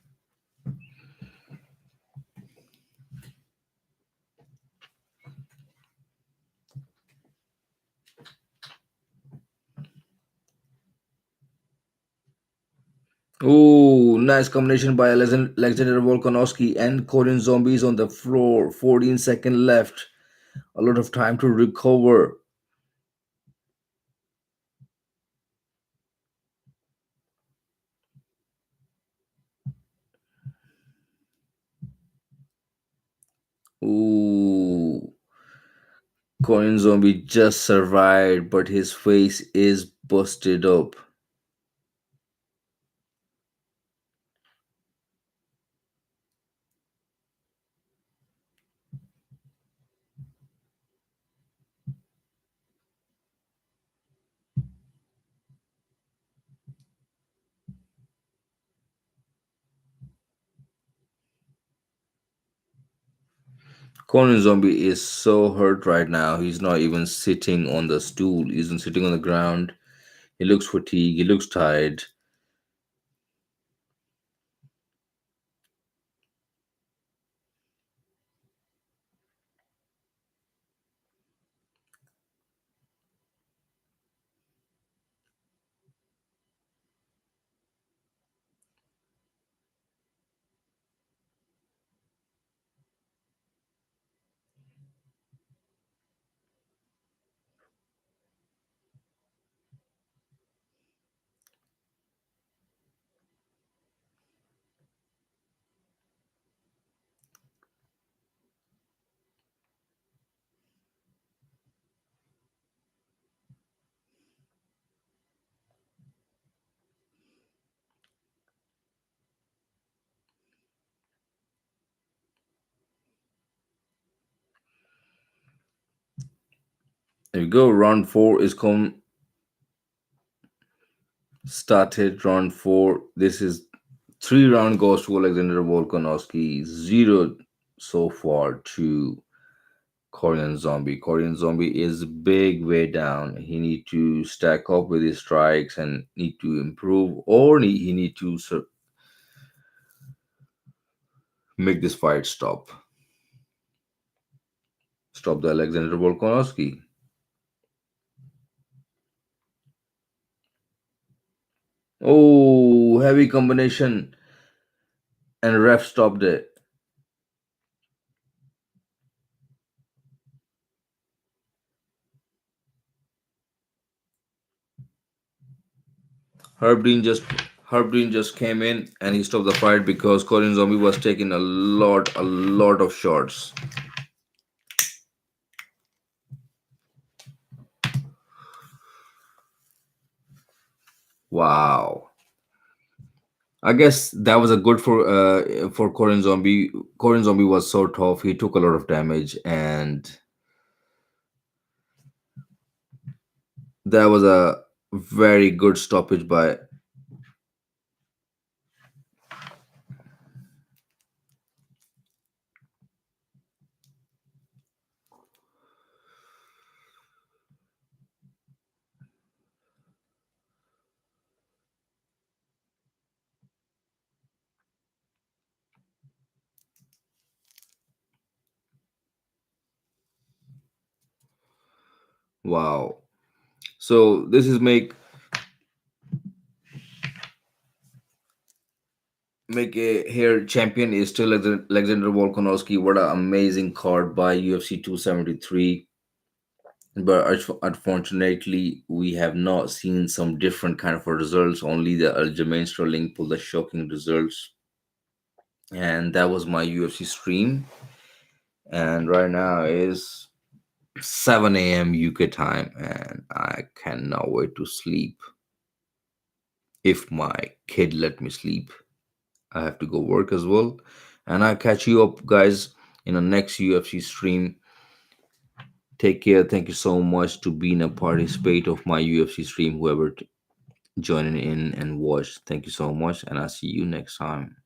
Oh, nice combination by Alexander Volkanovski and Korean Zombies on the floor. 14 seconds left. A lot of time to recover. Ooh, Korean Zombie just survived, but his face is busted up. Korean Zombie is so hurt right now. He's not even sitting on the stool. He's sitting on the ground. He looks fatigued. He looks tired. There you go. Round four is come started. Round four. This is three round goes to Alexander Volkanovski. Zero so far to Korean Zombie. Korean Zombie is big way down. He need to stack up with his strikes and need to improve, or he need to make this fight stop. Stop the Alexander Volkanovski. Oh, heavy combination, and ref stopped it. Herb Dean just Herb Dean just came in and he stopped the fight because Korean Zombie was taking a lot of shots. Wow. I guess that was a good for Korean Zombie. Korean Zombie was so tough. He took a lot of damage, and that was a very good stoppage by. Wow. So this is make a here champion is still Alexander Volkanovski. What an amazing card by UFC 273. But unfortunately, we have not seen some different kind of results. Only the Aljamain Sterling pulled the shocking results, and that was my UFC stream. And right now is 7 a.m. UK time, and I cannot wait to sleep. If my kid let me sleep, I have to go work as well. And I'll catch you up, guys, in the next UFC stream. Take care. Thank you so much to being a participate of my UFC stream. Whoever joining in and watch. Thank you so much, and I'll see you next time.